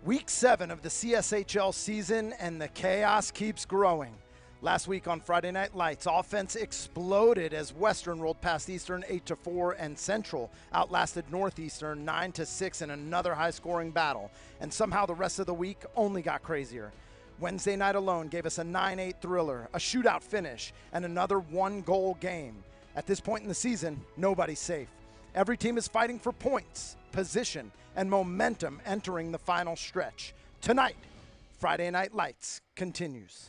Week 7 of the CSHL season, and the chaos keeps growing. Last week on Friday Night Lights, offense exploded as Western rolled past Eastern 8-4, and Central outlasted Northeastern 9-6 in another high-scoring battle. And somehow the rest of the week only got crazier. Wednesday night alone gave us a 9-8 thriller, a shootout finish, and another one-goal game. At this point in the season, nobody's safe. Every team is fighting for points, position, and momentum entering the final stretch. Tonight, Friday Night Lights continues.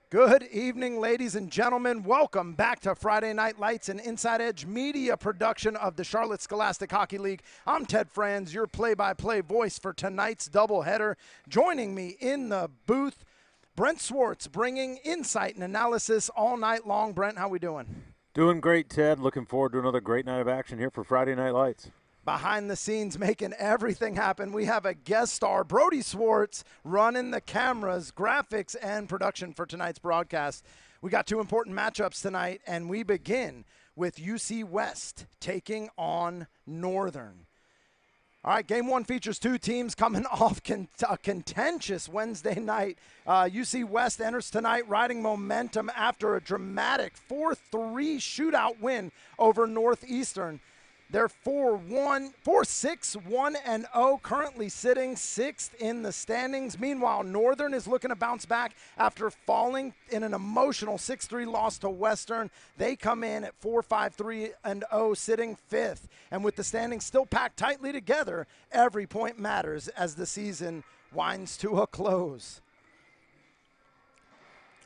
Good evening, ladies and gentlemen. Welcome back to Friday Night Lights, an Inside Edge media production of the Charlotte Scholastic Hockey League. I'm Ted Franz, your play-by-play voice for tonight's doubleheader. Joining me in the booth, Brent Swartz, bringing insight and analysis all night long. Brent, how we doing? Doing great, Ted. Looking forward to another great night of action here for Friday Night Lights. Behind the scenes, making everything happen, we have a guest star, Brody Swartz, running the cameras, graphics, and production for tonight's broadcast. We got two important matchups tonight, and we begin with UC West taking on Northern. All right, game one features two teams coming off a contentious Wednesday night. UC West enters tonight riding momentum after a dramatic 4-3 shootout win over Northeastern. They're 4-6-1-0, currently sitting sixth in the standings. Meanwhile, Northern is looking to bounce back after falling in an emotional 6-3 loss to Western. They come in at 4-5-3-0, sitting fifth. And with the standings still packed tightly together, every point matters as the season winds to a close.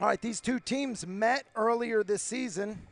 All right, these two teams met earlier this season.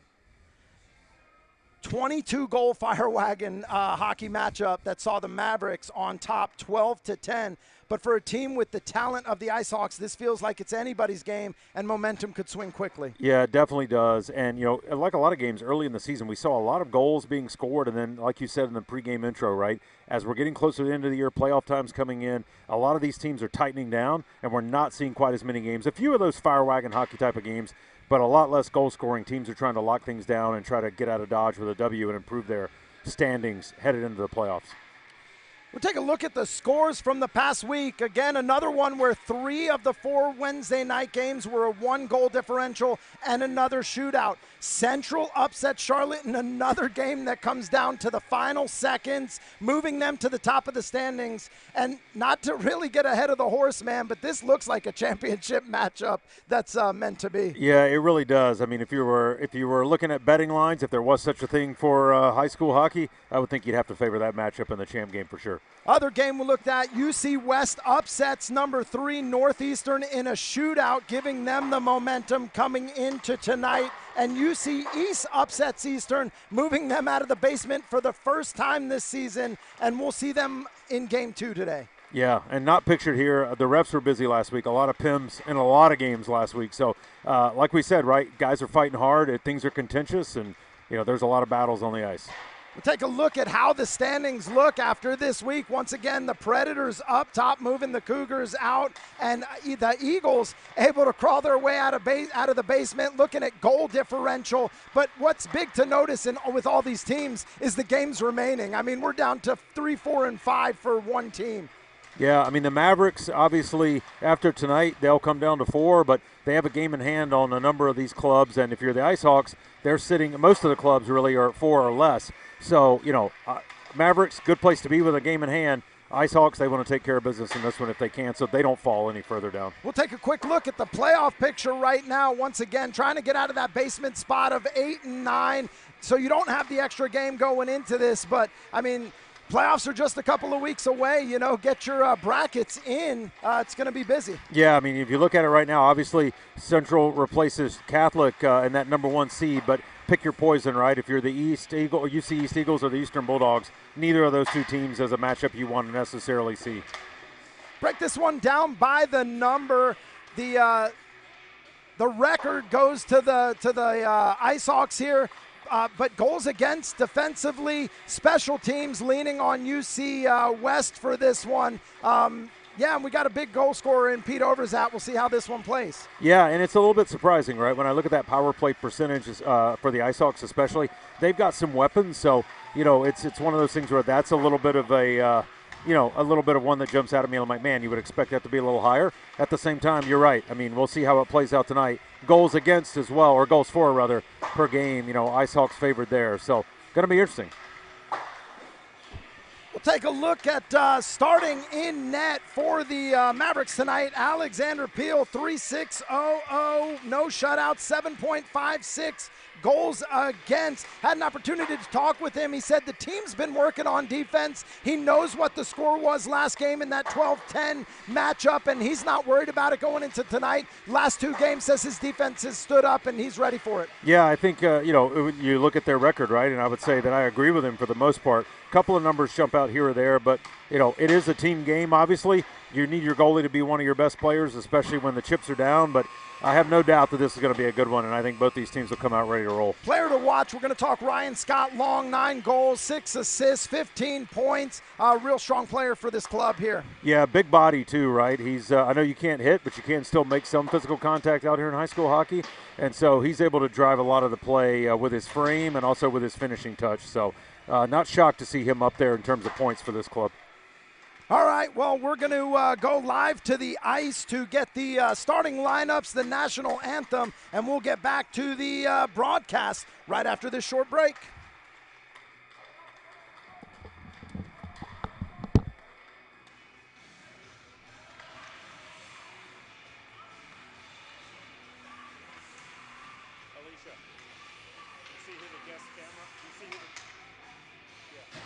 22-goal Fire Wagon hockey matchup that saw the Mavericks on top 12-10. But for a team with the talent of the IceHawks, this feels like it's anybody's game, and momentum could swing quickly. Yeah, it definitely does. And, you know, like a lot of games early in the season, we saw a lot of goals being scored. And then, like you said in the pregame intro, right, as we're getting closer to the end of the year, playoff time's coming in, a lot of these teams are tightening down, and we're not seeing quite as many games. A few of those Fire Wagon hockey type of games, but a lot less goal scoring. Teams are trying to lock things down and try to get out of Dodge with a W and improve their standings headed into the playoffs. We'll take a look at the scores from the past week. Again, another one where 3 of the 4 Wednesday night games were a 1-goal differential and another shootout. Central upset Charlotte in another game that comes down to the final seconds, moving them to the top of the standings. And not to really get ahead of the horse, man, but this looks like a championship matchup that's meant to be. Yeah, it really does. I mean, if you were looking at betting lines, if there was such a thing for high school hockey, I would think you'd have to favor that matchup in the champ game for sure. Other game we looked at, UC West upsets number 3 Northeastern in a shootout, giving them the momentum coming into tonight. And UC East upsets Eastern, moving them out of the basement for the first time this season. And we'll see them in game 2 today. Yeah, and not pictured here. The refs were busy last week. A lot of PIMs in a lot of games last week. So, like we said, right, guys are fighting hard. Things are contentious, and, you know, there's a lot of battles on the ice. We'll take a look at how the standings look after this week. Once again, the Predators up top, moving the Cougars out, and the Eagles able to crawl their way out of the basement, looking at goal differential. But what's big to notice with all these teams is the games remaining. I mean, we're down to 3, 4, and 5 for one team. Yeah, I mean, the Mavericks, obviously, after tonight, they'll come down to 4, but they have a game in hand on a number of these clubs. And if you're the IceHawks, they're sitting, most of the clubs really are at 4 or less. So, you know, Mavericks, good place to be with a game in hand. IceHawks, they want to take care of business in this one if they can, so they don't fall any further down. We'll take a quick look at the playoff picture right now. Once again, trying to get out of that basement spot of 8 and 9. So you don't have the extra game going into this. But, I mean, playoffs are just a couple of weeks away. You know, get your brackets in. It's going to be busy. Yeah, I mean, if you look at it right now, obviously Central replaces Catholic in that number 1 seed, but pick your poison, right? If you're the East Eagle or UC East Eagles or the Eastern Bulldogs, neither of those two teams is a matchup you want to necessarily see. Break this one down by the number. The record goes to the IceHawks here. But goals against defensively, special teams leaning on UC West for this one. Yeah, and we got a big goal scorer in Pete Overzat. We'll see how this one plays. Yeah, and it's a little bit surprising, right? When I look at that power play percentage for the IceHawks especially, they've got some weapons. So it's one of those things where that's a little bit of a a little bit of one that jumps out at me. I'm like, man, you would expect that to be a little higher. At the same time, you're right. I mean, we'll see how it plays out tonight. Goals against as well, or goals for rather, per game. Ice Hawks favored there. So going to be interesting. We'll take a look at starting in net for the Mavericks tonight. Alexander Peel, 3.600, no shutout, 7.56 goals against. Had an opportunity to talk with him. He said the team's been working on defense. He knows what the score was last game in that 12-10 matchup, and he's not worried about it going into tonight. Last two games, says his defense has stood up, and he's ready for it. Yeah, I think, you look at their record, right, and I would say that I agree with him for the most part. A couple of numbers jump out here or there, but, it is a team game, obviously. You need your goalie to be one of your best players, especially when the chips are down, but I have no doubt that this is going to be a good one, and I think both these teams will come out ready to roll. Player to watch, we're going to talk Ryan Scott Long, 9 goals, 6 assists, 15 points. Real strong player for this club here. Yeah, big body too, right? He's I know you can't hit, but you can still make some physical contact out here in high school hockey, and so he's able to drive a lot of the play with his frame and also with his finishing touch. So not shocked to see him up there in terms of points for this club. All right, well, we're going to go live to the ice to get the starting lineups, the national anthem, and we'll get back to the broadcast right after this short break. Alicia, you see who the guest camera? You see who the... Yeah.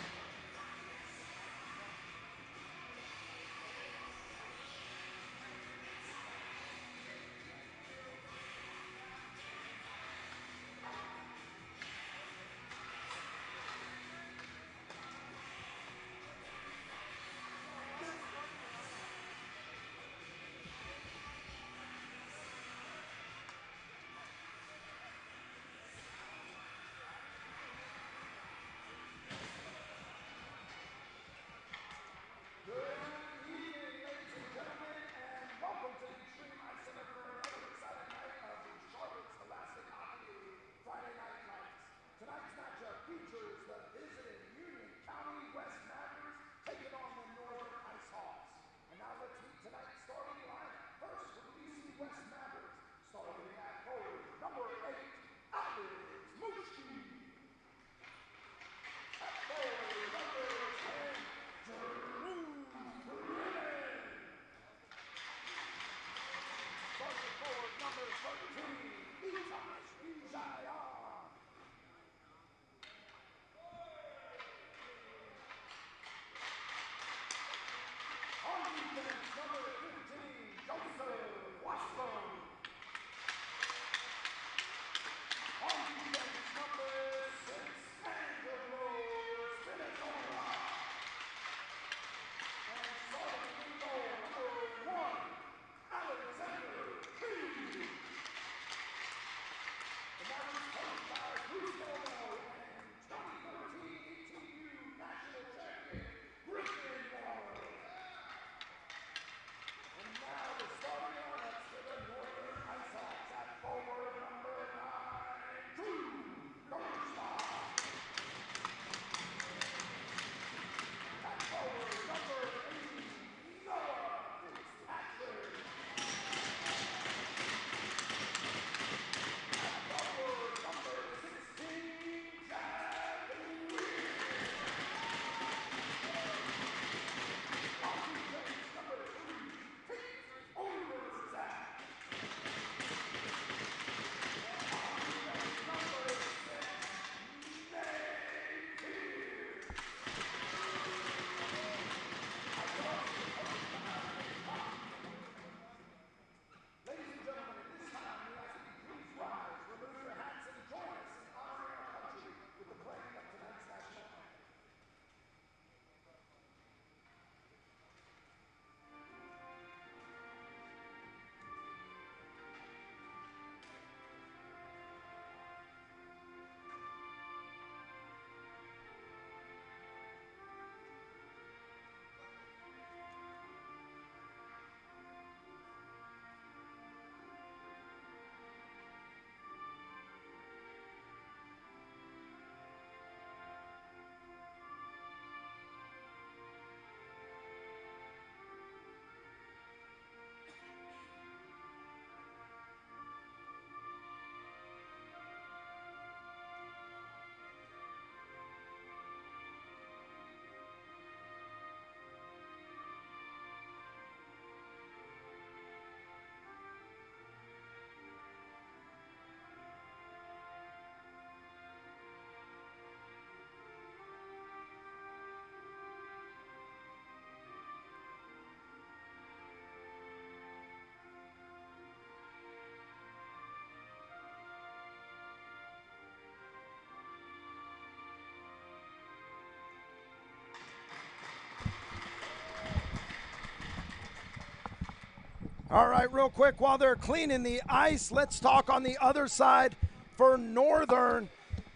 All right, real quick, while they're cleaning the ice, let's talk on the other side for Northern.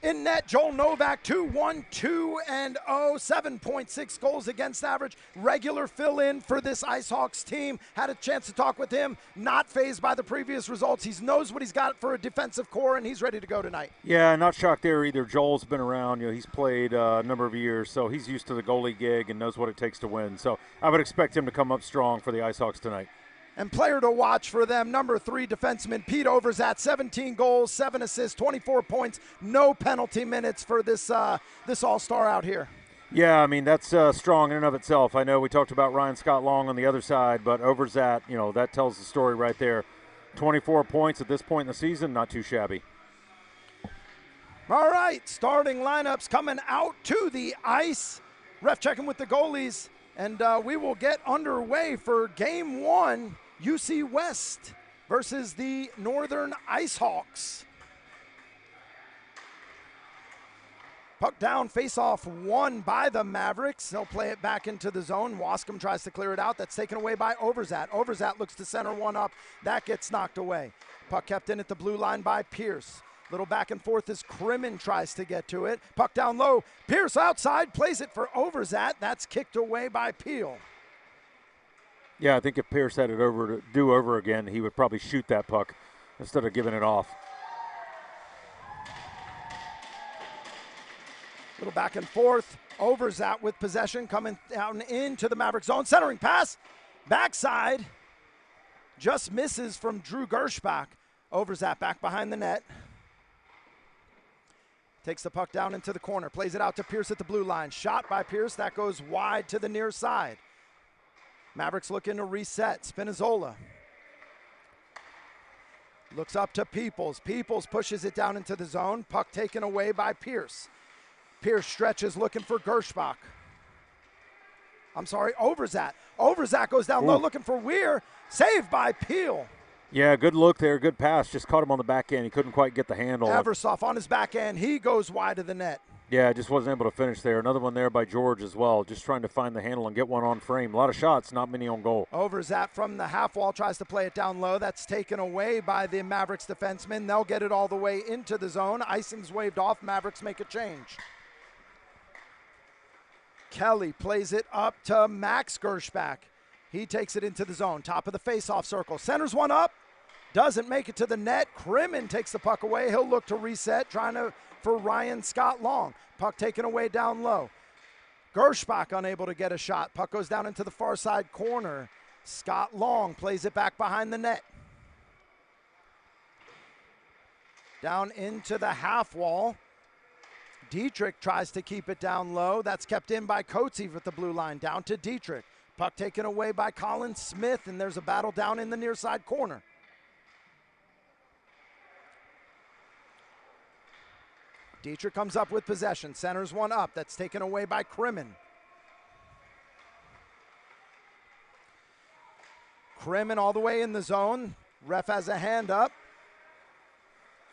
In net, Joel Novak, 2-1-2-0, 7.6 goals against average. Regular fill-in for this IceHawks team. Had a chance to talk with him. Not fazed by the previous results. He knows what he's got for a defensive core, and he's ready to go tonight. Yeah, not shocked there either. Joel's been around. He's played a number of years, so he's used to the goalie gig and knows what it takes to win. So I would expect him to come up strong for the IceHawks tonight. And player to watch for them, number 3 defenseman Pete Overzat, 17 goals, 7 assists, 24 points, no penalty minutes for this all-star out here. Yeah, I mean, that's strong in and of itself. I know we talked about Ryan Scott Long on the other side, but Overzat, that tells the story right there. 24 points at this point in the season, not too shabby. All right, starting lineups coming out to the ice. Ref checking with the goalies, and we will get underway for Game 1. UC West versus the Northern IceHawks. Puck down, face-off won by the Mavericks. They'll play it back into the zone. Wascom tries to clear it out. That's taken away by Overzat. Overzat looks to center one up. That gets knocked away. Puck kept in at the blue line by Pierce. Little back and forth as Crimmin tries to get to it. Puck down low. Pierce outside, plays it for Overzat. That's kicked away by Peel. Yeah, I think if Pierce had it over to do over again, he would probably shoot that puck instead of giving it off. Little back and forth. Overzat with possession, coming down into the Maverick zone. Centering pass. Backside. Just misses from Drew Gershbach. Overzat back behind the net. Takes the puck down into the corner. Plays it out to Pierce at the blue line. Shot by Pierce. That goes wide to the near side. Mavericks looking to reset. Spinazzola looks up to Peoples. Peoples pushes it down into the zone. Puck taken away by Pierce. Pierce stretches looking for Gershbach. Overzat. Overzat goes down low looking for Weir. Saved by Peel. Yeah, good look there. Good pass. Just caught him on the back end. He couldn't quite get the handle. Eversoft on his back end. He goes wide of the net. Yeah, just wasn't able to finish there. Another one there by George as well. Just trying to find the handle and get one on frame. A lot of shots, not many on goal. Overzat from the half wall tries to play it down low. That's taken away by the Mavericks defenseman. They'll get it all the way into the zone. Icing's waved off. Mavericks make a change. Kelly plays it up to Max Gershbach. He takes it into the zone. Top of the face-off circle. Centers one up. Doesn't make it to the net. Crimmin takes the puck away. He'll look to reset, for Ryan Scott Long. Puck taken away down low. Gershbach unable to get a shot. Puck goes down into the far side corner. Scott Long plays it back behind the net. Down into the half wall. Dietrich tries to keep it down low. That's kept in by Coetzee with the blue line. Down to Dietrich. Puck taken away by Colin Smith, and there's a battle down in the near side corner. Dietrich comes up with possession. Centers one up. That's taken away by Crimmin. Crimmin all the way in the zone. Ref has a hand up.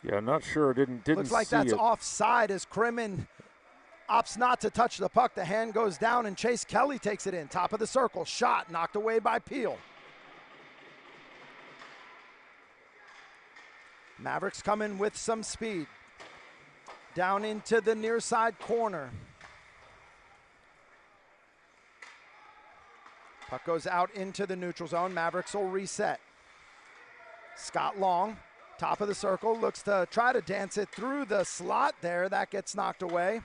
Yeah, not sure. Didn't Looks like see that's it. offside as Crimmin opts not to touch the puck. The hand goes down and Chase Kelly takes it in. Top of the circle. Shot knocked away by Peel. Mavericks coming with some speed. Down into the near side corner. Puck goes out into the neutral zone. Mavericks will reset. Scott Long, top of the circle, looks to try to dance it through the slot there. That gets knocked away.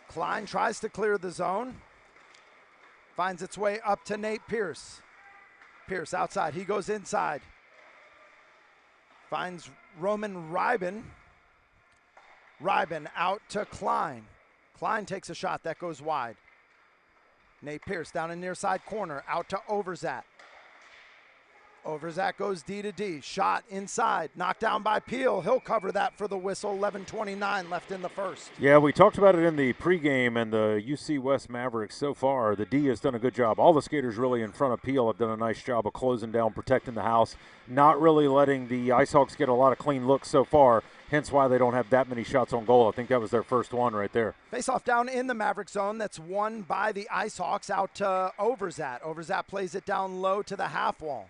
Klein tries to clear the zone. Finds its way up to Nate Pierce. Pierce outside. He goes inside. Finds Roman Rybin. Rybin out to Klein. Klein takes a shot that goes wide. Nate Pierce down in near side corner. Out to Overzat. Overzat goes D to D. Shot inside. Knocked down by Peel. He'll cover that for the whistle. 11:29 left in the first. Yeah, we talked about it in the pregame, and the UC West Mavericks so far, the D has done a good job. All the skaters really in front of Peel have done a nice job of closing down, protecting the house, not really letting the IceHawks get a lot of clean looks so far, hence why they don't have that many shots on goal. I think that was their first one right there. Face-off down in the Maverick zone. That's won by the IceHawks out to Overzat. Overzat plays it down low to the half wall.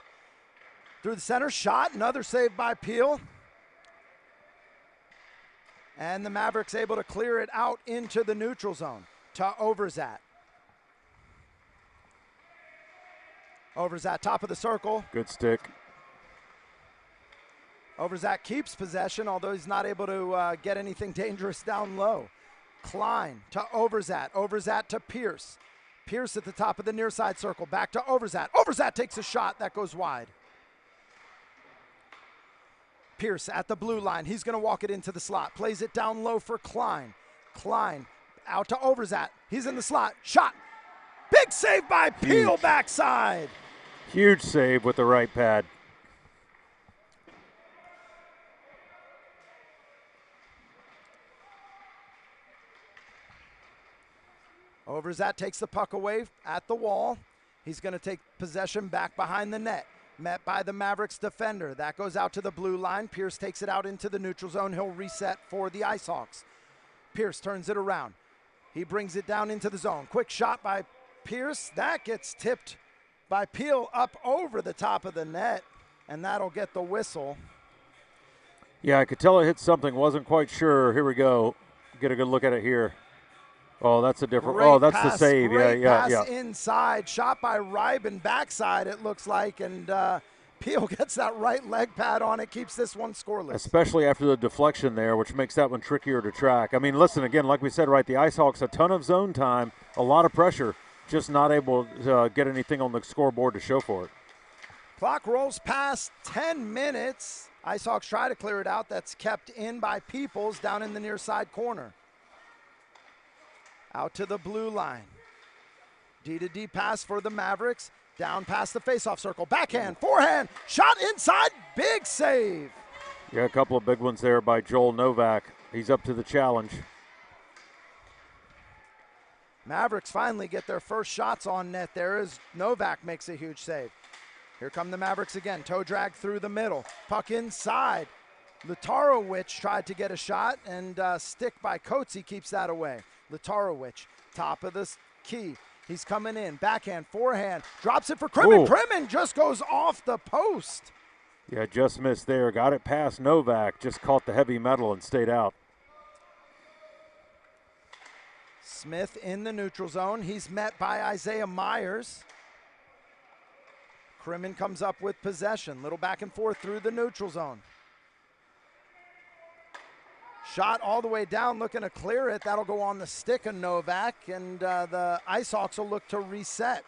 Through the center, shot, another save by Peel. And the Mavericks able to clear it out into the neutral zone to Overzat. Overzat, top of the circle. Good stick. Overzat keeps possession, although he's not able to get anything dangerous down low. Klein to Overzat. Overzat to Pierce. Pierce at the top of the near side circle. Back to Overzat. Overzat takes a shot. That goes wide. Pierce at the blue line. He's going to walk it into the slot. Plays it down low for Klein. Klein out to Overzat. He's in the slot. Shot. Big save by Peel backside. Huge save with the right pad. Overzat takes the puck away at the wall. He's going to take possession back behind the net. Met by the Mavericks defender. That goes out to the blue line. Pierce takes it out into the neutral zone. He'll reset for the IceHawks. Pierce turns it around. He brings it down into the zone. Quick shot by Pierce. That gets tipped by Peel up over the top of the net, and that'll get the whistle. Yeah, I could tell it hit something. Wasn't quite sure. Here we go. Get a good look at it here. Oh, that's a different. Great oh, that's pass, the save. Great Yeah. pass inside. Shot by Ryben backside, it looks like. And Peel gets that right leg pad on it, keeps this one scoreless. Especially after the deflection there, which makes that one trickier to track. I mean, listen, again, like we said, right, the IceHawks, a ton of zone time, a lot of pressure, just not able to get anything on the scoreboard to show for it. Clock rolls past 10 minutes. IceHawks try to clear it out. That's kept in by Peoples down in the near side corner. Out to the blue line. D to D pass for the Mavericks. Down past the faceoff circle. Backhand, forehand, shot inside, big save. Yeah, a couple of big ones there by Joel Novak. He's up to the challenge. Mavericks finally get their first shots on net there as Novak makes a huge save. Here come the Mavericks again. Toe drag through the middle. Puck inside. Lutarowicz tried to get a shot, and stick by Coates. He keeps that away. Lutarowicz, top of the key. He's coming in. Backhand, forehand. Drops it for Crimmin. Ooh. Crimmin just goes off the post. Yeah, just missed there. Got it past Novak. Just caught the heavy metal and stayed out. Smith in the neutral zone. He's met by Isaiah Myers. Crimmin comes up with possession. Little back and forth through the neutral zone. Shot all the way down, looking to clear it. That'll go on the stick of Novak, and the IceHawks will look to reset.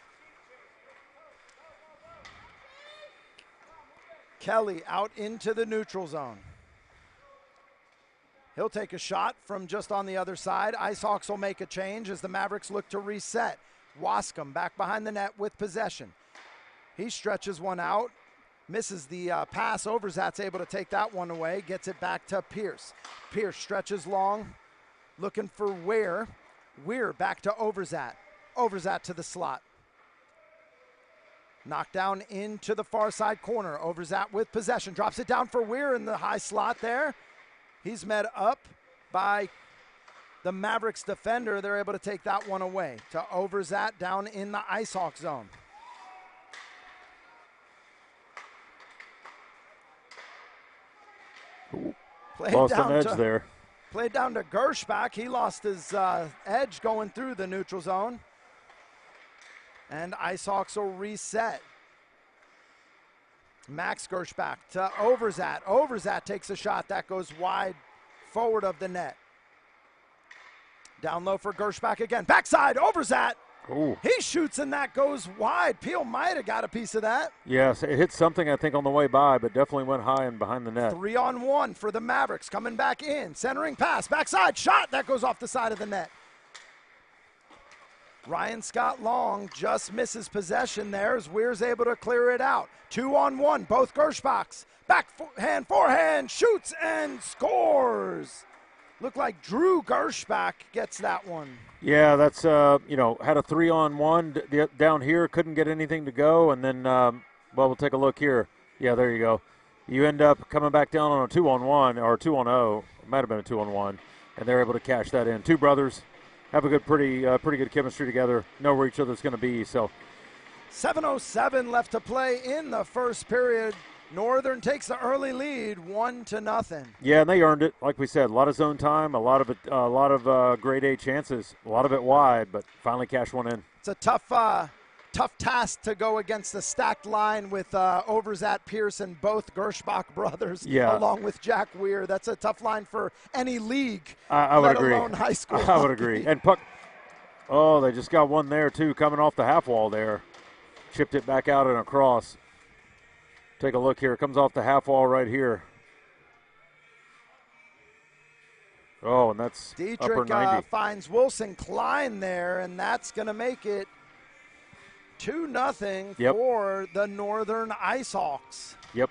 Kelly out into the neutral zone. He'll take a shot from just on the other side. IceHawks will make a change as the Mavericks look to reset. Wascom back behind the net with possession. He stretches one out. Misses the pass. Overzat's able to take that one away. Gets it back to Pierce. Pierce stretches long. Looking for Weir. Weir back to Overzat. Overzat to the slot. Knocked down into the far side corner. Overzat with possession. Drops it down for Weir in the high slot there. He's met up by the Mavericks defender. They're able to take that one away to Overzat down in the IceHawk zone. Lost an edge there. Played down to Gershbach. He lost his edge going through the neutral zone. And IceHawks will reset. Max Gershbach to Overzat. Overzat takes a shot. That goes wide forward of the net. Down low for Gershbach again. Backside, Overzat. Ooh. He shoots and that goes wide. Peel might have got a piece of that. Yes, it hit something, I think, on the way by, but definitely went high and behind the net. 3-on-1 for the Mavericks. Coming back in. Centering pass. Backside shot. That goes off the side of the net. Ryan Scott Long just misses possession there as Weir's able to clear it out. 2-on-1, both Gershbachs. Forehand, shoots and scores. Looked like Drew Gershbach gets that one. Yeah, that's, had a 3-on-1 down here, couldn't get anything to go, and then, we'll take a look here. Yeah, there you go. You end up coming back down on a 2-on-1 or 2-on-0. It might have been a 2-on-1, and they're able to cash that in. Two brothers have a pretty good chemistry together, know where each other's going to be. So 7:07 left to play in the first period. Northern takes the early lead, 1-0. Yeah, and they earned it. Like we said, a lot of zone time, a lot of grade A chances, a lot of it wide, but finally cash one in. It's a tough task to go against the stacked line with Overzat, Pearson, both Gershbach brothers, along with Jack Weir. That's a tough line for any league, I would let agree. alone high school. I would agree. And Puck, they just got one there, too, coming off the half wall there. Chipped it back out and across. Take a look here. It comes off the half wall right here. Oh, and that's upper 90. Dietrich finds Wilson Klein there, and that's going to make it 2-0 for the Northern IceHawks. Yep.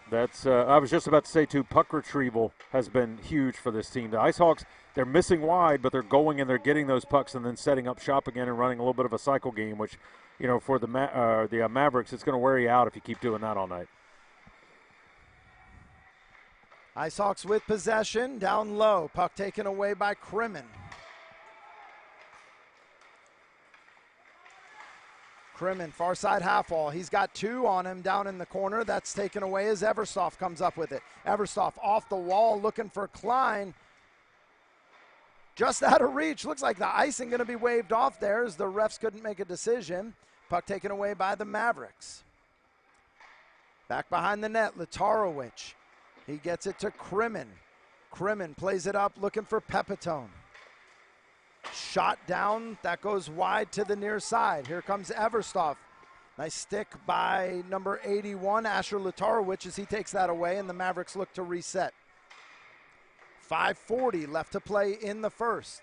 That's I was just about to say, too, puck retrieval has been huge for this team. The IceHawks, they're missing wide, but they're going and they're getting those pucks and then setting up shop again and running a little bit of a cycle game, which, for the Mavericks, it's going to wear you out if you keep doing that all night. IceHawks with possession, down low. Puck taken away by Crimmin. Crimmin, far side half wall. He's got two on him down in the corner. That's taken away as Everstoff comes up with it. Everstoff off the wall looking for Klein. Just out of reach. Looks like the icing going to be waved off there as the refs couldn't make a decision. Puck taken away by the Mavericks. Back behind the net, Latarowicz. He gets it to Crimmin. Crimmin plays it up looking for Pepitone. Shot down, that goes wide to the near side. Here comes Everstoff. Nice stick by number 81, Asher Latarowicz, as he takes that away, and the Mavericks look to reset. 5:40 left to play in the first.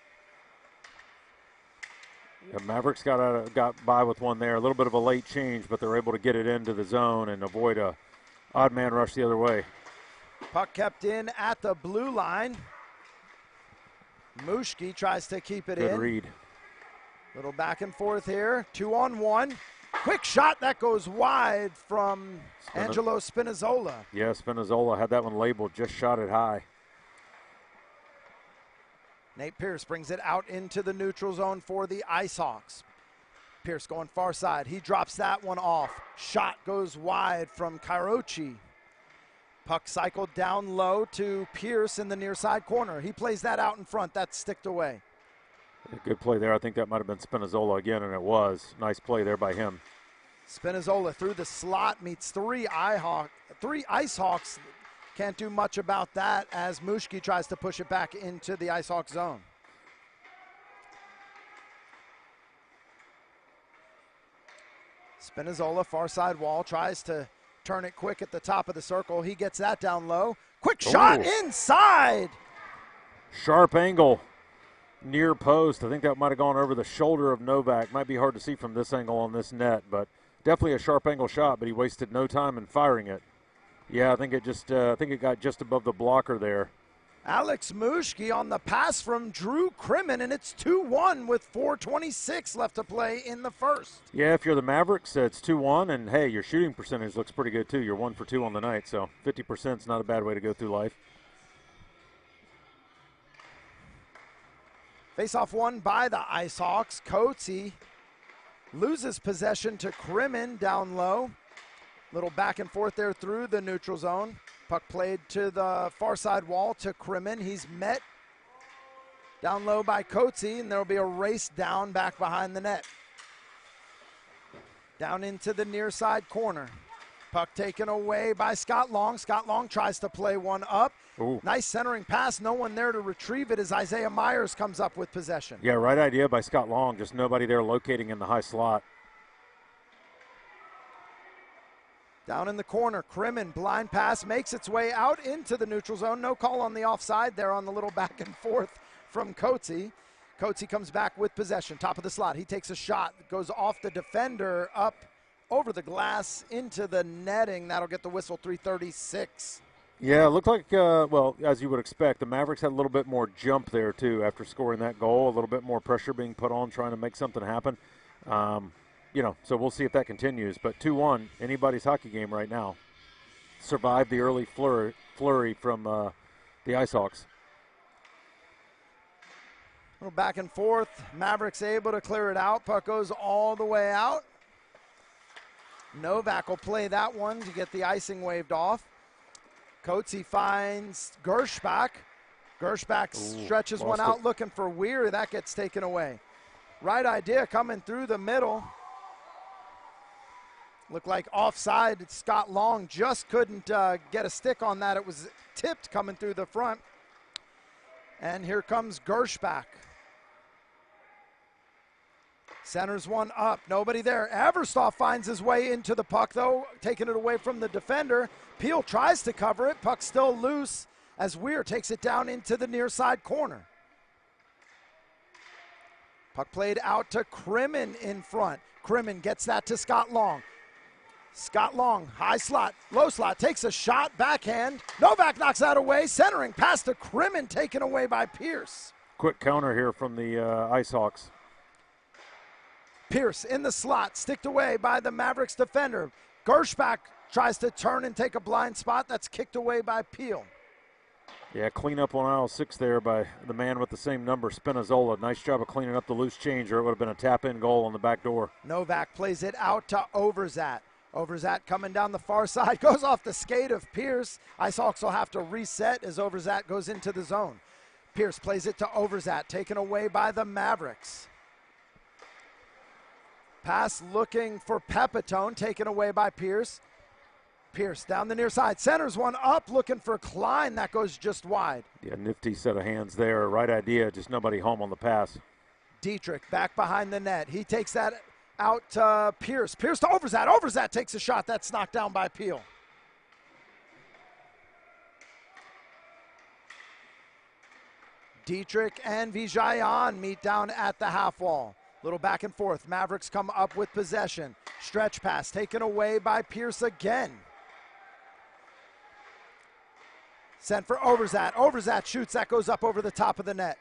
The Mavericks got by with one there. A little bit of a late change, but they're able to get it into the zone and avoid a odd man rush the other way. Puck kept in at the blue line. Mushke tries to keep it in. Good read. Little back and forth here. 2-on-1. Quick shot that goes wide from Angelo Spinazzola. Yeah, Spinazzola had that one labeled, just shot it high. Nate Pierce brings it out into the neutral zone for the IceHawks. Pierce going far side. He drops that one off. Shot goes wide from Kairochi. Puck cycled down low to Pierce in the near side corner. He plays that out in front. That's sticked away. Good play there. I think that might have been Spinazzola again, and it was. Nice play there by him. Spinazzola through the slot meets three IceHawks. Can't do much about that as Mushke tries to push it back into the IceHawk zone. Spinazzola, far side wall, tries to turn it quick at the top of the circle. He gets that down low. Quick shot inside. Sharp angle near post. I think that might have gone over the shoulder of Novak. Might be hard to see from this angle on this net, but definitely a sharp angle shot, but he wasted no time in firing it. Yeah, I think it got just above the blocker there. Alex Mushke on the pass from Drew Crimmin, and it's 2-1 with 4:26 left to play in the first. Yeah, if you're the Mavericks, it's 2-1, and hey, your shooting percentage looks pretty good too. You're 1 for 2 on the night, so 50% is not a bad way to go through life. Face-off won by the IceHawks. Coetzee loses possession to Crimmin down low. Little back and forth there through the neutral zone. Puck played to the far side wall to Crimmin. He's met down low by Coetzee, and there will be a race down back behind the net. Down into the near side corner. Puck taken away by Scott Long. Scott Long tries to play one up. Ooh. Nice centering pass. No one there to retrieve it as Isaiah Myers comes up with possession. Yeah, right idea by Scott Long. Just nobody there locating in the high slot. Down in the corner, Crimmin, blind pass, makes its way out into the neutral zone. No call on the offside there on the little back and forth from Coetzee. Coatsy comes back with possession, top of the slot. He takes a shot, goes off the defender, up over the glass, into the netting. That'll get the whistle, 3:36. Yeah, it looked like, well, as you would expect, the Mavericks had a little bit more jump there, too, after scoring that goal. A little bit more pressure being put on, trying to make something happen. So we'll see if that continues. But 2-1, anybody's hockey game right now. Survived the early flurry from the Ice Hawks. A little back and forth. Mavericks able to clear it out. Puck goes all the way out. Novak will play that one to get the icing waved off. Coatsy finds Gershbach. Gershbach stretches one out looking for Weir. That gets taken away. Right idea coming through the middle. Looked like offside. Scott Long just couldn't get a stick on that. It was tipped coming through the front. And here comes Gershbach. Centers one up. Nobody there. Averstoff finds his way into the puck, though, taking it away from the defender. Peel tries to cover it. Puck still loose as Weir takes it down into the near side corner. Puck played out to Crimmin in front. Crimmin gets that to Scott Long. Scott Long, high slot, low slot, takes a shot, backhand. Novak knocks that away. Centering pass to Crimmin, taken away by Pierce. Quick counter here from the Ice Hawks. Pierce in the slot, sticked away by the Mavericks defender. Gershbach tries to turn and take a blind spot. That's kicked away by Peel. Yeah, clean up on aisle 6 there by the man with the same number, Spinazzola. Nice job of cleaning up the loose change, or it would have been a tap-in goal on the back door. Novak plays it out to Overzat. Overzat coming down the far side, goes off the skate of Pierce. Ice Hawks will have to reset as Overzat goes into the zone. Pierce plays it to Overzat, taken away by the Mavericks. Pass looking for Pepitone, taken away by Pierce. Pierce down the near side, centers one up, looking for Klein. That goes just wide. Yeah, nifty set of hands there. Right idea, just nobody home on the pass. Dietrich back behind the net. He takes that out to Pierce. Pierce to Overzat. Overzat takes a shot. That's knocked down by Peel. Dietrich and Vijayan meet down at the half wall. Little back and forth. Mavericks come up with possession. Stretch pass taken away by Pierce again. Sent for Overzat. Overzat shoots. That goes up over the top of the net.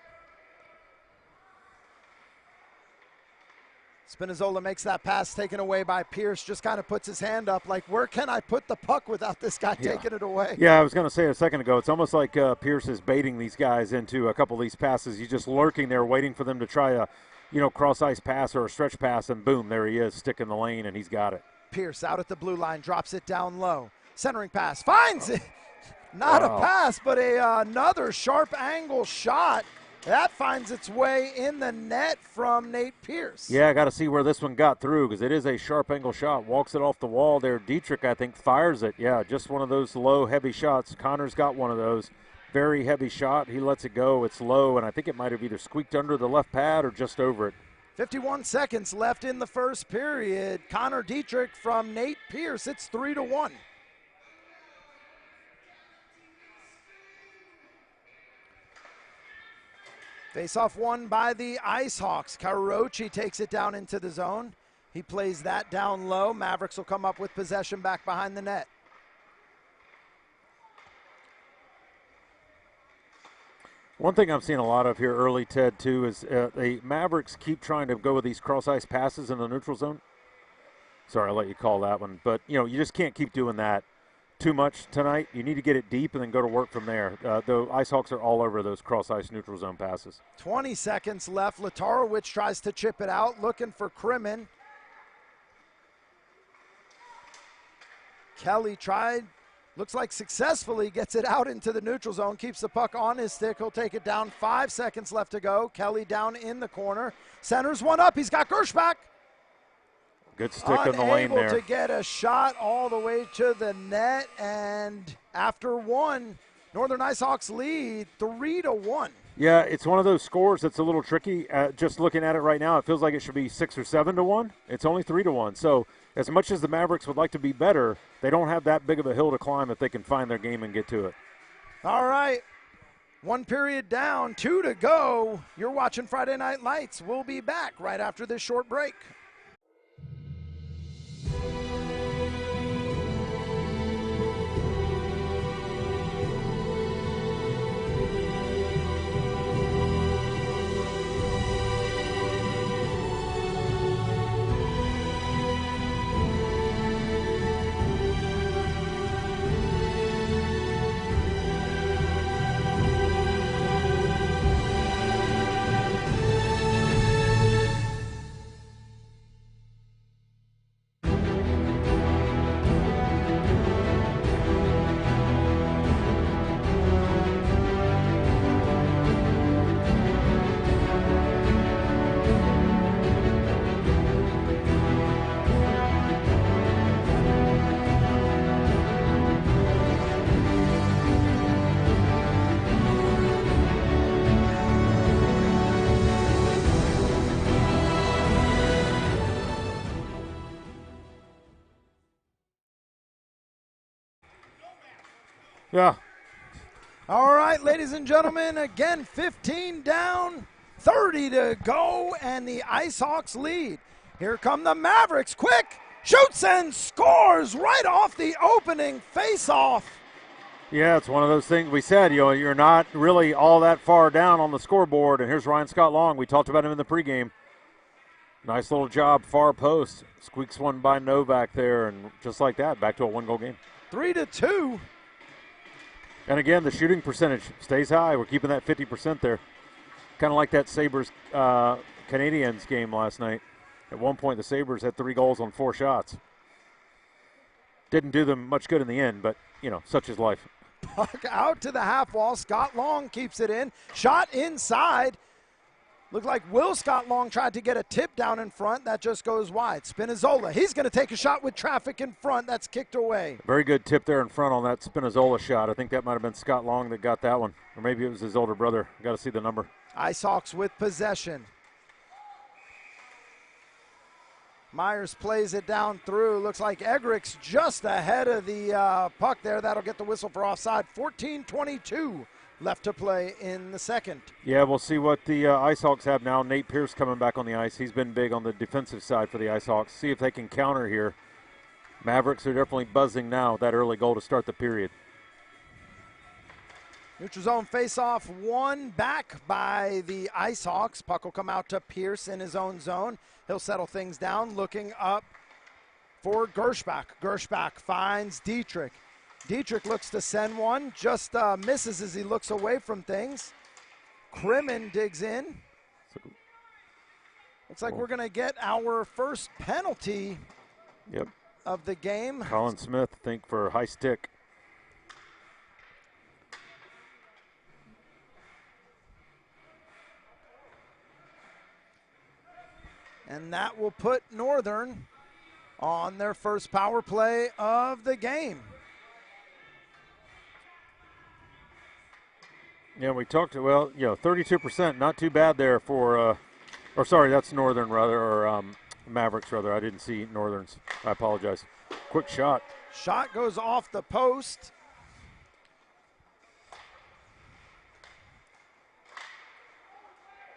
Spinazzola makes that pass taken away by Pierce. Just kind of puts his hand up like, where can I put the puck without this guy taking it away? Yeah, I was going to say a second ago, it's almost like Pierce is baiting these guys into a couple of these passes. He's just lurking there waiting for them to try a cross-ice pass or a stretch pass, and boom, there he is, sticking the lane, and he's got it. Pierce out at the blue line, drops it down low. Centering pass, finds it. Not a pass, but another sharp angle shot. That finds its way in the net from Nate Pierce. Yeah, I got to see where this one got through because it is a sharp angle shot. Walks it off the wall there. Dietrich, I think, fires it. Yeah, just one of those low, heavy shots. Connor's got one of those. Very heavy shot. He lets it go. It's low, and I think it might have either squeaked under the left pad or just over it. 51 seconds left in the first period. Connor Dietrich from Nate Pierce. It's 3-1. Face-off won by the Ice Hawks. Carucci takes it down into the zone. He plays that down low. Mavericks will come up with possession back behind the net. One thing I'm seeing a lot of here early, Ted, too, is the Mavericks keep trying to go with these cross-ice passes in the neutral zone. Sorry, I'll let you call that one. But, you just can't keep doing that too much tonight. You need to get it deep and then go to work from there. The Ice Hawks are all over those cross-ice neutral zone passes. 20 seconds left. Latarowicz tries to chip it out, looking for Crimmin. Kelly tried, looks like successfully, gets it out into the neutral zone, keeps the puck on his stick. He'll take it down. 5 seconds left to go. Kelly down in the corner. Centers one up. He's got Gershbach. Good stick in the lane there. Unable to get a shot all the way to the net, and after one, Northern Ice Hawks lead 3-1. Yeah, it's one of those scores that's a little tricky. Just looking at it right now, it feels like it should be 6 or 7-1. It's only 3-1. So as much as the Mavericks would like to be better, they don't have that big of a hill to climb if they can find their game and get to it. All right. 1 period down, 2 to go. You're watching Friday Night Lights. We'll be back right after this short break. Yeah. All right, ladies and gentlemen, again, 15 down, 30 to go, and the IceHawks lead. Here come the Mavericks. Quick, shoots and scores right off the opening face-off. Yeah, it's one of those things we said, you're not really all that far down on the scoreboard. And here's Ryan Scott Long. We talked about him in the pregame. Nice little job, far post. Squeaks one by Novak there, and just like that, back to a one-goal game. 3 to 2. And again, the shooting percentage stays high. We're keeping that 50% there. Kind of like that Sabres Canadiens game last night. At one point, the Sabres had 3 goals on 4 shots. Didn't do them much good in the end, but, such is life. Puck out to the half wall. Scott Long keeps it in. Shot inside. Looked like Will Scott Long tried to get a tip down in front. That just goes wide. Spinazzola, he's going to take a shot with traffic in front. That's kicked away. Very good tip there in front on that Spinazzola shot. I think that might have been Scott Long that got that one. Or maybe it was his older brother. Got to see the number. IceHawks with possession. Myers plays it down through. Looks like Eggerichs just ahead of the puck there. That'll get the whistle for offside. 14:22 left to play in the second. Yeah, we'll see what the IceHawks have now. Nate Pierce coming back on the ice. He's been big on the defensive side for the IceHawks. See if they can counter here. Mavericks are definitely buzzing now with that early goal to start the period. Neutral zone face-off won back by the IceHawks. Puck will come out to Pierce in his own zone. He'll settle things down, looking up for Gershbach. Gershbach finds Dietrich. Dietrich looks to send one, just misses as he looks away from things. Crimmin digs in. Looks like we're going to get our first penalty of the game. Colin Smith, I think, for high stick. And that will put Northern on their first power play of the game. Yeah, we talked, 32%, not too bad there for, that's Northern rather, or Mavericks rather. I didn't see Northern's. I apologize. Quick shot. Shot goes off the post.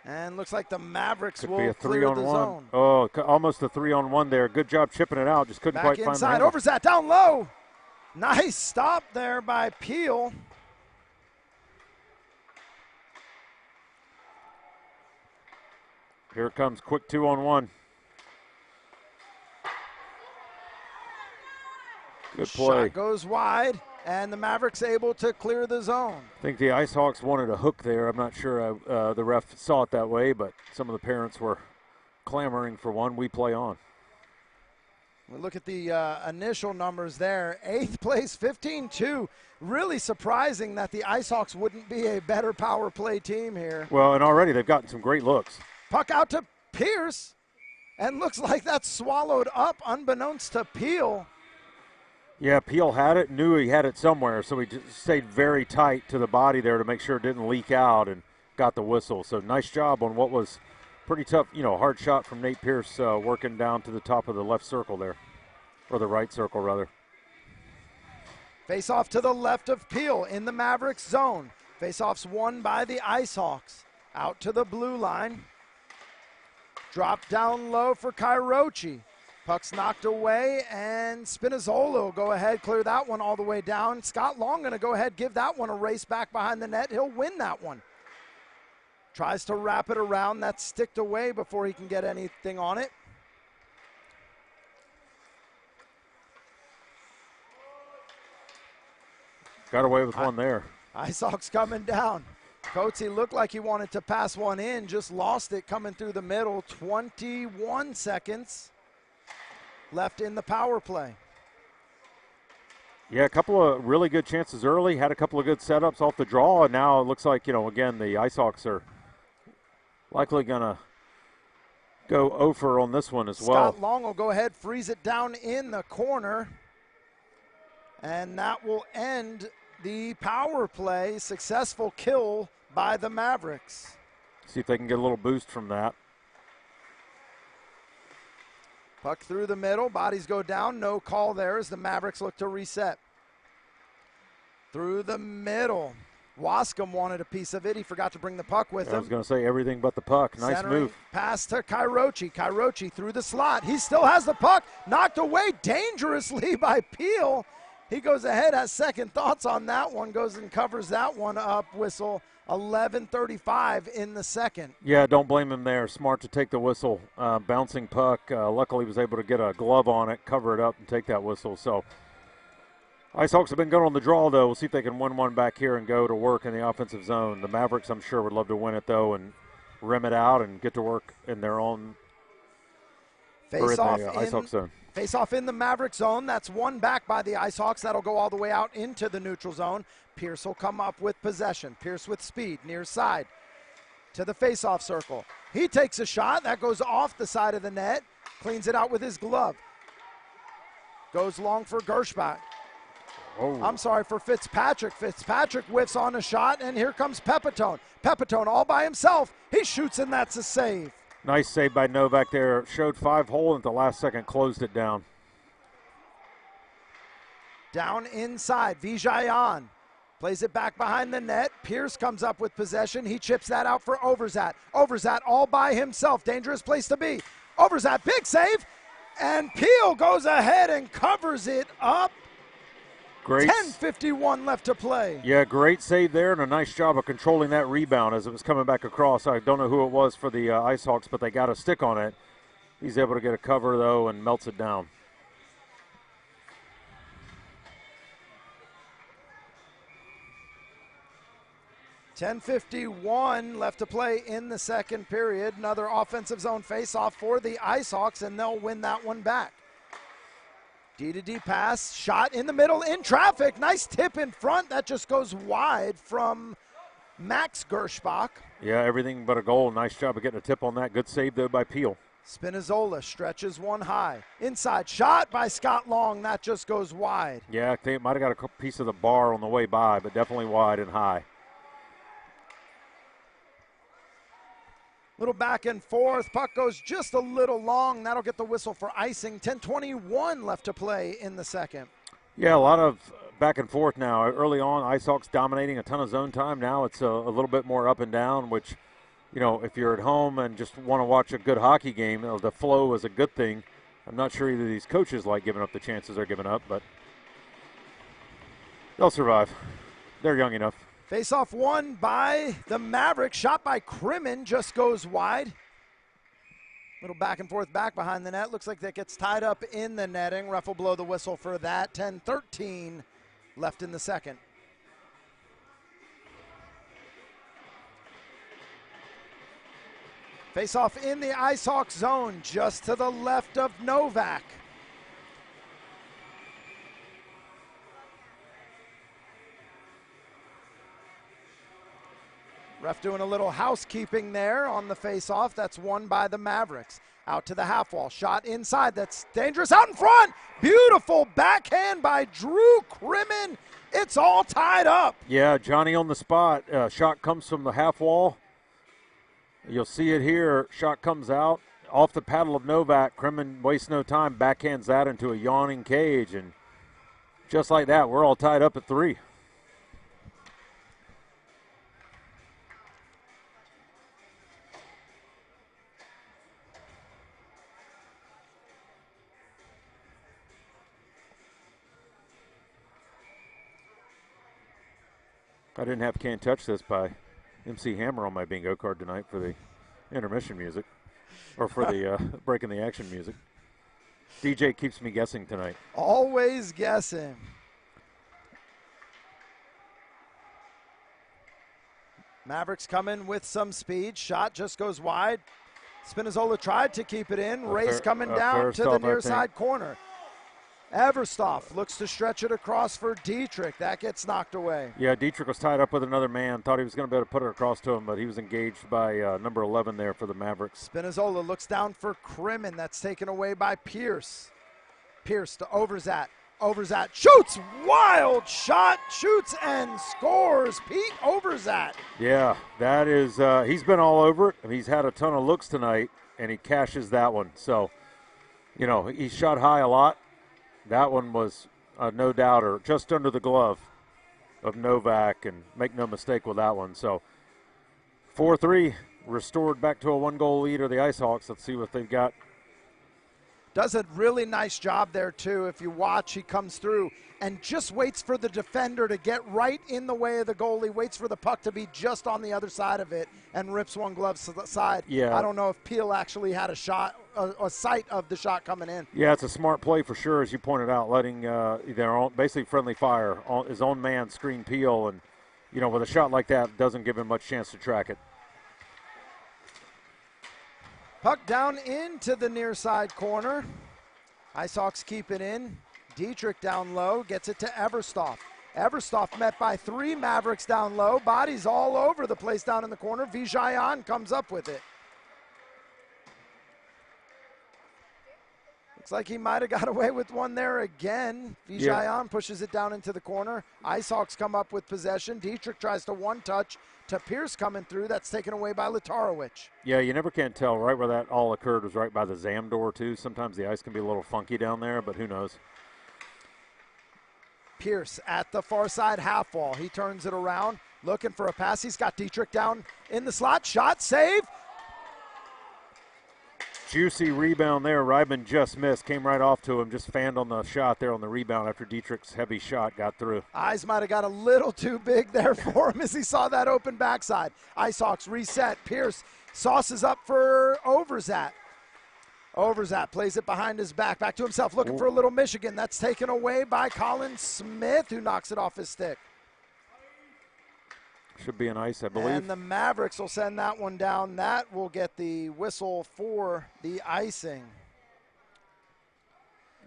And looks like the Mavericks Could will be a clear the 3-on-1. zone. Oh, almost a 3-on-1 there. Good job chipping it out. Just couldn't Back quite find the inside, handle. Overzat down low. Nice stop there by Peel. Here it comes, quick 2-on-1. Good play. Shot goes wide, and the Mavericks able to clear the zone. I think the IceHawks wanted a hook there. I'm not sure the ref saw it that way, but some of the parents were clamoring for one. We play on. We look at the initial numbers there. 8th place, 15-2. Really surprising that the IceHawks wouldn't be a better power play team here. Well, and already they've gotten some great looks. Puck out to Pierce, and looks like that's swallowed up unbeknownst to Peel. Yeah, Peel had it, knew he had it somewhere, so he just stayed very tight to the body there to make sure it didn't leak out and got the whistle. So nice job on what was pretty tough, hard shot from Nate Pierce working down to the top of the left circle there, or the right circle rather. Face off to the left of Peel in the Mavericks zone. Faceoff's won by the Ice Hawks. Out to the blue line. Drop down low for Kairochi. Puck's knocked away, and Spinazzola will go ahead, clear that one all the way down. Scott Long going to go ahead, give that one a race back behind the net. He'll win that one. Tries to wrap it around. That's sticked away before he can get anything on it. Got away with one there. Ice Hawks coming down. Coates, looked like he wanted to pass one in, just lost it coming through the middle. 21 seconds left in the power play. Yeah, a couple of really good chances early, had a couple of good setups off the draw, and now it looks like, again, the Ice Hawks are likely going to go over on this one as well. Scott Long will go ahead, freeze it down in the corner, and that will end the power play. Successful kill by the Mavericks. See if they can get a little boost from that. Puck through the middle, bodies go down, no call there as the Mavericks look to reset. Through the middle, Wascom wanted a piece of it. He forgot to bring the puck with him. I was going to say everything but the puck. Nice Centering move. Pass to Kairochi. Kairochi through the slot. He still has the puck. Knocked away dangerously by Peel. He goes ahead, has second thoughts on that one, goes and covers that one up. Whistle. 11:35 in the second. Yeah, don't blame him there. Smart to take the whistle. Bouncing puck. Luckily, he was able to get a glove on it, cover it up, and take that whistle. So, Ice Hawks have been good on the draw, though. We'll see if they can win one back here and go to work in the offensive zone. The Mavericks, I'm sure, would love to win it, though, and rim it out and get to work in their own Face off Ice Hawks zone. Face off in the Maverick zone. That's one back by the Ice Hawks. That'll go all the way out into the neutral zone. Pierce will come up with possession. Pierce with speed, near side to the face-off circle. He takes a shot. That goes off the side of the net. Cleans it out with his glove. Goes long for Gershbach. Oh. I'm sorry, for Fitzpatrick. Fitzpatrick whiffs on a shot, and here comes Pepitone. Pepitone all by himself. He shoots, and that's a save. Nice save by Novak there. Showed 5-hole, and at the last second closed it down. Down inside, Vijayan plays it back behind the net. Pierce comes up with possession. He chips that out for Overzat. Overzat all by himself. Dangerous place to be. Overzat, big save. And Peel goes ahead and covers it up. Great. 10:51 left to play. Yeah, great save there and a nice job of controlling that rebound as it was coming back across. I don't know who it was for the Ice Hawks, but they got a stick on it. He's able to get a cover, though, and melts it down. $10:51 left to play in the second period. Another offensive zone face-off for the Ice Hawks, and they'll win that one back. D-to-D pass, shot in the middle, in traffic. Nice tip in front. That just goes wide from Max Gershbach. Yeah, everything but a goal. Nice job of getting a tip on that. Good save, though, by Peel. Spinazzola stretches one high. Inside shot by Scott Long. That just goes wide. Yeah, they might have got a piece of the bar on the way by, but definitely wide and high. Little back and forth. Puck goes just a little long. That'll get the whistle for icing. 10:21 left to play in the second. Yeah, a lot of back and forth now. Early on, Ice Hawks dominating a ton of zone time. Now it's a little bit more up and down, which, if you're at home and just want to watch a good hockey game, the flow is a good thing. I'm not sure either of these coaches like giving up the chances they're giving up, but they'll survive. They're young enough. Face-off won by the Mavericks. Shot by Crimmin just goes wide. Little back and forth back behind the net. Looks like that gets tied up in the netting. Ref will blow the whistle for that. 10:13 left in the second. Face-off in the Ice Hawks zone, just to the left of Novak. Ref doing a little housekeeping there on the face-off. That's won by the Mavericks. Out to the half wall. Shot inside. That's dangerous. Out in front. Beautiful backhand by Drew Crimmin. It's all tied up. Yeah, Johnny on the spot. Shot comes from the half wall. You'll see it here. Shot comes out off the paddle of Novak. Crimmin wastes no time. Backhands that into a yawning cage. And just like that, we're all tied up at 3. I didn't have Can't Touch This by MC Hammer on my bingo card tonight for the intermission music, or for the breaking the action music. DJ keeps me guessing tonight. Always guessing. Mavericks coming with some speed. Shot just goes wide. Spinazzola tried to keep it in. Race coming down to the near side corner. Everstoff looks to stretch it across for Dietrich. That gets knocked away. Yeah, Dietrich was tied up with another man. Thought he was going to be able to put it across to him, but he was engaged by number 11 there for the Mavericks. Spinazzola looks down for Crimmin. That's taken away by Pierce. Pierce to Overzat. Overzat shoots. Wild shot. Shoots and scores. Pete Overzat. Yeah, that is, he's been all over it. He's had a ton of looks tonight, and he cashes that one. So, you know, he shot high a lot. That one was no doubter, just under the glove of Novak, and make no mistake with that one. So 4-3, restored back to a one-goal lead are the Ice Hawks. Let's see what they've got. Does a really nice job there, too. If you watch, he comes through and just waits for the defender to get right in the way of the goalie, waits for the puck to be just on the other side of it, and rips one glove side. Yeah. I don't know if Peel actually had a shot, a sight of the shot coming in. Yeah, it's a smart play for sure, as you pointed out, letting their own, basically friendly fire, his own man screen Peel, and, you know, with a shot like that, doesn't give him much chance to track it. Puck down into the near side corner. Ice Hawks keep it in. Dietrich down low, gets it to Everstoff. Everstoff met by 3 Mavericks down low. Bodies all over the place down in the corner. Vijayan comes up with it. Looks like he might have got away with one there again. Vijayan pushes it down into the corner. Ice Hawks come up with possession. Dietrich tries to one-touch to Pierce coming through. That's taken away by Latarowicz. Yeah, you never can tell. Right where that all occurred was right by the Zam door, too. Sometimes the ice can be a little funky down there, but who knows. Pierce at the far side half wall. He turns it around, looking for a pass. He's got Dietrich down in the slot. Shot, save. Juicy rebound there. Ryman just missed. Came right off to him. Just fanned on the shot there on the rebound after Dietrich's heavy shot got through. Eyes might have got a little too big there for him as he saw that open backside. Ice Hawks reset. Pierce sauces up for Overzat. Overzat plays it behind his back to himself, looking for a little Michigan. That's taken away by Colin Smith, who knocks it off his stick. Should be an ice, I believe. And the Mavericks will send that one down. That will get the whistle for the icing.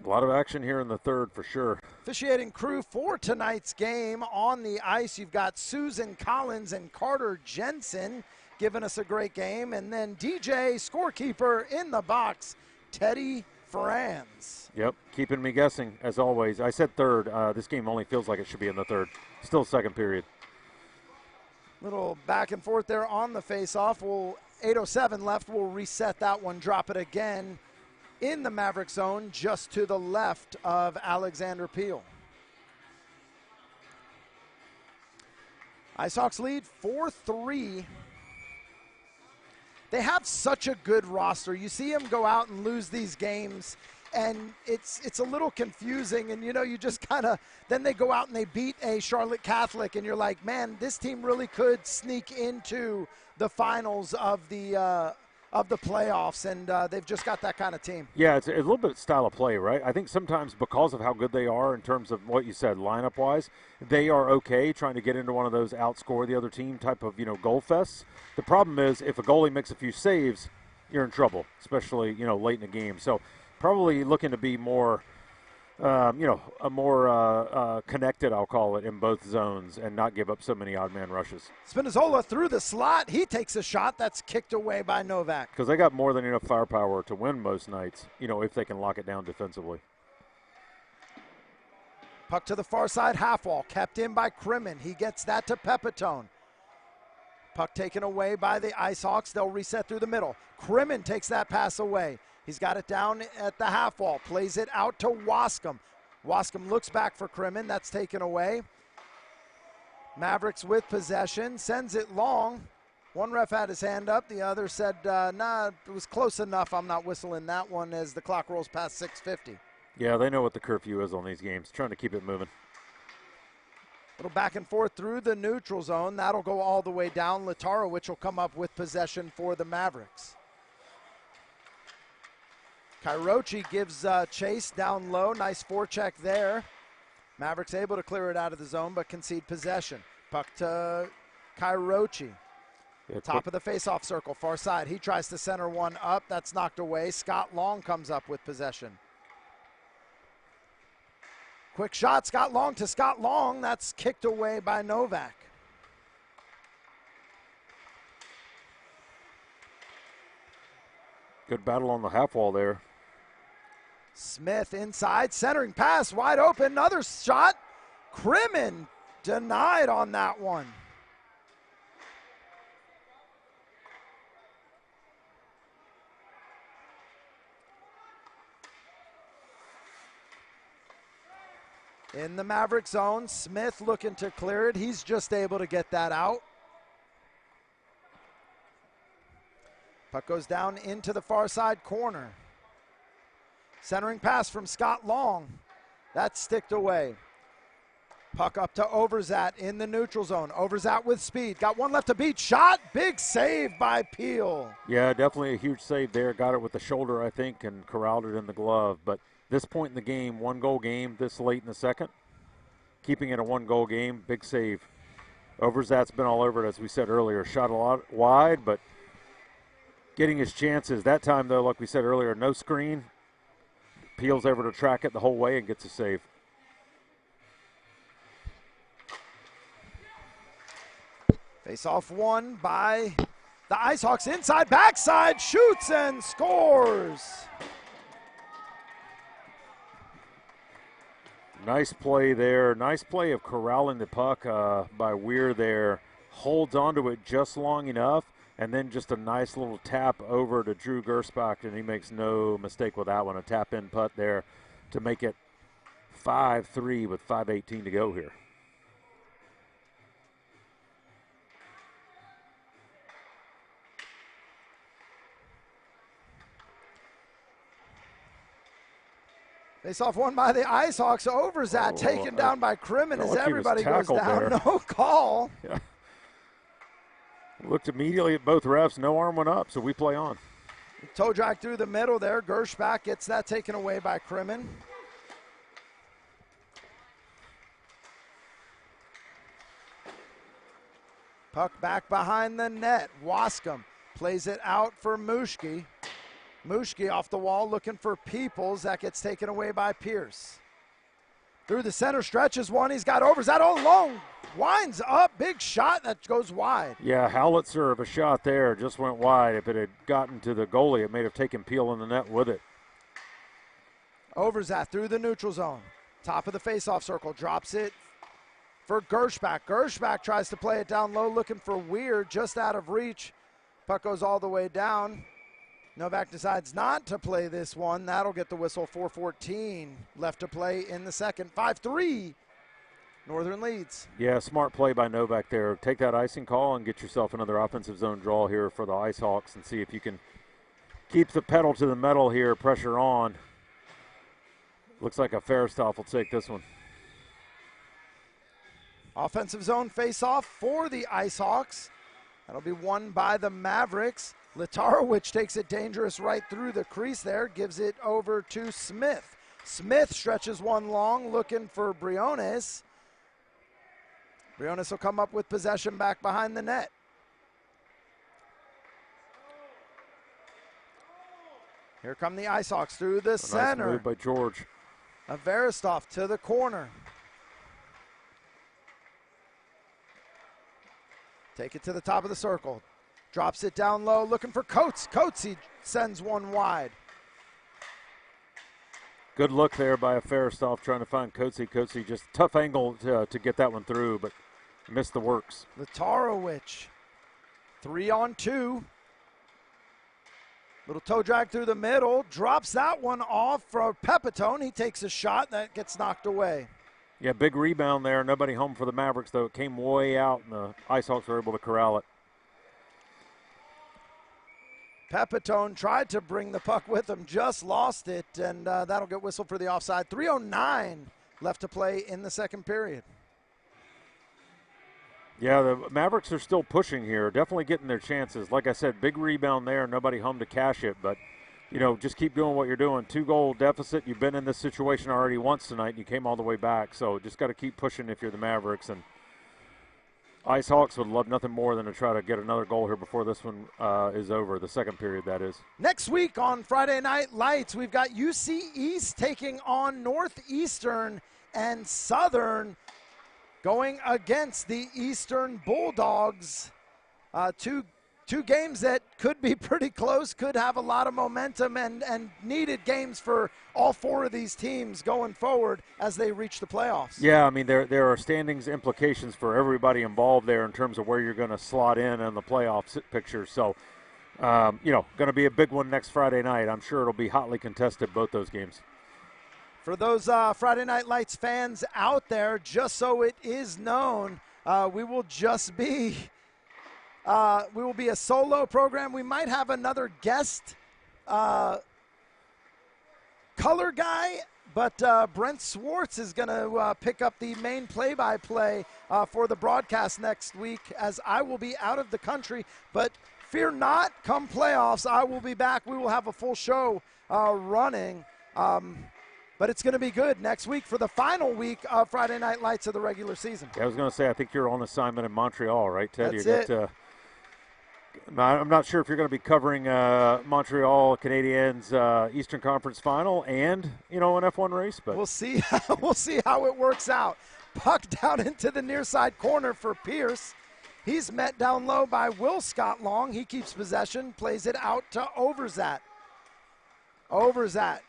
A lot of action here in the third for sure. Officiating crew for tonight's game on the ice, you've got Susan Collins and Carter Jensen giving us a great game. And then DJ, scorekeeper in the box, Teddy Franz. Yep, keeping me guessing, as always. I said third. This game only feels like it should be in the third. Still second period. Little back and forth there on the face-off. 8:07 left. We'll reset that one, drop it again in the Maverick zone just to the left of Alexander Peel. Ice Hawks lead 4-3. They have such a good roster. You see them go out and lose these games, and it's a little confusing, and you just kind of, then they go out and they beat a Charlotte Catholic, and you're like, man, this team really could sneak into the finals of the playoffs, and they've just got that kind of team. Yeah, it's a little bit style of play, right? I think sometimes because of how good they are in terms of what you said lineup-wise, they are okay trying to get into one of those outscore the other team type of, goal fests. The problem is if a goalie makes a few saves, you're in trouble, especially, late in the game. So probably looking to be more, a more connected, I'll call it, in both zones and not give up so many odd man rushes. Spinazzola through the slot. He takes a shot that's kicked away by Novak. Because they got more than enough firepower to win most nights, if they can lock it down defensively. Puck to the far side half wall, kept in by Crimmin. He gets that to Pepitone. Puck taken away by the Ice Hawks. They'll reset through the middle. Crimmin takes that pass away. He's got it down at the half wall, plays it out to Wascom. Wascom looks back for Crimmin. That's taken away. Mavericks with possession, sends it long. One ref had his hand up. The other said, nah, it was close enough. I'm not whistling that one as the clock rolls past 6:50. Yeah, they know what the curfew is on these games, trying to keep it moving. Little back and forth through the neutral zone. That'll go all the way down. Latarowicz will come up with possession for the Mavericks. Kairochi gives chase down low. Nice forecheck there. Mavericks able to clear it out of the zone, but concede possession. Puck to Kairochi. Top of the face-off circle, far side. He tries to center one up. That's knocked away. Scott Long comes up with possession. Quick shot, Scott Long to Scott Long. That's kicked away by Novak. Good battle on the half wall there. Smith inside, centering pass, wide open, another shot. Crimmins denied on that one. In the Maverick zone, Smith looking to clear it. He's just able to get that out. Puck goes down into the far side corner. Centering pass from Scott Long. That's sticked away. Puck up to Overzat in the neutral zone. Overzat with speed. Got one left to beat. Shot. Big save by Peel. Yeah, definitely a huge save there. Got it with the shoulder, I think, and corralled it in the glove. But this point in the game, 1-goal game this late in the second. Keeping it a 1-goal game. Big save. Overzat's been all over it, as we said earlier. Shot a lot wide, but getting his chances. That time, though, like we said earlier, no screen. Peels over to track it the whole way and gets a save. Face-off won by the IceHawks. Inside, backside, shoots and scores. Nice play there. Nice play of corralling the puck by Weir there. Holds onto it just long enough, and then just a nice little tap over to Drew Gersbach, and he makes no mistake with that one. A tap-in putt there to make it 5-3 with 5:18 to go here. Face-off won by the IceHawks. Overzat taken down by Crimmins as everybody goes down. There. No call. Yeah. Looked immediately at both refs. No arm went up, so we play on. Toe drag through the middle there. Gersbach gets that taken away by Crimmins. Puck back behind the net. Wascom plays it out for Mushke. Mushke off the wall looking for Peoples. That gets taken away by Pierce. Through the center stretches one. He's got Overzat all alone. Winds up. Big shot that goes wide. Yeah, Howitzer of a shot there just went wide. If it had gotten to the goalie, it may have taken Peel in the net with it. Overzat through the neutral zone. Top of the faceoff circle. Drops it for Gersbach. Gersbach tries to play it down low looking for Weir. Just out of reach. Puck goes all the way down. Novak decides not to play this one. That'll get the whistle. 4:14 left to play in the second. 5-3, Northern leads. Yeah, smart play by Novak there. Take that icing call and get yourself another offensive zone draw here for the IceHawks and see if you can keep the pedal to the metal here, pressure on. Looks like a Fairstoff will take this one. Offensive zone face-off for the IceHawks. That'll be won by the Mavericks. Latarowicz takes it dangerous right through the crease there, gives it over to Smith. Smith stretches one long, looking for Briones. Briones will come up with possession back behind the net. Here come the IceHawks through the center. Nice move by George. Veristov to the corner. Take it to the top of the circle. Drops it down low, looking for Coates. Coates, he sends one wide. Good look there by a Fairstoff trying to find Coatsy. Coatsy just tough angle to get that one through, but missed the works. Latarowicz, 3-on-2. Little toe drag through the middle, drops that one off for Pepitone. He takes a shot, that gets knocked away. Yeah, big rebound there. Nobody home for the Mavericks, though. It came way out, and the IceHawks were able to corral it. Pepitone tried to bring the puck with him, just lost it, and that'll get whistled for the offside. 3:09 left to play in the second period. Yeah, the Mavericks are still pushing here, definitely getting their chances. Like I said, big rebound there, nobody home to cash it, but just keep doing what you're doing. 2-goal deficit. You've been in this situation already once tonight, and you came all the way back. So just got to keep pushing if you're the Mavericks. And Ice Hawks would love nothing more than to try to get another goal here before this one is over, the second period, that is. Next week on Friday Night Lights, we've got UC East taking on Northeastern, and Southern going against the Eastern Bulldogs. Two games that could be pretty close, could have a lot of momentum, and needed games for all four of these teams going forward as they reach the playoffs. Yeah, I mean, there are standings implications for everybody involved there in terms of where you're going to slot in the playoff picture. So, going to be a big one next Friday night. I'm sure it'll be hotly contested, both those games. For those Friday Night Lights fans out there, just so it is known, we will be a solo program. We might have another guest color guy, but Brent Swartz is going to pick up the main play-by-play for the broadcast next week, as I will be out of the country. But fear not, come playoffs, I will be back. We will have a full show running. But it's going to be good next week for the final week of Friday Night Lights of the regular season. Yeah, I was going to say, I think you're on assignment in Montreal, right, Ted? That's it. I'm not sure if you're going to be covering Montreal Canadiens Eastern Conference Final and an F1 race, but we'll see. We'll see how it works out. Puck down into the near side corner for Pierce. He's met down low by Will Scott Long. He keeps possession, plays it out to Overzat. Overzat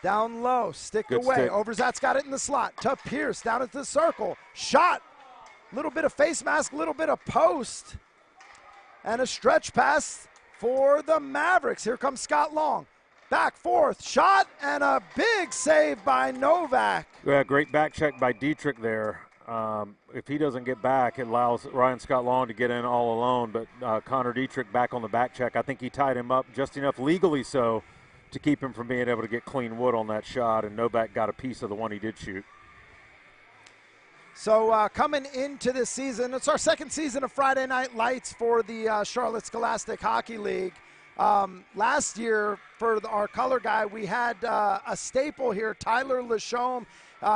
down low, stick Good away. stick. Overzat's got it in the slot to Pierce down into the circle. Shot. Little bit of face mask, little bit of post. And a stretch pass for the Mavericks. Here comes Scott Long. Back, forth, shot, and a big save by Novak. Yeah, great back check by Dietrich there. If he doesn't get back, it allows Ryan Scott Long to get in all alone. But Connor Dietrich back on the back check. I think he tied him up just enough, legally so, to keep him from being able to get clean wood on that shot. And Novak got a piece of the one he did shoot. So coming into this season, it's our second season of Friday Night Lights for the Charlotte Scholastic Hockey League. Last year, for our color guy, we had a staple here, Tyler Lachaume.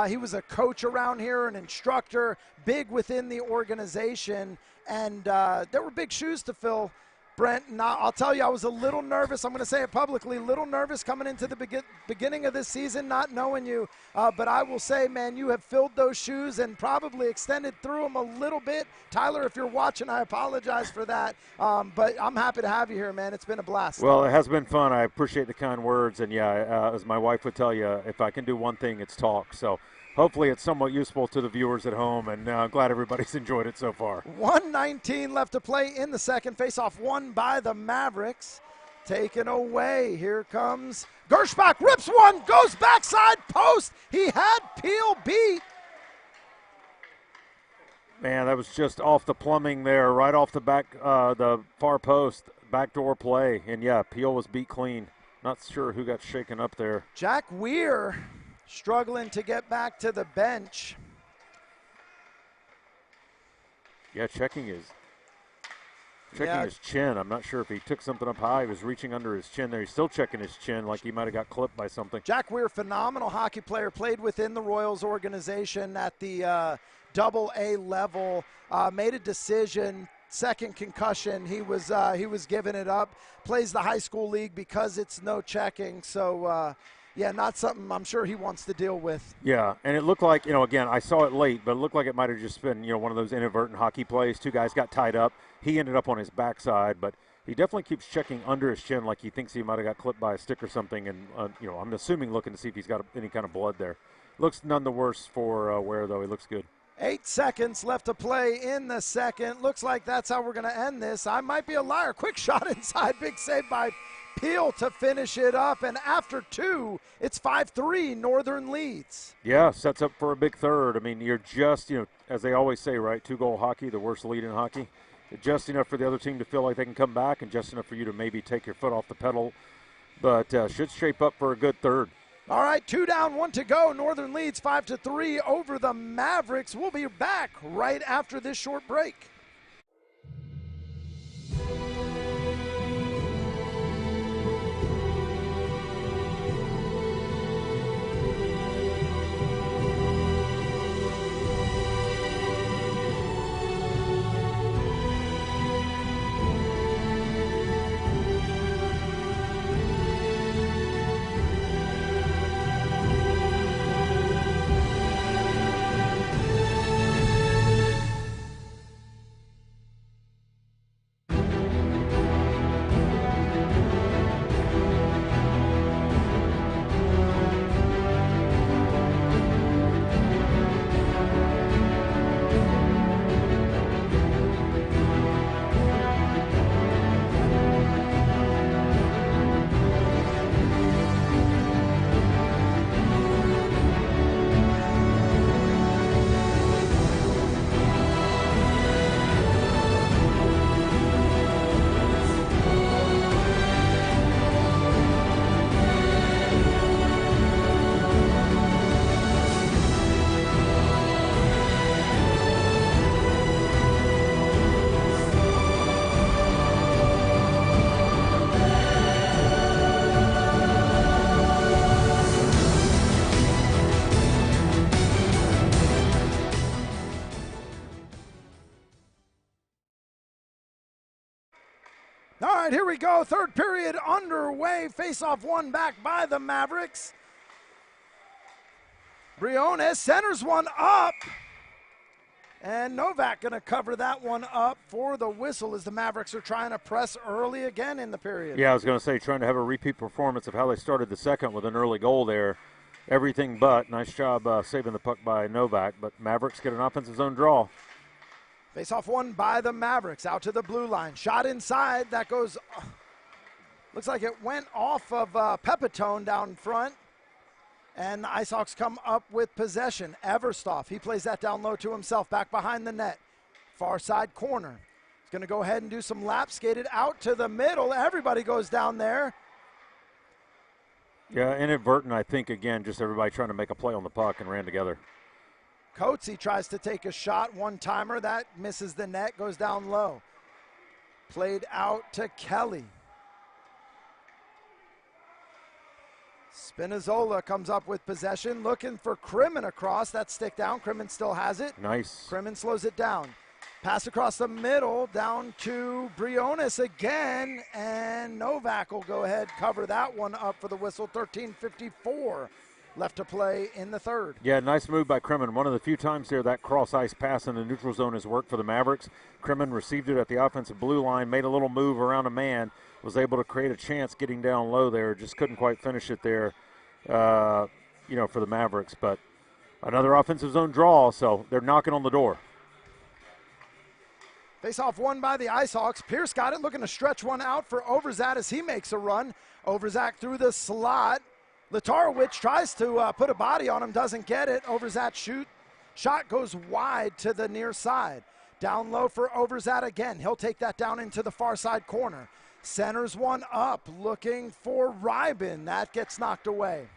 He was a coach around here, an instructor, big within the organization, and there were big shoes to fill. Brent, and I'll tell you, I was a little nervous. I'm going to say it publicly, a little nervous coming into the beginning of this season, not knowing you. But I will say, man, you have filled those shoes and probably extended through them a little bit. Tyler, if you're watching, I apologize for that. But I'm happy to have you here, man. It's been a blast. Well, it has been fun. I appreciate the kind words. And, yeah, as my wife would tell you, if I can do one thing, it's talk. So hopefully it's somewhat useful to the viewers at home, and glad everybody's enjoyed it so far. 1:19 left to play in the second. Face-off won by the Mavericks. Taken away. Here comes Gershbach. Rips one. Goes backside post. He had Peel beat. Man, that was just off the plumbing there, right off the back, the far post, backdoor play. And, yeah, Peel was beat clean. Not sure who got shaken up there. Jack Weir struggling to get back to the bench. Yeah, checking his chin. I'm not sure if he took something up high. He was reaching under his chin there. He's still checking his chin like he might have got clipped by something. Jack Weir, phenomenal hockey player, played within the Royals organization at the Double-A level, made a decision. Second concussion, he was giving it up. Plays the high school league because it's no checking. So, yeah, not something I'm sure he wants to deal with. Yeah, and it looked like, again, I saw it late, but it looked like it might have just been, one of those inadvertent hockey plays. Two guys got tied up. He ended up on his backside, but he definitely keeps checking under his chin like he thinks he might have got clipped by a stick or something. And, I'm assuming looking to see if he's got any kind of blood there. Looks none the worse for Ware, though. He looks good. 8 seconds left to play in the second. Looks like that's how we're going to end this. I might be a liar. Quick shot inside. Big save by Peel to finish it up. And after 2, it's 5-3. Northern leads. Yeah, sets up for a big third. I mean, you're just, as they always say, right, 2-goal hockey, the worst lead in hockey. Just enough for the other team to feel like they can come back and just enough for you to maybe take your foot off the pedal. But should shape up for a good third. All right, 2 down, 1 to go. Northern leads 5-3 over the Mavericks. We'll be back right after this short break. All right, here we go. Third period underway. Face-off one back by the Mavericks. Briones centers one up. And Novak going to cover that one up for the whistle as the Mavericks are trying to press early again in the period. Yeah, I was going to say, trying to have a repeat performance of how they started the second with an early goal there. Everything but. Nice job saving the puck by Novak, but Mavericks get an offensive zone draw. Face-off one by the Mavericks, out to the blue line. Shot inside, that goes, looks like it went off of Pepitone down front. And the IceHawks come up with possession. Everstoff, he plays that down low to himself, back behind the net. Far side corner. He's going to go ahead and do some laps, skated out to the middle. Everybody goes down there. Yeah, inadvertent, I think, again, just everybody trying to make a play on the puck and ran together. Coates, tries to take a shot, one-timer. That misses the net, goes down low. Played out to Kelly. Spinazzola comes up with possession, looking for Crimmin across. That stick down. Crimmin still has it. Nice. Crimmin slows it down. Pass across the middle, down to Briones again, and Novak will go ahead, cover that one up for the whistle. 13:54 left to play in the third. Yeah, nice move by Crimmin. One of the few times here that cross-ice pass in the neutral zone has worked for the Mavericks. Crimmin received it at the offensive blue line, made a little move around a man, was able to create a chance getting down low there, just couldn't quite finish it there, for the Mavericks. But another offensive zone draw, so they're knocking on the door. Face-off won by the IceHawks. Pierce got it, looking to stretch one out for Overzat as he makes a run. Overzat through the slot. Latarowicz tries to put a body on him, doesn't get it. Overzat shot goes wide to the near side. Down low for Overzat again. He'll take that down into the far side corner. Centers one up, looking for Rybin. That gets knocked away.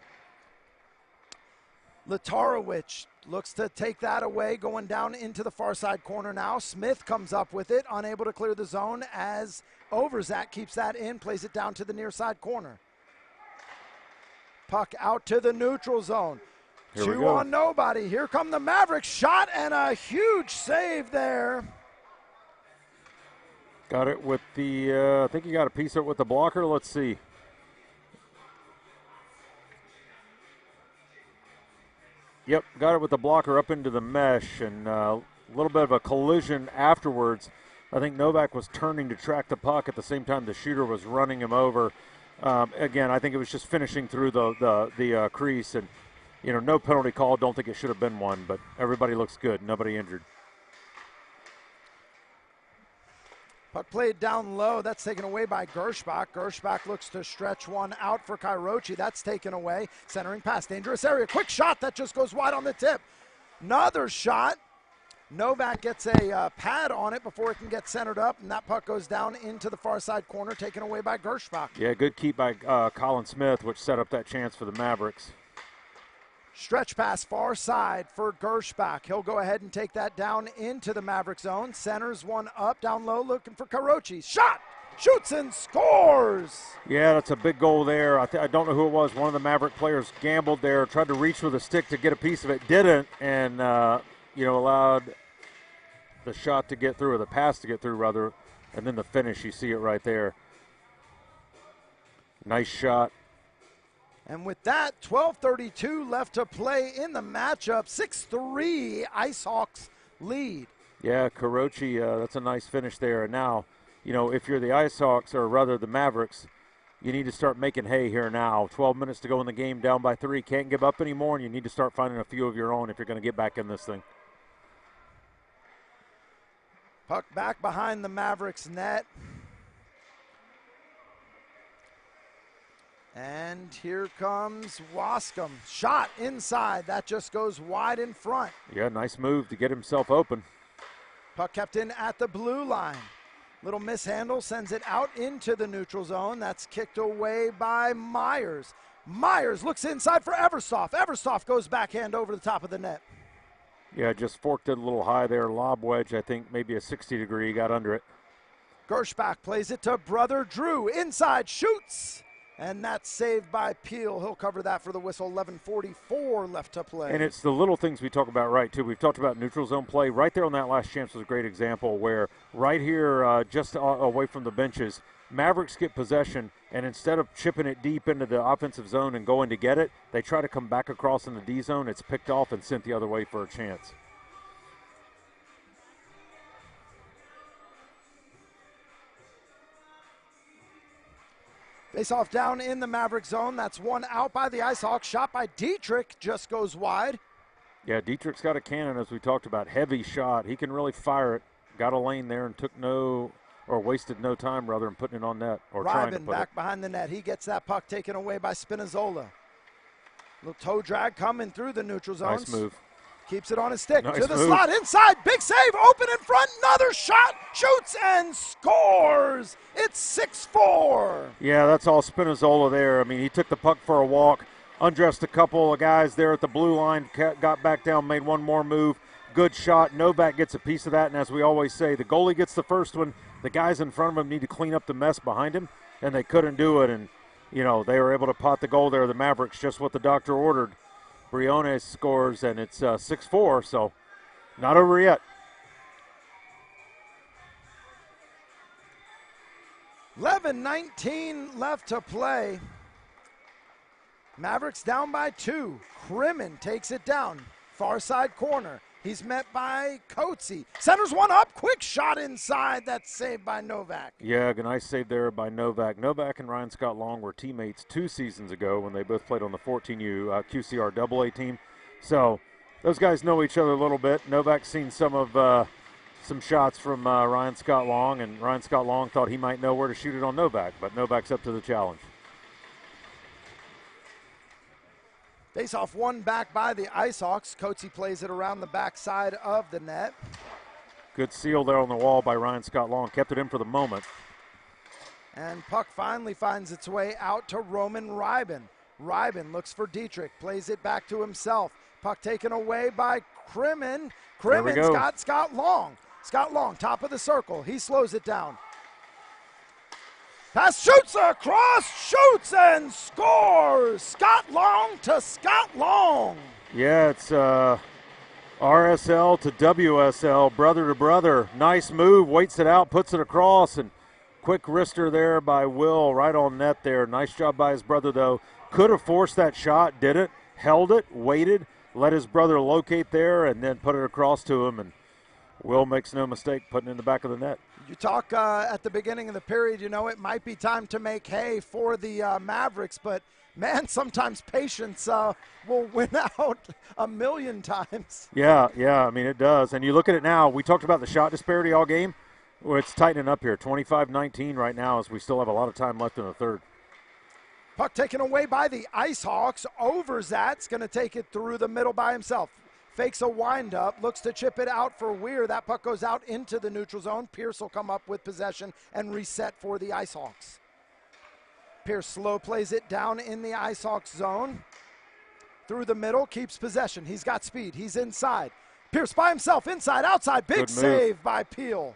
Latarowicz looks to take that away, going down into the far side corner now. Smith comes up with it, unable to clear the zone as Overzat keeps that in, plays it down to the near side corner. Puck out to the neutral zone. Two on nobody. Here come the Mavericks. Shot and a huge save there. Got it with the, I think you got a piece of it with the blocker. Let's see. Yep, got it with the blocker up into the mesh, and a little bit of a collision afterwards. I think Novak was turning to track the puck at the same time the shooter was running him over. Again, I think it was just finishing through the crease, and no penalty call. Don't think it should have been one, but everybody looks good. Nobody injured. Puck played down low. That's taken away by Gershbach. Gershbach looks to stretch one out for Kairochi. That's taken away. Centering pass, dangerous area. Quick shot that just goes wide on the tip. Another shot. Novak gets a pad on it before it can get centered up, and that puck goes down into the far side corner, taken away by Gershbach. Yeah, good keep by Colin Smith, which set up that chance for the Mavericks. Stretch pass far side for Gershbach. He'll go ahead and take that down into the Maverick zone. Centers one up, down low, looking for Carochi. Shot! Shoots and scores! Yeah, that's a big goal there. I don't know who it was. One of the Maverick players gambled there, tried to reach with a stick to get a piece of it, didn't, and, allowed the shot to get through, or the pass to get through, rather, and then the finish. You see it right there. Nice shot. And with that, 12:32 left to play in the matchup. 6-3, IceHawks lead. Yeah, Carochi, that's a nice finish there. And now, if you're the IceHawks, or rather the Mavericks, you need to start making hay here now. 12 minutes to go in the game, down by 3. Can't give up anymore, and you need to start finding a few of your own if you're going to get back in this thing. Puck back behind the Mavericks net. And here comes Wascom. Shot inside. That just goes wide in front. Yeah, nice move to get himself open. Puck kept in at the blue line. Little mishandle sends it out into the neutral zone. That's kicked away by Myers. Myers looks inside for Eversoft. Eversoft goes backhand over the top of the net. Yeah, just forked it a little high there. Lob wedge, I think maybe a 60-degree. Got under it. Gershbach plays it to brother Drew. Inside, shoots. And that's saved by Peel. He'll cover that for the whistle. 11:44 left to play. And it's the little things we talk about, right, too. We've talked about neutral zone play. Right there on that last chance was a great example where right here, just away from the benches, Mavericks get possession, and instead of chipping it deep into the offensive zone and going to get it, they try to come back across in the D zone. It's picked off and sent the other way for a chance. Face-off down in the Maverick zone. That's one out by the IceHawks. Shot by Dietrich, just goes wide. Yeah, Dietrich's got a cannon, as we talked about. Heavy shot. He can really fire it. Got a lane there and wasted no time, rather, in putting it on net. Or trying to Ryben put back it. behind the net. He gets that puck taken away by Spinazzola. Little toe drag coming through the neutral zone. Nice move. Keeps it on his stick. Nice To the move. slot. Inside. Big save. Open in front. Another shot. Shoots and scores. It's 6-4. Yeah, that's all Spinazzola there. I mean, he took the puck for a walk, undressed a couple of guys there at the blue line, got back down, made one more move. Good shot. Novak gets a piece of that, and as we always say, the goalie gets the first one. The guys in front of him need to clean up the mess behind him, and they couldn't do it. And, they were able to pot the goal there. The Mavericks, just what the doctor ordered. Briones scores, and it's 6-4, so not over yet. 11:19 left to play. Mavericks down by 2. Crimmin takes it down. Far side corner. He's met by Coetzee. Centers one up. Quick shot inside. That's saved by Novak. Yeah, nice save there by Novak. Novak and Ryan Scott Long were teammates 2 seasons ago when they both played on the 14U QCR AA team. So those guys know each other a little bit. Novak's seen some shots from Ryan Scott Long, and Ryan Scott Long thought he might know where to shoot it on Novak, but Novak's up to the challenge. Face-off one back by the IceHawks. Coetzee plays it around the backside of the net. Good seal there on the wall by Ryan Scott Long. Kept it in for the moment. And puck finally finds its way out to Roman Ryben. Ryben looks for Dietrich, plays it back to himself. Puck taken away by Crimmin. Crimmin's got Scott Long. Scott Long, top of the circle. He slows it down. Pass, shoots across, shoots and scores. Scott Long to Scott Long. Yeah, it's RSL to WSL, brother to brother. Nice move, waits it out, puts it across, and quick wrister there by Will right on net there. Nice job by his brother, though. Could have forced that shot, didn't. Held it, waited, let his brother locate there, and then put it across to him. And Will makes no mistake putting it in the back of the net. You talk at the beginning of the period, it might be time to make hay for the Mavericks, but, man, sometimes patience will win out a million times. Yeah, I mean, it does. And you look at it now, we talked about the shot disparity all game. Well, it's tightening up here, 25-19 right now, as we still have a lot of time left in the third. Puck taken away by the IceHawks. Overzat's going to take it through the middle by himself. Fakes a windup, looks to chip it out for Weir. That puck goes out into the neutral zone. Pierce will come up with possession and reset for the IceHawks. Pierce slow plays it down in the IceHawks zone. through the middle, keeps possession. He's got speed. He's inside. Pierce by himself, inside, outside. Big save by Peel.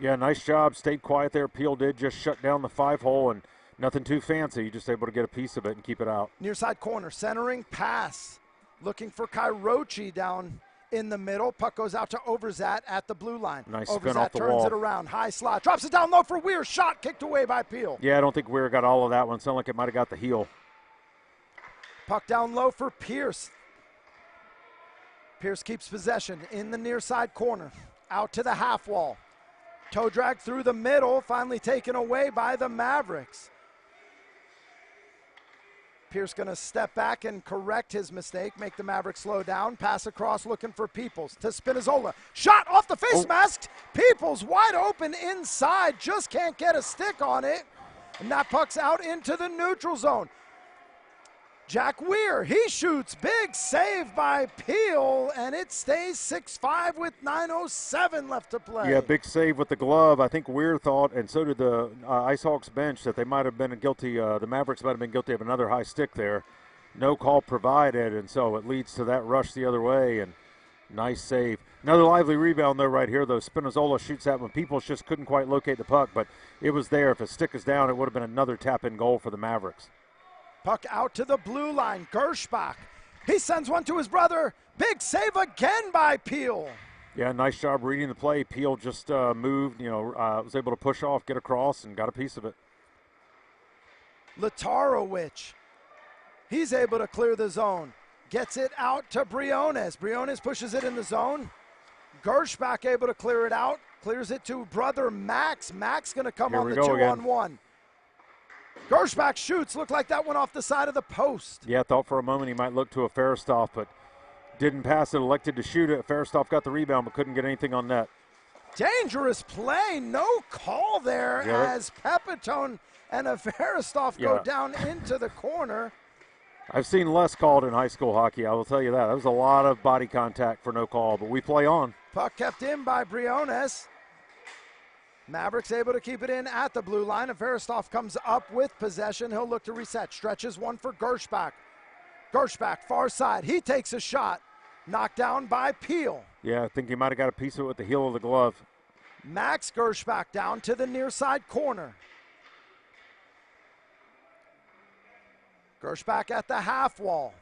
Yeah, nice job. Stayed quiet there. Peel did just shut down the 5-hole, and nothing too fancy. Just able to get a piece of it and keep it out. Near side corner, centering pass. Looking for Kairochi down in the middle. Puck goes out to Overzat at the blue line. Nice spin off the turns wall. It around. High slot. Drops it down low for Weir. Shot kicked away by Peel. Yeah, I don't think Weir got all of that one. Sounded like it might have got the heel. Puck down low for Pierce. Pierce keeps possession in the near side corner. Out to the half wall. Toe drag through the middle. Finally taken away by the Mavericks. Pierce going to step back and correct his mistake, make the Mavericks slow down. Pass across looking for Peoples to Spinazzola. Shot off the face mask. Peoples wide open inside. Just can't get a stick on it. And that puck's out into the neutral zone. Jack Weir, he shoots. Big save by Peel, and it stays 6-5 with 9:07 left to play. Yeah, big save with the glove. I think Weir thought, and so did the IceHawks bench, that they might have been guilty, the Mavericks might have been guilty of another high stick there. No call provided, and so it leads to that rush the other way, and nice save. Another lively rebound, though, right here, though. Spinazzola shoots that one. Peoples just couldn't quite locate the puck, but it was there. If a stick is down, it would have been another tap-in goal for the Mavericks. Puck out to the blue line. Gershbach. He sends one to his brother. Big save again by Peel. Yeah, nice job reading the play. Peel just moved, was able to push off, get across, and got a piece of it. Latarowicz. He's able to clear the zone. Gets it out to Briones. Briones pushes it in the zone. Gershbach able to clear it out. Clears it to brother Max. Max going to come on the 2-on-1. Gershbach shoots. Looked like that went off the side of the post. Yeah, thought for a moment he might look to a Faristoff, but didn't pass it. Elected to shoot it. Faristoff got the rebound, but couldn't get anything on net. Dangerous play. No call there as Pepitone and a Faristoff go down into the corner. I've seen less called in high school hockey, I will tell you that. That was a lot of body contact for no call, but we play on. Puck kept in by Briones. Mavericks able to keep it in at the blue line. And Faristoff comes up with possession. He'll look to reset. Stretches one for Gershbach. Gershbach, far side. He takes a shot. Knocked down by Peel. Yeah, I think he might have got a piece of it with the heel of the glove. Max Gershbach down to the near side corner. Gershbach at the half wall.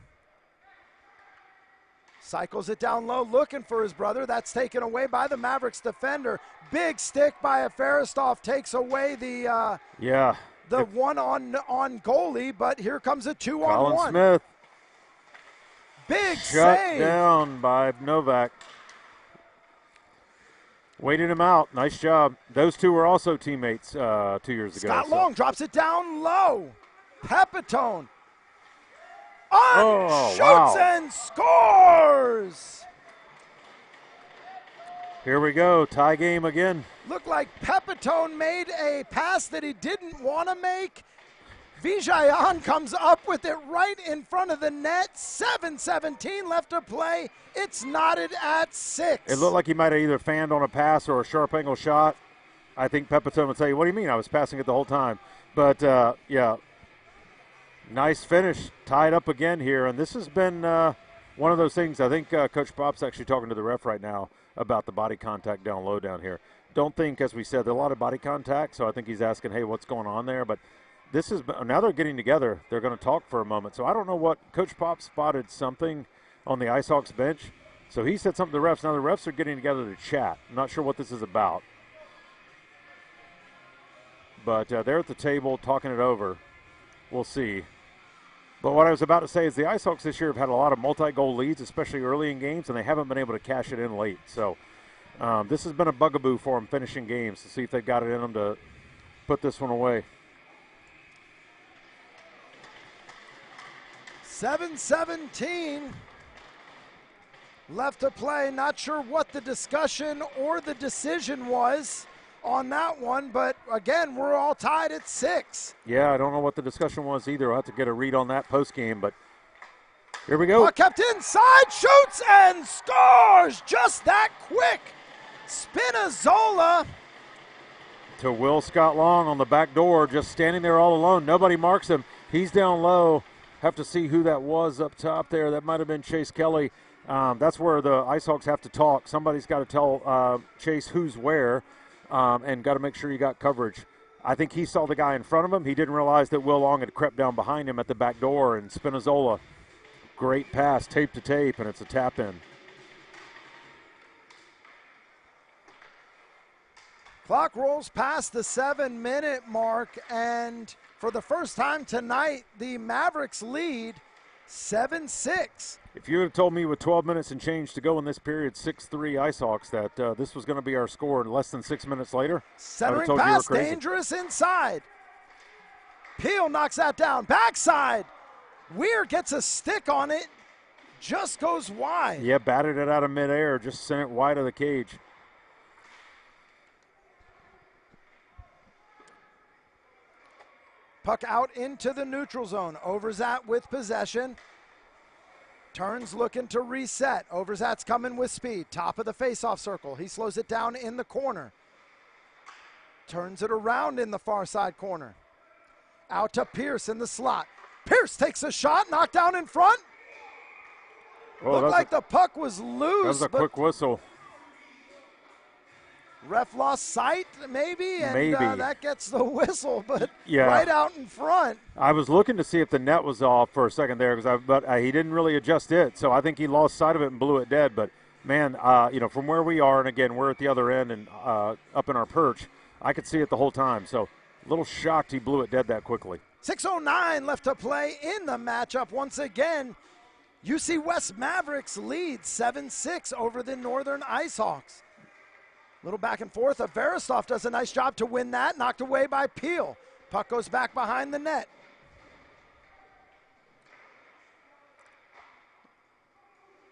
Cycles it down low, looking for his brother. That's taken away by the Mavericks defender. Big stick by a Faristoff takes away the one on goalie, but here comes a 2-on-1. Colin Smith. Big Shut save. down by Novak. Waited him out. Nice job. Those two were also teammates 2 years ago. Scott Long drops it down low. Pepitone. Shoots and scores! Here we go, tie game again. Looked like Pepitone made a pass that he didn't want to make. Vijayan comes up with it right in front of the net. 7:17 left to play. It's knotted at 6. It looked like he might have either fanned on a pass or a sharp angle shot. I think Pepitone would say, what do you mean? I was passing it the whole time. But, nice finish, tied up again here, and this has been one of those things. I think Coach Pop's actually talking to the ref right now about the body contact down low down here. Don't think, as we said, there's a lot of body contact, so I think he's asking, hey, what's going on there? But this is now they're getting together. They're going to talk for a moment. So I don't know what Coach Pop spotted something on the IceHawks bench. So he said something to the refs. Now the refs are getting together to chat. I'm not sure what this is about. But they're at the table talking it over. We'll see. But what I was about to say is the IceHawks this year have had a lot of multi-goal leads, especially early in games, and they haven't been able to cash it in late. So this has been a bugaboo for them finishing games to see if they've got it in them to put this one away. 7:17 left to play. Not sure what the discussion or the decision was on that one, but again, we're all tied at 6. Yeah, I don't know what the discussion was either. I'll have to get a read on that post game, but here we go. Puck kept inside, shoots and scores just that quick. Spinazzola to Will Scott Long on the back door, just standing there all alone. Nobody marks him. He's down low. Have to see who that was up top there. That might have been Chase Kelly. That's where the IceHawks have to talk. Somebody's got to tell Chase who's where, and got to make sure you got coverage. I think he saw the guy in front of him. He didn't realize that Will Long had crept down behind him at the back door, and Spinazzola, great pass, tape to tape, and it's a tap in. Clock rolls past the 7-minute mark, and for the first time tonight, the Mavericks lead 7-6. If you had told me with 12 minutes and change to go in this period, 6-3 IceHawks, that this was going to be our score less than 6 minutes later, centering pass, dangerous inside. Peel knocks that down. Backside. Weir gets a stick on it. Just goes wide. Yeah, batted it out of midair. Just sent it wide of the cage. Puck out into the neutral zone. Overzat with possession. Turns looking to reset. Overzat's coming with speed. Top of the faceoff circle. He slows it down in the corner. Turns it around in the far side corner. Out to Pierce in the slot. Pierce takes a shot, knocked down in front. Looked like the puck was loose. That was a quick whistle. Ref lost sight, maybe, and that gets the whistle, but yeah, right out in front. I was looking to see if the net was off for a second there, but he didn't really adjust it, so I think he lost sight of it and blew it dead. But, man, from where we are, and again, we're at the other end and up in our perch, I could see it the whole time. So a little shocked he blew it dead that quickly. 6:09 left to play in the matchup once again. UC West Mavericks lead 7-6 over the Northern IceHawks. Little back and forth. Veristov does a nice job to win that. Knocked away by Peel. Puck goes back behind the net.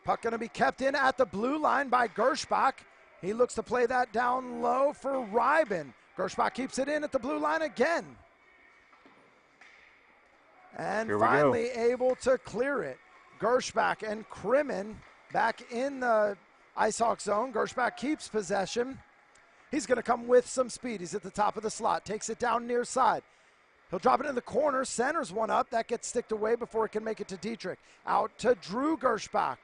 Puck going to be kept in at the blue line by Gershbach. He looks to play that down low for Ryben. Gershbach keeps it in at the blue line again. And finally able to clear it. Gershbach and Crimmin back in the IceHawk zone. Gershbach keeps possession. He's going to come with some speed. He's at the top of the slot. Takes it down near side. He'll drop it in the corner. Centers one up. That gets sticked away before it can make it to Dietrich. Out to Drew Gershbach.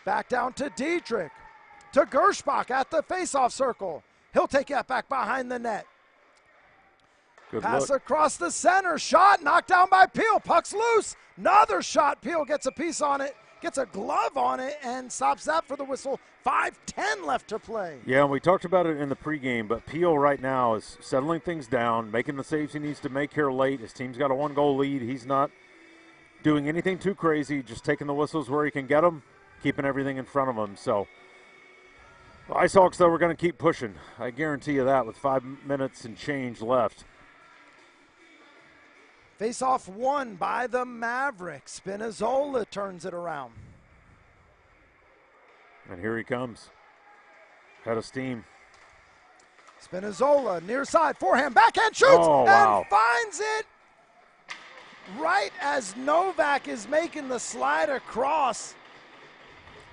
Back down to Dietrich. To Gershbach at the faceoff circle. He'll take that back behind the net. Good Pass look. Across the center. Shot knocked down by Peel. Puck's loose. Another shot. Peel gets a piece on it. Gets a glove on it and stops that for the whistle. 5:10 left to play. Yeah, and we talked about it in the pregame, but Peel right now is settling things down, making the saves he needs to make here late. His team's got a 1-goal lead. He's not doing anything too crazy, just taking the whistles where he can get them, keeping everything in front of him. So the IceHawks, though, we're going to keep pushing. I guarantee you that with 5 minutes and change left. Face-off won by the Mavericks. Spinazzola turns it around. And here he comes. Head of steam. Spinazzola, near side, forehand, backhand, shoots, and finds it right as Novak is making the slide across.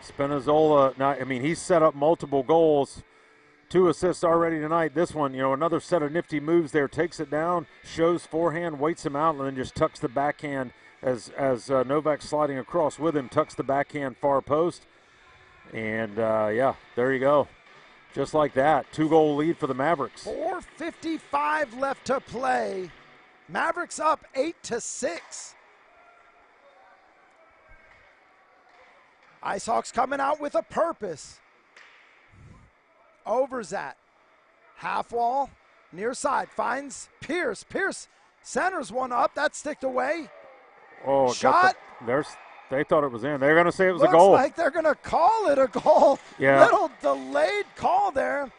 Spinazzola, he's set up multiple goals. 2 assists already tonight. This one, another set of nifty moves there. Takes it down, shows forehand, waits him out, and then just tucks the backhand as Novak's sliding across with him, tucks the backhand far post. And, there you go. Just like that, 2-goal lead for the Mavericks. 4:55 left to play. Mavericks up 8-6. IceHawks coming out with a purpose. Overzat. Half wall, near side, finds Pierce. Pierce centers one up. That's sticked away. Oh, shot. They thought it was in. They're going to say it was Looks a goal. Looks like they're going to call it a goal. Yeah. Little delayed call there.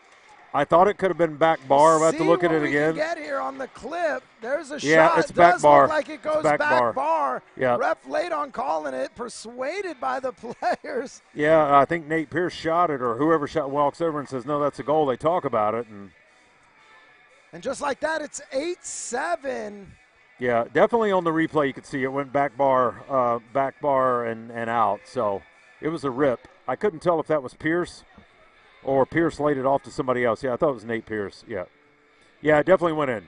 I thought it could have been back bar. We'll have to look at it again. See what we can get here on the clip. There's a shot. Yeah, it's back bar. Look like it goes back bar. Yeah. Ref late on calling it, persuaded by the players. Yeah, I think Nate Pierce shot it, or whoever shot walks over and says, no, that's a goal. They talk about it. And just like that, it's 8-7. Yeah, definitely on the replay you could see it went back bar and out. So it was a rip. I couldn't tell if that was Pierce or Pierce laid it off to somebody else. Yeah, I thought it was Nate Pierce. Yeah. Yeah, it definitely went in.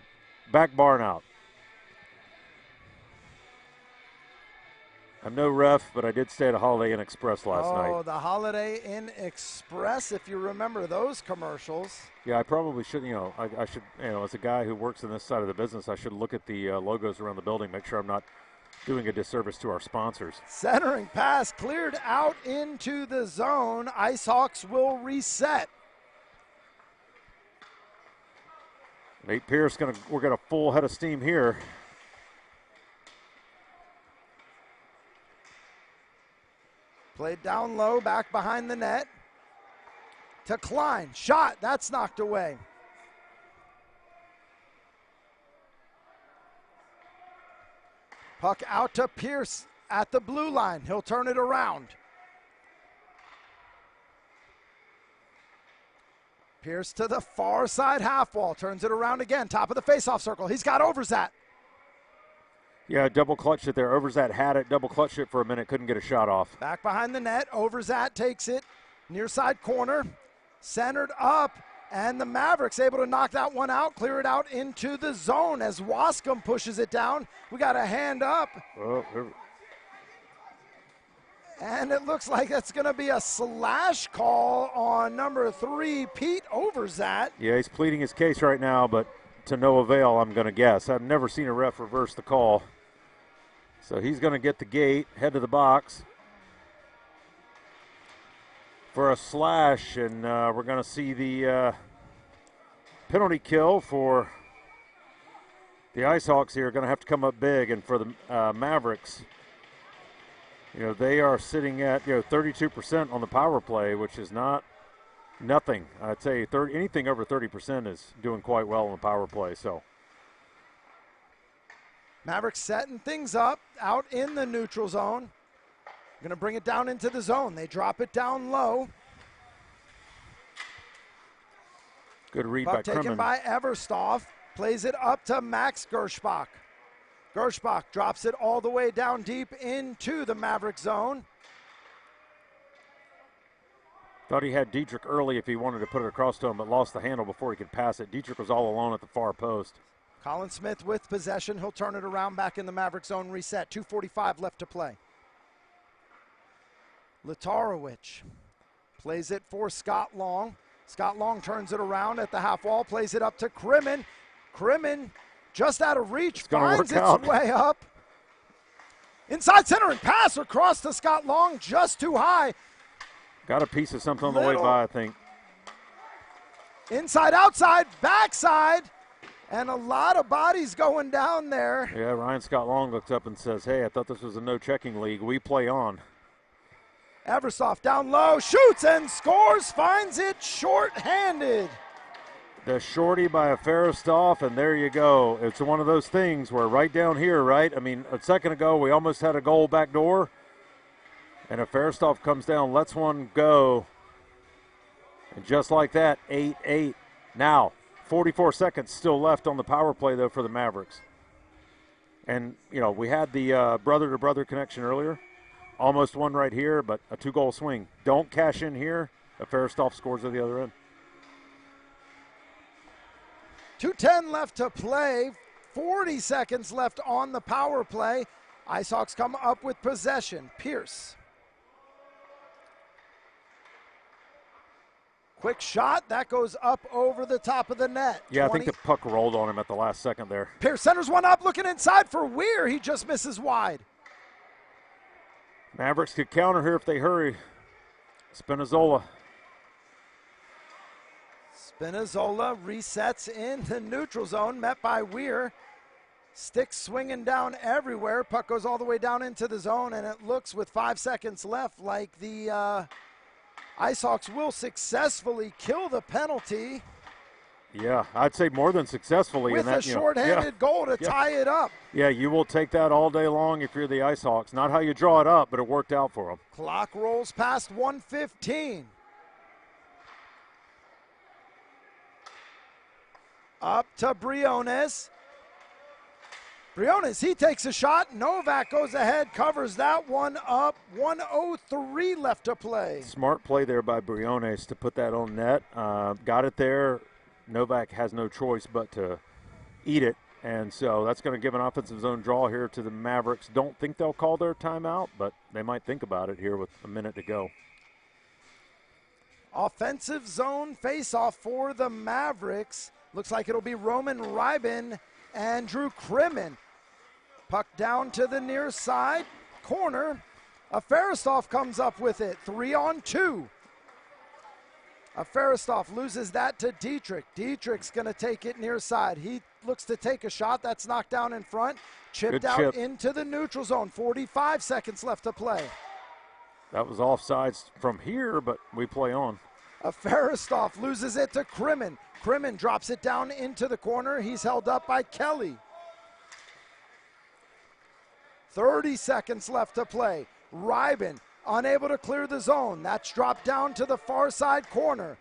Back bar and out. I'm no ref, but I did stay at a Holiday Inn Express last night. Oh, the Holiday Inn Express, if you remember those commercials. Yeah, I probably should, I should, as a guy who works in this side of the business, I should look at the logos around the building, make sure I'm not doing a disservice to our sponsors. Centering pass cleared out into the zone. IceHawks will reset. Nate Pierce, we're got a full head of steam here. Played down low, back behind the net. To Klein. Shot. That's knocked away. Puck out to Pierce at the blue line. He'll turn it around. Pierce to the far side half wall. Turns it around again. Top of the faceoff circle. He's got Overzat. Yeah, double clutched it there. Overzat had it, double clutched it for a minute, couldn't get a shot off. Back behind the net, Overzat takes it, near side corner, centered up, and the Mavericks able to knock that one out, clear it out into the zone as Wascom pushes it down. We got a hand up. Oh, and it looks like that's going to be a slash call on number 3, Pete Overzat. Yeah, he's pleading his case right now, but to no avail, I'm going to guess. I've never seen a ref reverse the call. So he's going to get the gate, head to the box for a slash, and we're going to see the penalty kill for the IceHawks here. Going to have to come up big, and for the Mavericks, they are sitting at 32% on the power play, which is not nothing. I'd say anything over 30% is doing quite well on the power play. So Mavericks setting things up out in the neutral zone. Going to bring it down into the zone. They drop it down low. Good read Puck by taken Kremen. by Everstoff. Plays it up to Max Gershbach. Gershbach drops it all the way down deep into the Maverick zone. Thought he had Dietrich early if he wanted to put it across to him, but lost the handle before he could pass it. Dietrich was all alone at the far post. Colin Smith with possession. He'll turn it around back in the Maverick zone. Reset. 2:45 left to play. Latarowicz plays it for Scott Long. Scott Long turns it around at the half wall. Plays it up to Kremen. Kremen just out of reach. Finds its way up. Inside center and pass across to Scott Long. Just too high. Got a piece of something on the way by, I think. Inside, outside, backside. And a lot of bodies going down there. Yeah, Ryan Scott Long looks up and says, hey, I thought this was a no-checking league. We play on. Everstoff down low, shoots and scores, finds it short-handed. The shorty by Ferristoff, and there you go. It's one of those things where right down here, right? I mean, a second ago we almost had a goal back door. And if Ferristoff comes down, lets one go. And just like that, 8-8. Now, 44 seconds still left on the power play, though, for the Mavericks. And, we had the brother-to-brother connection earlier. Almost one right here, but a 2-goal swing. Don't cash in here. Ferristoff scores at the other end. 2:10 left to play. 40 seconds left on the power play. IceHawks come up with possession. Pierce. Quick shot, that goes up over the top of the net. Yeah, I think the puck rolled on him at the last second there. Pierce centers one up, looking inside for Weir. He just misses wide. Mavericks could counter here if they hurry. Spinazzola. Spinazzola resets in the neutral zone, met by Weir. Sticks swinging down everywhere. Puck goes all the way down into the zone, and it looks with 5 seconds left like the IceHawks will successfully kill the penalty. Yeah, I'd say more than successfully. With in that, a shorthanded goal to tie it up. Yeah, you will take that all day long if you're the IceHawks. Not how you draw it up, but it worked out for them. Clock rolls past 1:15. Up to Briones. Briones, he takes a shot. Novak goes ahead, covers that one up. 1:03 left to play. Smart play there by Briones to put that on net. Got it there. Novak has no choice but to eat it. And so that's going to give an offensive zone draw here to the Mavericks. Don't think they'll call their timeout, but they might think about it here with a minute to go. Offensive zone face-off for the Mavericks. Looks like it'll be Roman Rybin and Drew Crimmin. Puck down to the near side corner. Ferristoff comes up with it. 3-on-2. Ferristoff loses that to Dietrich. Dietrich's going to take it near side. He looks to take a shot. That's knocked down in front. Chipped out into the neutral zone. 45 seconds left to play. That was offsides from here, but we play on. Ferristoff loses it to Crimmin. Crimmin drops it down into the corner. He's held up by Kelly. 30 seconds left to play. Rybin unable to clear the zone. That's dropped down to the far side corner.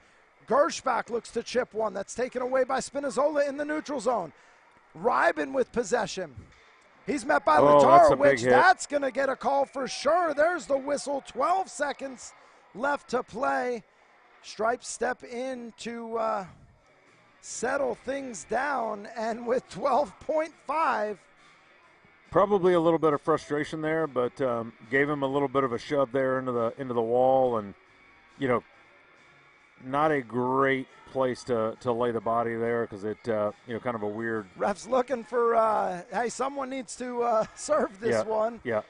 Gershbach looks to chip one. That's taken away by Spinazzola in the neutral zone. Rybin with possession. He's met by Latarowicz. That's going to get a call for sure. There's the whistle. 12 seconds left to play. Stripes step in to settle things down, and with 12.5. Probably a little bit of frustration there, but gave him a little bit of a shove there into the wall, and not a great place to lay the body there because it kind of a weird. Ref's looking for hey, someone needs to serve this one. Yeah.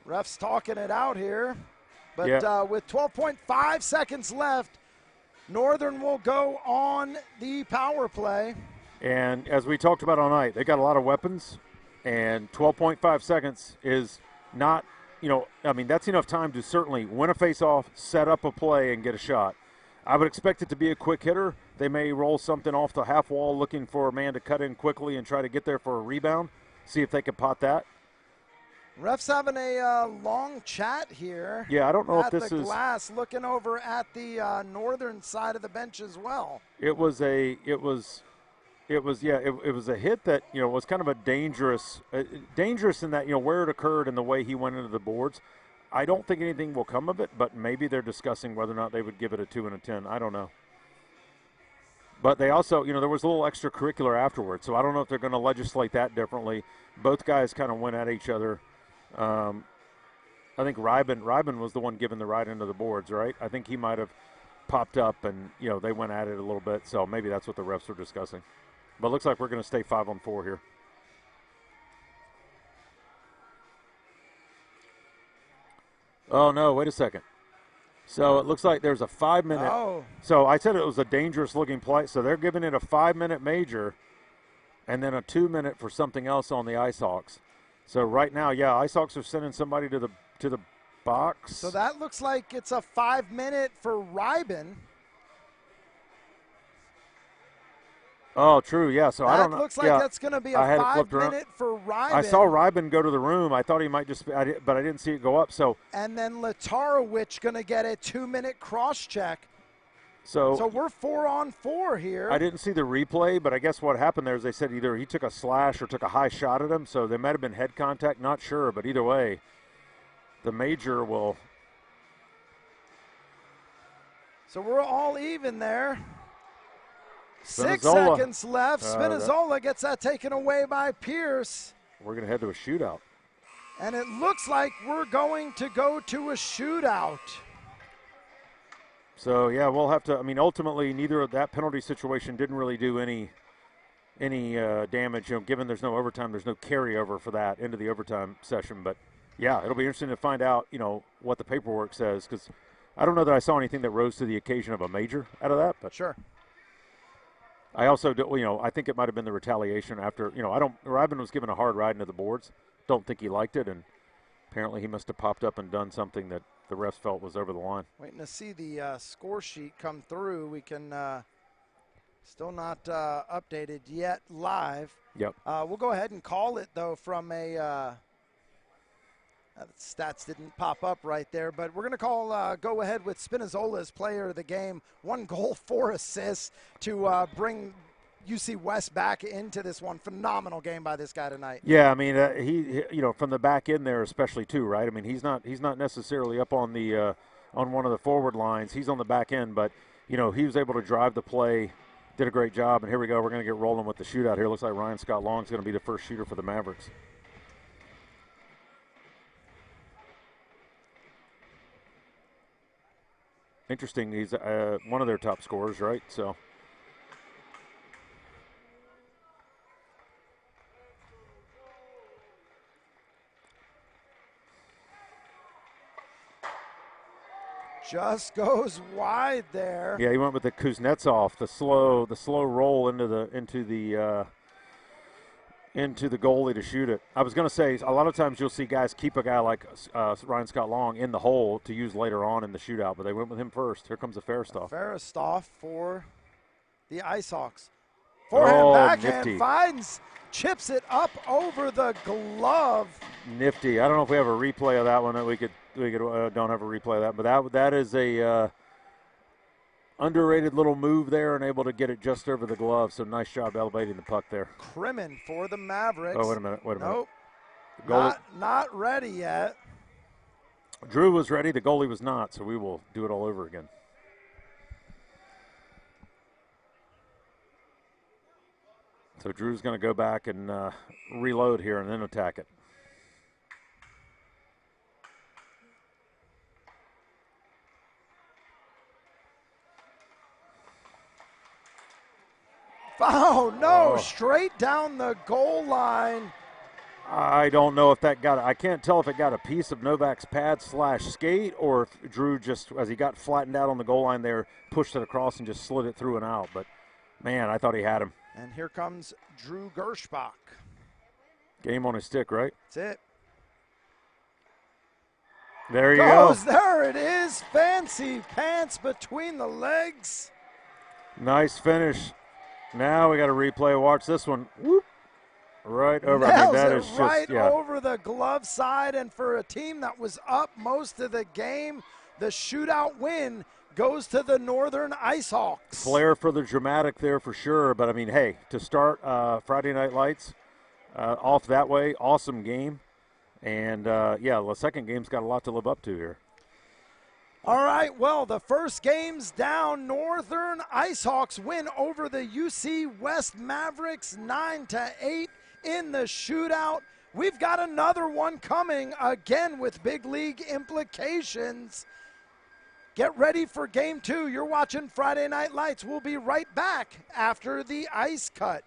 Ref's talking it out here. But with 12.5 seconds left, Northern will go on the power play. And as we talked about all night, they got a lot of weapons, and 12.5 seconds is not, that's enough time to certainly win a faceoff, set up a play, and get a shot. I would expect it to be a quick hitter. They may roll something off the half wall looking for a man to cut in quickly and try to get there for a rebound, see if they can pot that. Ref's having a long chat here. Yeah, I don't know if this is. At the glass, looking over at the northern side of the bench as well. It was a hit that was kind of a dangerous in that where it occurred and the way he went into the boards. I don't think anything will come of it, but maybe they're discussing whether or not they would give it a 2 and a 10. I don't know. But they also, there was a little extracurricular afterwards, so I don't know if they're going to legislate that differently. Both guys kind of went at each other. I think Rybin was the one giving the right into the boards, right? I think he might have popped up and, they went at it a little bit. So maybe that's what the refs were discussing. But it looks like we're going to stay 5-on-4 here. Oh, no, wait a second. So it looks like there's a 5-minute. Oh. So I said it was a dangerous-looking play. So they're giving it a 5-minute major and then a 2-minute for something else on the Ice Hawks. So right now, Ice Hawks are sending somebody to the box. So that looks like it's a 5-minute for Rybin. Oh, true, yeah. So that I don't know. That looks like that's going to be a 5-minute for Rybin. I saw Rybin go to the room. I thought he might but I didn't see it go up. So. And then Latarowicz going to get a 2-minute cross-check. So we're 4-on-4 here. I didn't see the replay, but I guess what happened there is they said either he took a slash or took a high shot at him, so there might have been head contact, not sure, but either way, the major will. So we're all even there. Spinazzola. 6 seconds left. Spinazzola gets that taken away by Pierce. We're going to head to a shootout. And it looks like we're going to go to a shootout. So, we'll have to – ultimately, neither of that penalty situation didn't really do any damage. Given there's no overtime, there's no carryover for that into the overtime session. But, it'll be interesting to find out, what the paperwork says because I don't know that I saw anything that rose to the occasion of a major out of that. But sure. I also, I think it might have been the retaliation after, Rybin was given a hard ride into the boards. Don't think he liked it, and apparently he must have popped up and done something that the refs felt was over the line. Waiting to see the score sheet come through. We can still not updated yet live. Yep. We'll go ahead and call it, though, from a stats didn't pop up right there, but we're going to go ahead with Spinazzola as player of the game. 1 goal, 4 assists to bring UC West back into this one. Phenomenal game by this guy tonight. Yeah, I mean, he from the back end there especially too, right? I mean, he's not necessarily up on the on one of the forward lines. He's on the back end, but he was able to drive the play, did a great job. And here we go. We're going to get rolling with the shootout here. Looks like Ryan Scott Long's going to be the first shooter for the Mavericks. Interesting. He's one of their top scorers, right? So. Just goes wide there. Yeah, he went with the Kuznetsov, the slow roll into the goalie to shoot it. I was going to say, a lot of times you'll see guys keep a guy like Ryan Scott Long in the hole to use later on in the shootout, but they went with him first. Here comes the Ferristoff. Ferristoff for the Ice Hawks. Forehand, backhand, nifty. finds, chips it up over the glove. Nifty. I don't know if we have a replay of that one that we could don't have a replay of that, but that is a underrated little move there and able to get it just over the glove. So nice job elevating the puck there. Crimmon for the Mavericks. Oh, wait a minute. Nope. Not ready yet. Drew was ready. The goalie was not, so we will do it all over again. So Drew's going to go back and reload here and then attack it. Oh, no, straight down the goal line. I don't know if that I can't tell if it got a piece of Novak's pad / skate or if Drew just, as he got flattened out on the goal line there, pushed it across and just slid it through and out. But, man, I thought he had him. And here comes Drew Gershbach. Game on his stick, right? That's it. There you go. There it is. Fancy pants between the legs. Nice finish. Now we got a replay. Watch this one. Whoop. Right over. Nails that it is just right over the glove side. And for a team that was up most of the game, the shootout win goes to the Northern Ice Hawks. Flair for the dramatic there for sure. But, I mean, hey, to start Friday Night Lights off that way, awesome game. And, the second game's got a lot to live up to here. All right, well, the first game's down. Northern Ice Hawks win over the UC West Mavericks 9-8 in the shootout. We've got another one coming, again with big league implications. Get ready for game 2. You're watching Friday Night Lights. We'll be right back after the ice cut.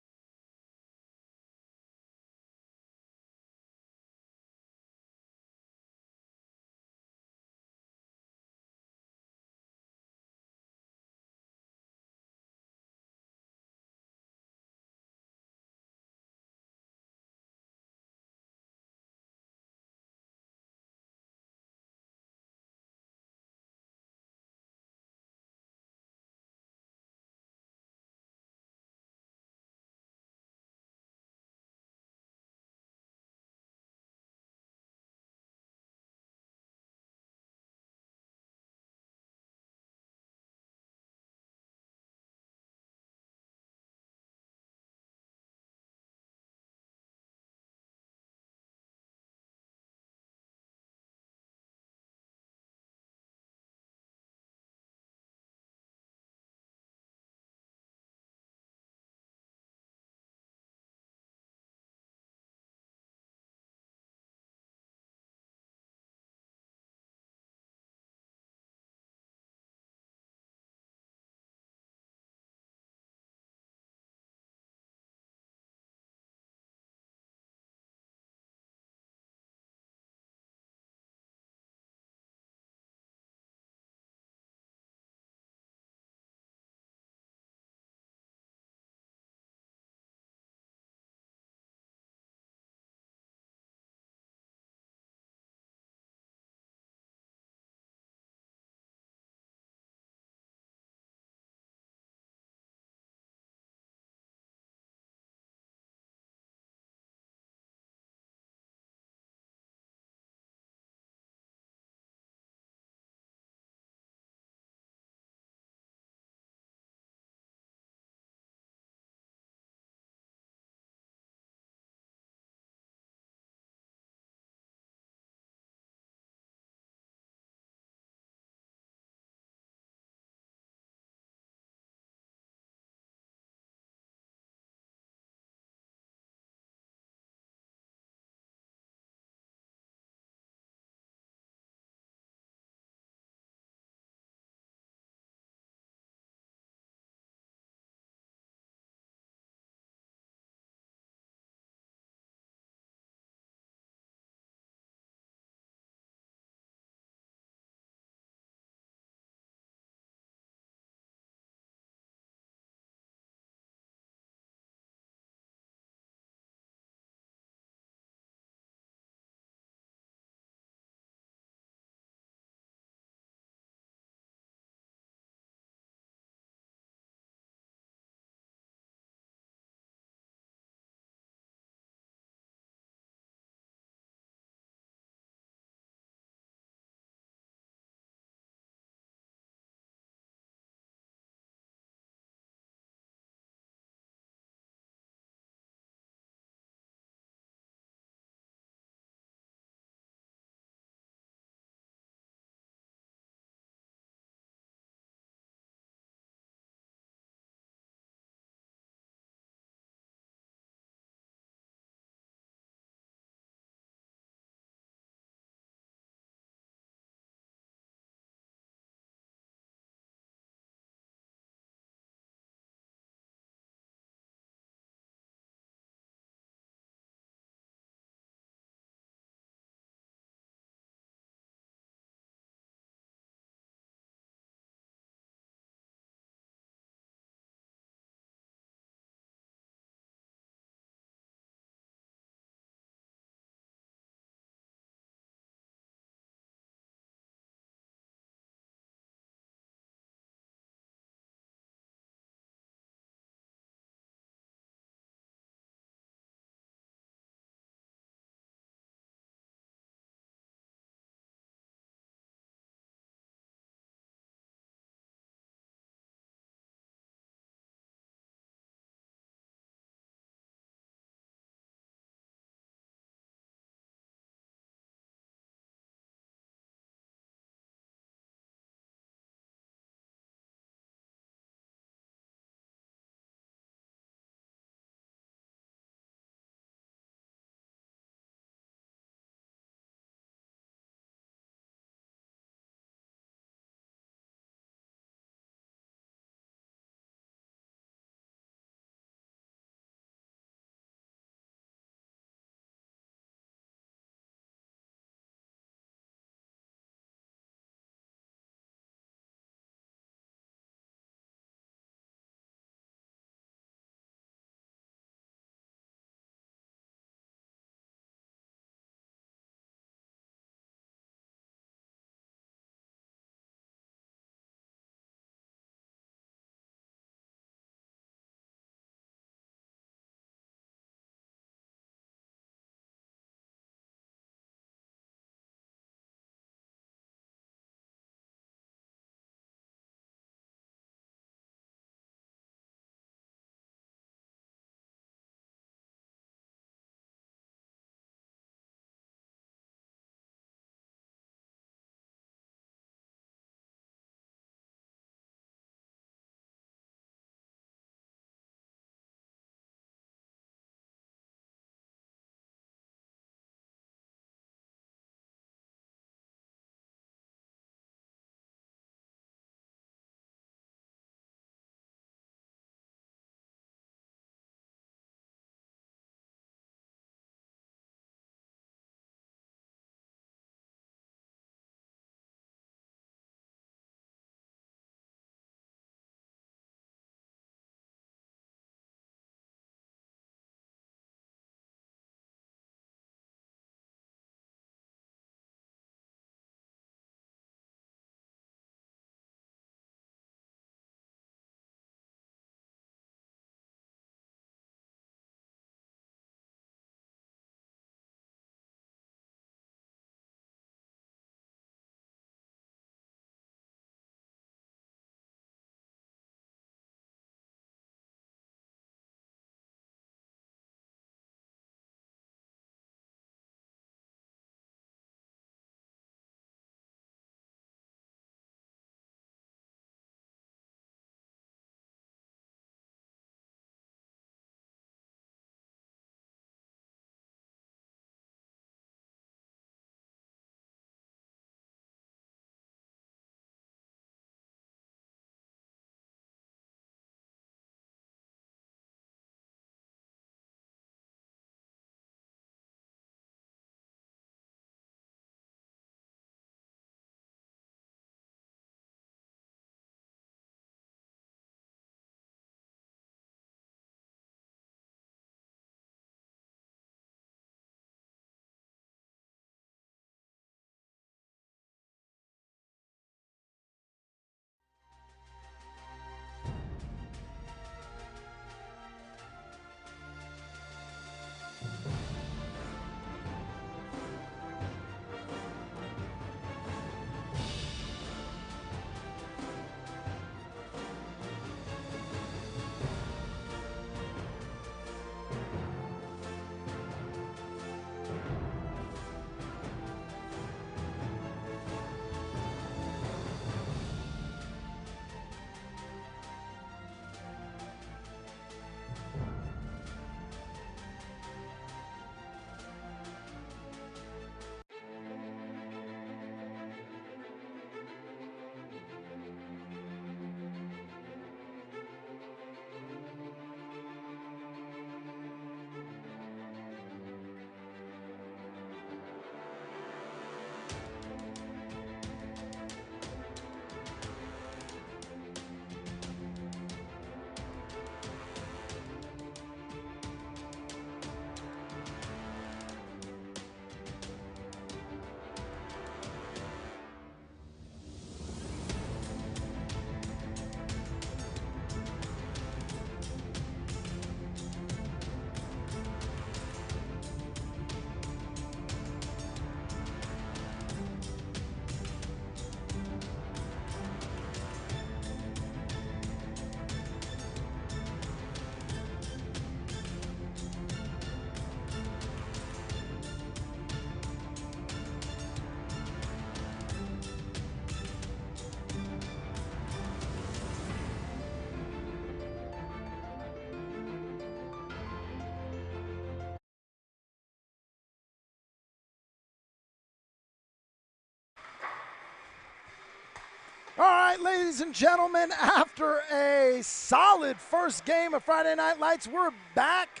All right, ladies and gentlemen, after a solid first game of Friday Night Lights, we're back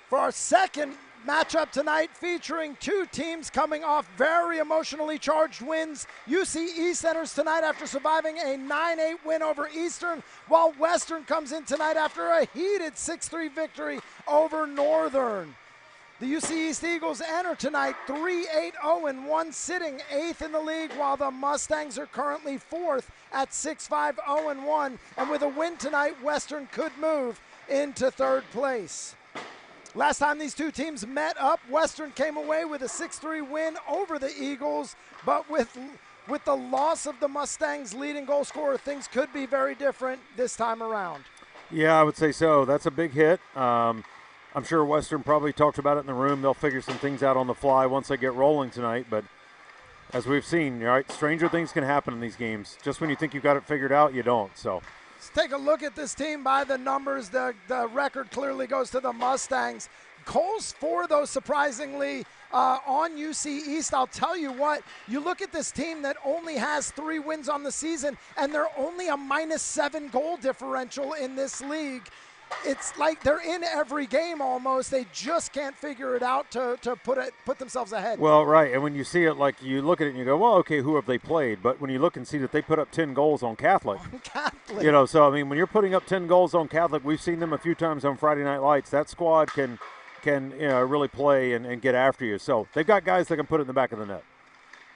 for our second matchup tonight, featuring two teams coming off very emotionally charged wins. UC East enters tonight after surviving a 9-8 win over Eastern, while Western comes in tonight after a heated 6-3 victory over Northern. The UC East Eagles enter tonight 3-8-0-1, sitting 8th in the league, while the Mustangs are currently 4th at 6-5-0-1. And with a win tonight, Western could move into 3rd place. Last time these two teams met up, Western came away with a 6-3 win over the Eagles, but with the loss of the Mustangs' leading goal scorer, things could be very different this time around. Yeah, I would say so. That's a big hit. I'm sure Western probably talked about it in the room. They'll figure some things out on the fly once they get rolling tonight. But as we've seen, right, stranger things can happen in these games. Just when you think you've got it figured out, you don't. So let's take a look at this team by the numbers. The record clearly goes to the Mustangs. Goals for, though, surprisingly, on UC East. I'll tell you what, you look at this team that only has 3 wins on the season, and they're only a -7 goal differential in this league. It's like they're in every game almost. They just can't figure it out to put themselves ahead. Well, right, and when you see it, like you look at it and you go, well, okay, who have they played? But when you look and see that they put up 10 goals on Catholic, so I mean, when you're putting up 10 goals on Catholic, we've seen them a few times on Friday Night Lights. That squad can really play and get after you. So they've got guys that can put it in the back of the net.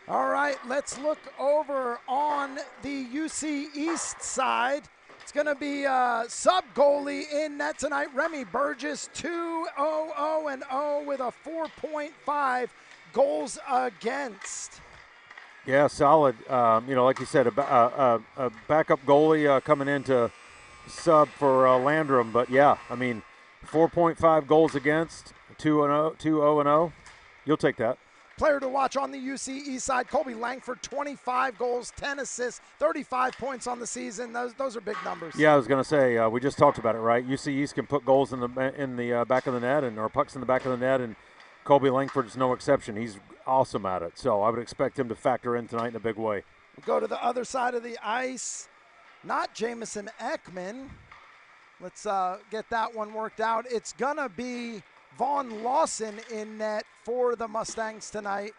All right, let's look over on the UC East side. It's going to be sub-goalie in net tonight, Remy Burgess, 2-0-0 with a 4.5 goals against. Yeah, solid. Like you said, a backup goalie coming in to sub for Landrum. But, yeah, I mean, 4.5 goals against, 2-0-0. You'll take that. Player to watch on the UC East side, Colby Langford, 25 goals, 10 assists, 35 points on the season. Those are big numbers. Yeah, I was going to say, we just talked about it, right? UC East can put goals in the back of the net or pucks in the back of the net, and Colby Langford is no exception. He's awesome at it. So I would expect him to factor in tonight in a big way. We'll go to the other side of the ice. Not Jamison Ekman. Let's get that one worked out. It's going to be Vaughn Lawson in net for the Mustangs tonight.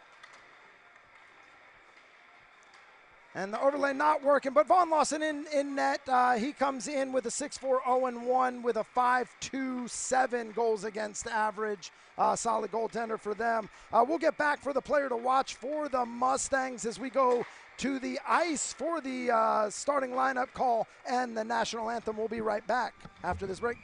And the overlay not working, but Vaughn Lawson in net. He comes in with a 6-4-0-1 with a 5.27 goals against average. Solid goaltender for them. We'll get back for the player to watch for the Mustangs as we go to the ice for the starting lineup call and the national anthem. We'll be right back after this break.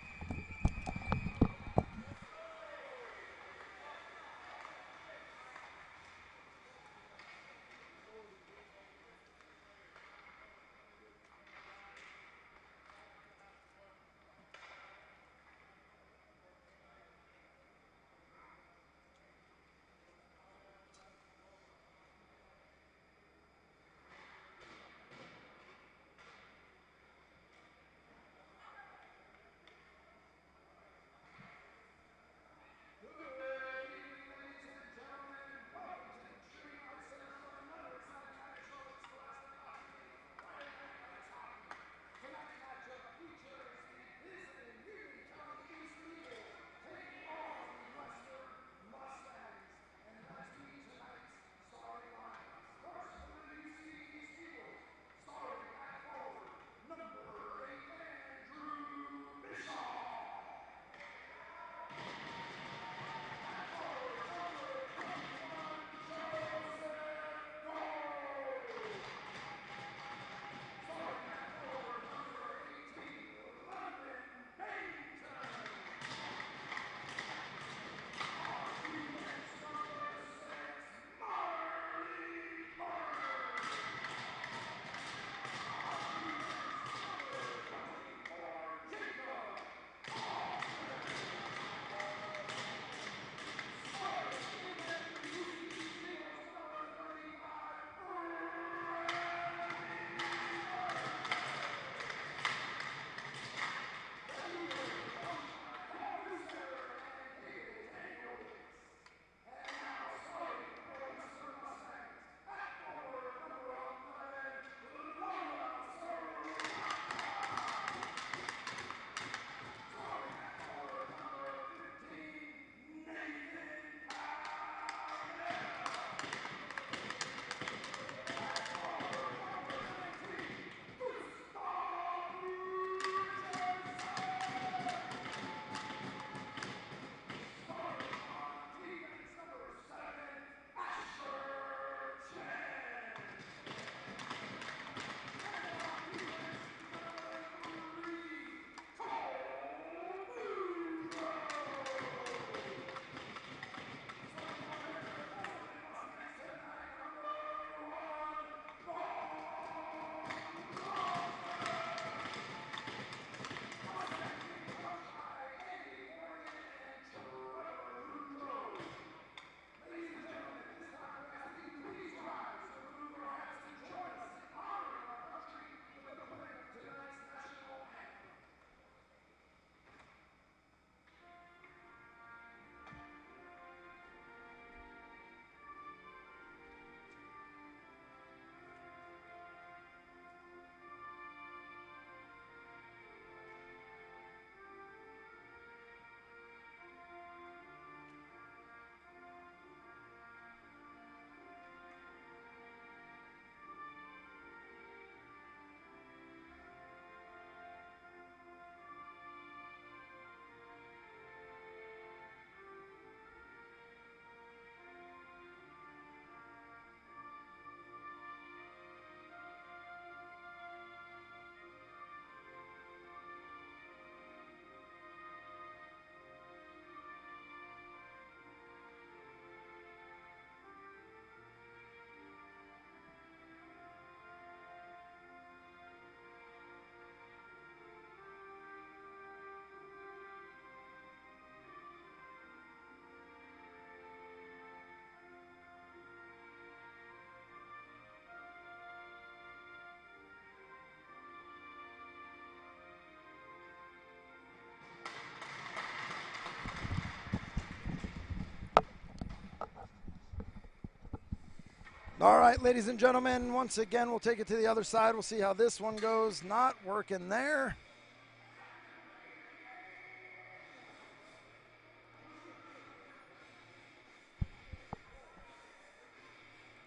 All right, ladies and gentlemen, once again, we'll take it to the other side. We'll see how this one goes. Not working there.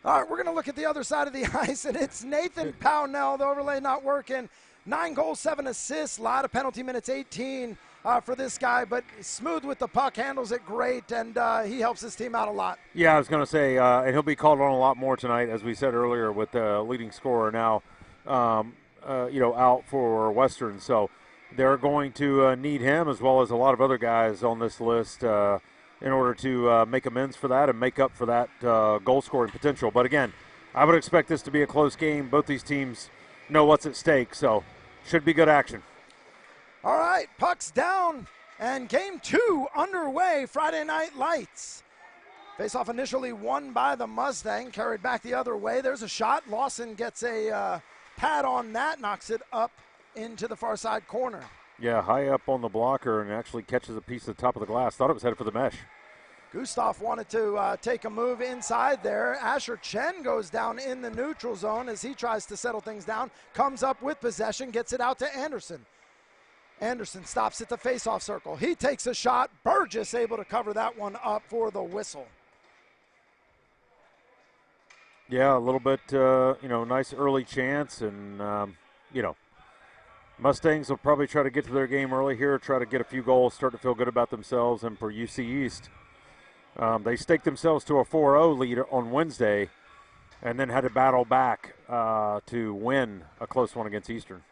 All right, we're going to look at the other side of the ice, and it's Nathan Pownell. The overlay not working. 9 goals, 7 assists, a lot of penalty minutes, 18 for this guy, but smooth with the puck, handles it great, and he helps his team out a lot. Yeah, I was going to say, and he'll be called on a lot more tonight, as we said earlier, with the leading scorer now, out for Western. So they're going to need him as well as a lot of other guys on this list in order to make amends for that and make up for that goal-scoring potential. But again, I would expect this to be a close game. Both these teams know what's at stake, so should be good action. All right, puck's down, and game 2 underway, Friday Night Lights. Face-off initially won by the Mustang, carried back the other way. There's a shot. Lawson gets a pad on that, knocks it up into the far side corner. Yeah, high up on the blocker and actually catches a piece of the top of the glass. Thought it was headed for the mesh. Gustav wanted to take a move inside there. Asher Chen goes down in the neutral zone as he tries to settle things down. Comes up with possession, gets it out to Anderson. Anderson stops at the face-off circle. He takes a shot. Burgess able to cover that one up for the whistle. Yeah, a little bit, nice early chance. And, Mustangs will probably try to get to their game early here, try to get a few goals, start to feel good about themselves. And for UC East, they staked themselves to a 4-0 lead on Wednesday and then had to battle back to win a close one against Eastern.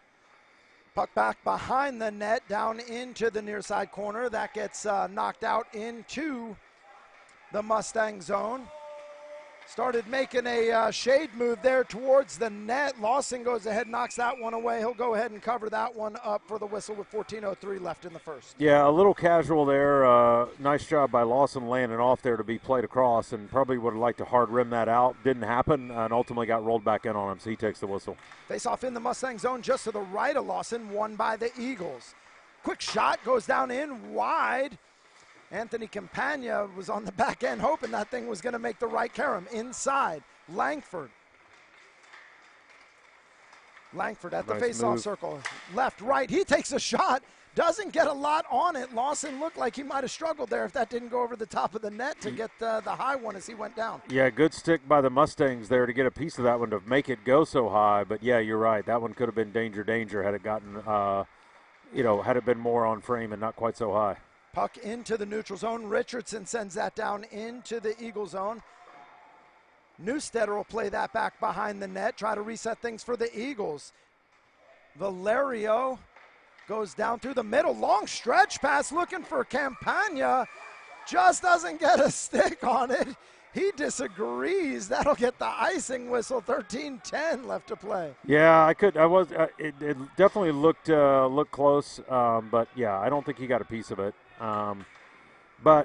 Puck back behind the net, down into the near side corner. That gets knocked out into the Mustang zone. Started making a shade move there towards the net. Lawson goes ahead, knocks that one away. He'll go ahead and cover that one up for the whistle with 14:03 left in the first. Yeah, a little casual there. Nice job by Lawson laying it off there to be played across, and probably would have liked to hard rim that out. Didn't happen, and ultimately got rolled back in on him, so he takes the whistle. Face off in the Mustang zone just to the right of Lawson, won by the Eagles. Quick shot goes down in wide. Anthony Campagna was on the back end hoping that thing was going to make the right carom. Inside, Langford. Langford at the face-off circle. Left, right. He takes a shot. Doesn't get a lot on it. Lawson looked like he might have struggled there if that didn't go over the top of the net to get the high one as he went down. Yeah, good stick by the Mustangs there to get a piece of that one to make it go so high. But, yeah, you're right. That one could have been danger had it gotten, had it been more on frame and not quite so high. Puck into the neutral zone. Richardson sends that down into the Eagle zone. Newstetter will play that back behind the net, try to reset things for the Eagles. Valerio goes down through the middle. Long stretch pass looking for Campagna. Just doesn't get a stick on it. He disagrees. That'll get the icing whistle. 13:10 left to play. Yeah, it definitely looked close, but yeah, I don't think he got a piece of it. They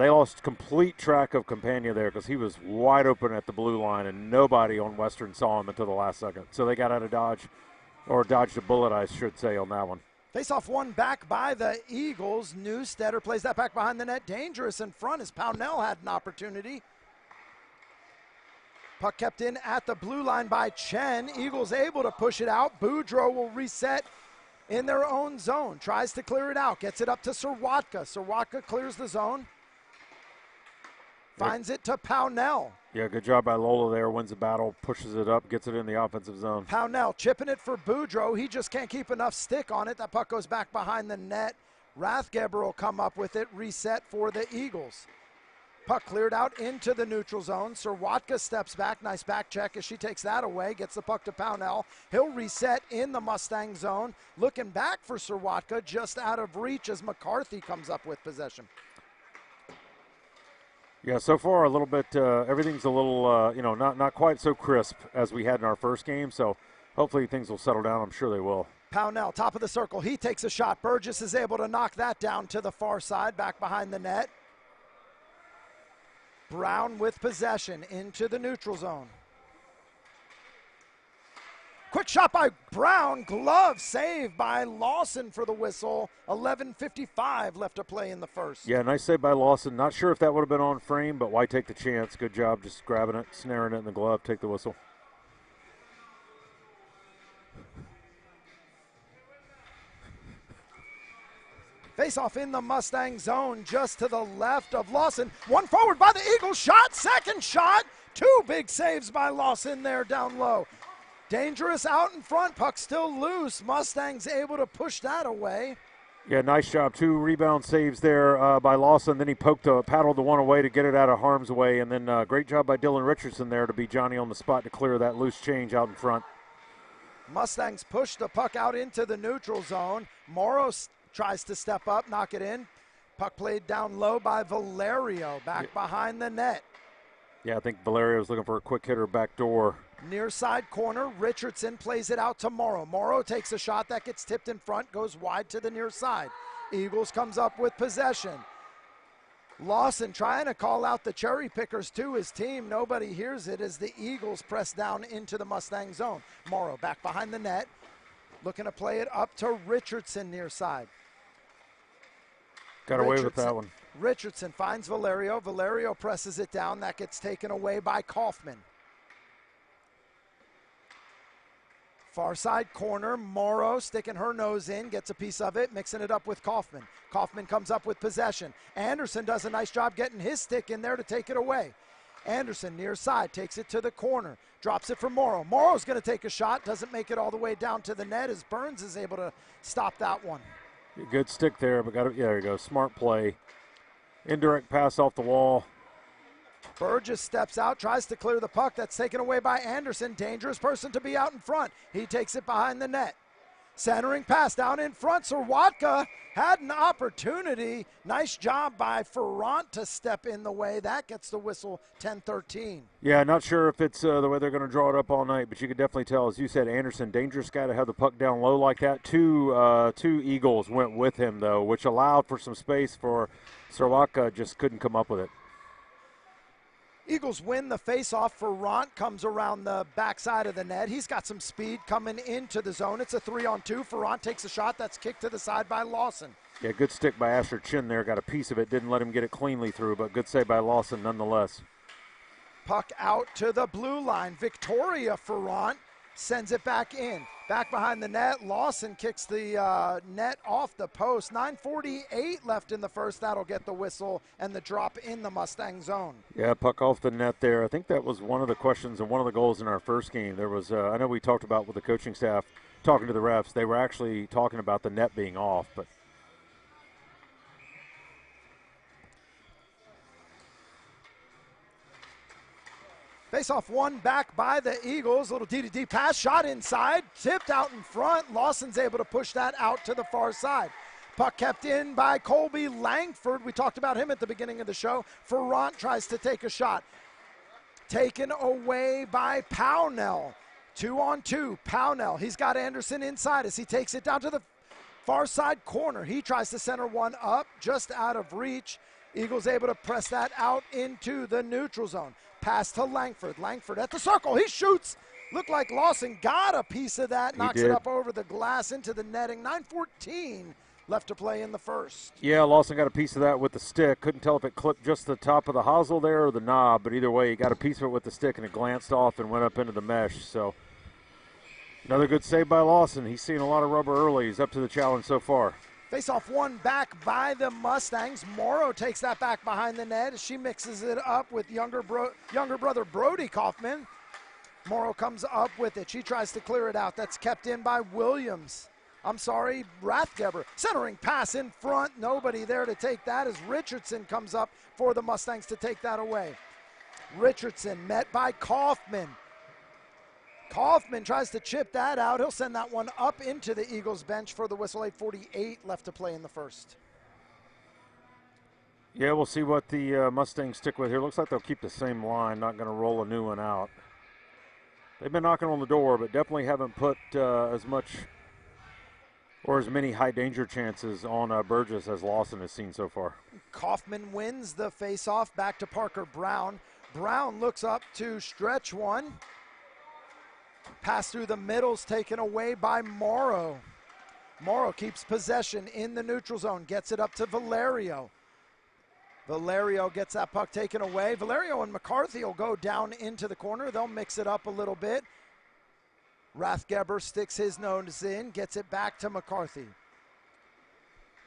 lost complete track of Campagna there because he was wide open at the blue line and nobody on Western saw him until the last second. So they got out of dodge, or dodged a bullet, I should say, on that one. Face-off one back by the Eagles. Newstetter plays that back behind the net. Dangerous in front as Pownell had an opportunity. Puck kept in at the blue line by Chen. Eagles able to push it out. Boudreau will reset in their own zone. Tries to clear it out. Gets it up to Sirwatka. Sirwatka clears the zone. Finds it to Pownell. Yeah, good job by Lola there. Wins the battle, pushes it up, gets it in the offensive zone. Pownell chipping it for Boudreau. He just can't keep enough stick on it. That puck goes back behind the net. Rathgeber will come up with it. Reset for the Eagles. Puck cleared out into the neutral zone. Sirwatka steps back. Nice back check as she takes that away. Gets the puck to Pownell. He'll reset in the Mustang zone. Looking back for Sirwatka, just out of reach as McCarthy comes up with possession. Yeah, so far a little bit, everything's a little, not quite so crisp as we had in our first game. So hopefully things will settle down. I'm sure they will. Pownell, top of the circle. He takes a shot. Burgess is able to knock that down to the far side, back behind the net. Brown with possession into the neutral zone. Quick shot by Brown. Glove saved by Lawson for the whistle. 11:55 left to play in the first. Yeah, nice save by Lawson. Not sure if that would have been on frame, but why take the chance? Good job just grabbing it, snaring it in the glove, take the whistle. Face-off in the Mustang zone just to the left of Lawson. One forward by the Eagles. Shot, second shot. Two big saves by Lawson there down low. Dangerous out in front. Puck still loose. Mustangs able to push that away. Yeah, nice job. 2 rebound saves there by Lawson. Then he paddled the one away to get it out of harm's way. And then great job by Dylan Richardson there to be Johnny on the spot to clear that loose change out in front. Mustangs push the puck out into the neutral zone. Morrow tries to step up, knock it in. Puck played down low by Valerio, back behind the net. Yeah, I think Valerio's looking for a quick hitter back door. Near side corner, Richardson plays it out to Morrow. Morrow takes a shot that gets tipped in front, goes wide to the near side. Eagles comes up with possession. Lawson trying to call out the cherry pickers to his team. Nobody hears it as the Eagles press down into the Mustang zone. Morrow back behind the net, looking to play it up to Richardson near side. Got away with that one. Richardson finds Valerio. Valerio presses it down. That gets taken away by Kaufman. Far side corner, Morrow sticking her nose in, gets a piece of it, mixing it up with Kaufman. Kaufman comes up with possession. Anderson does a nice job getting his stick in there to take it away. Anderson near side takes it to the corner, drops it for Morrow. Morrow's going to take a shot, doesn't make it all the way down to the net as Burns is able to stop that one. Good stick there, but there you go. Smart play. Indirect pass off the wall. Burgess steps out, tries to clear the puck. That's taken away by Anderson. Dangerous person to be out in front. He takes it behind the net. Centering pass down in front. Serwatka had an opportunity. Nice job by Ferrant to step in the way. That gets the whistle, 10-13. Yeah, not sure if it's the way they're going to draw it up all night, but you could definitely tell, as you said, Anderson, dangerous guy to have the puck down low like that. Two Eagles went with him, though, which allowed for some space for Serwatka, just couldn't come up with it. Eagles win the faceoff. Ferrant comes around the backside of the net. He's got some speed coming into the zone. It's a 3-on-2. Ferrant takes a shot that's kicked to the side by Lawson. Yeah, good stick by Asher Chin there. Got a piece of it. Didn't let him get it cleanly through, but good save by Lawson nonetheless. Puck out to the blue line. Victoria Ferrant sends it back in. Back behind the net. Lawson kicks the net off the post. 9:48 left in the first. That'll get the whistle and the drop in the Mustang zone. Yeah, puck off the net there. I think that was one of the questions and one of the goals in our first game. There was, I know we talked about with the coaching staff, talking to the refs, they were actually talking about the net being off, but face-off one back by the Eagles. Little D-to-D pass, shot inside, tipped out in front. Lawson's able to push that out to the far side. Puck kept in by Colby Langford. We talked about him at the beginning of the show. Ferrant tries to take a shot. Taken away by Pownell. 2-on-2, Pownell. He's got Anderson inside as he takes it down to the far side corner. He tries to center one up, just out of reach. Eagles able to press that out into the neutral zone. Pass to Langford. Langford at the circle. He shoots. Looked like Lawson got a piece of that. Knocks it up over the glass into the netting. 9:14 left to play in the first. Yeah, Lawson got a piece of that with the stick. Couldn't tell if it clipped just the top of the hosel there or the knob, but either way, he got a piece of it with the stick and it glanced off and went up into the mesh. So another good save by Lawson. He's seen a lot of rubber early. He's up to the challenge so far. Face-off one back by the Mustangs. Morrow takes that back behind the net as she mixes it up with younger brother Brody Kaufman. Morrow comes up with it. She tries to clear it out. That's kept in by Rathgeber. Centering pass in front. Nobody there to take that as Richardson comes up for the Mustangs to take that away. Richardson met by Kaufman. Kaufman tries to chip that out. He'll send that one up into the Eagles bench for the whistle. 8:48 left to play in the first. Yeah, we'll see what the Mustangs stick with here. Looks like they'll keep the same line, not going to roll a new one out. They've been knocking on the door, but definitely haven't put as much or as many high danger chances on Burgess as Lawson has seen so far. Kaufman wins the face-off back to Parker Brown. Brown looks up to stretch one. Pass through the middle's taken away by Morrow. Morrow keeps possession in the neutral zone, gets it up to Valerio. Valerio gets that puck taken away. Valerio and McCarthy will go down into the corner. They'll mix it up a little bit. Rathgeber sticks his nose in, gets it back to McCarthy.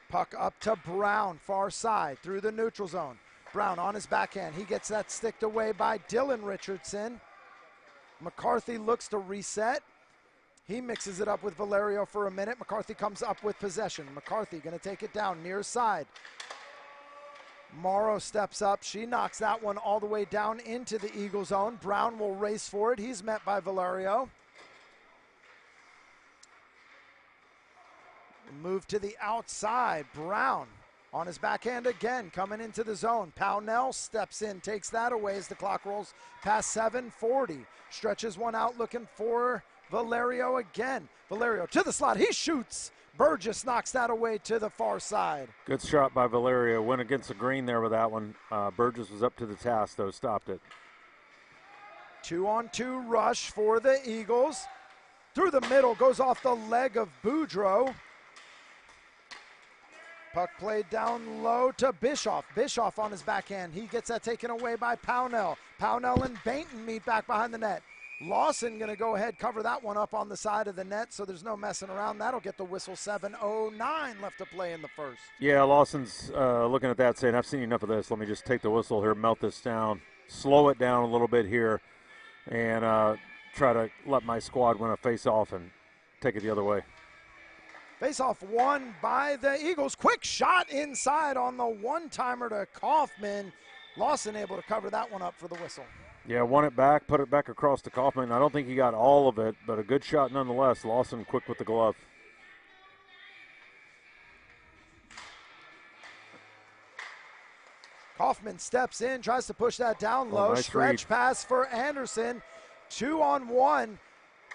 Puck up to Brown, far side, through the neutral zone. Brown on his backhand. He gets that sticked away by Dylan Richardson. McCarthy looks to reset. He mixes it up with Valerio for a minute. McCarthy comes up with possession. McCarthy going to take it down near side. Morrow steps up. She knocks that one all the way down into the Eagle zone. Brown will race for it. He's met by Valerio. Move to the outside. Brown on his backhand again, coming into the zone. Pownell steps in, takes that away as the clock rolls past 7:40. Stretches one out looking for Valerio again. Valerio to the slot. He shoots. Burgess knocks that away to the far side. Good shot by Valerio. Went against the green there with that one. Burgess was up to the task, though. Stopped it. 2-on-2 rush for the Eagles. Through the middle, goes off the leg of Boudreau. Puck played down low to Bischoff. Bischoff on his backhand. He gets that taken away by Pownell. Pownell and Bainton meet back behind the net. Lawson going to go ahead, cover that one up on the side of the net, so there's no messing around. That'll get the whistle. 7:09 left to play in the first. Yeah, Lawson's looking at that saying, I've seen enough of this. Let me just take the whistle here, melt this down, slow it down a little bit here, and try to let my squad win a face-off and take it the other way. Face-off won by the Eagles. Quick shot inside on the one-timer to Kaufman. Lawson able to cover that one up for the whistle. Yeah, won it back, put it back across to Kaufman. I don't think he got all of it, but a good shot nonetheless. Lawson quick with the glove. Kaufman steps in, tries to push that down low. Nice Stretch read. pass for Anderson. 2-on-1.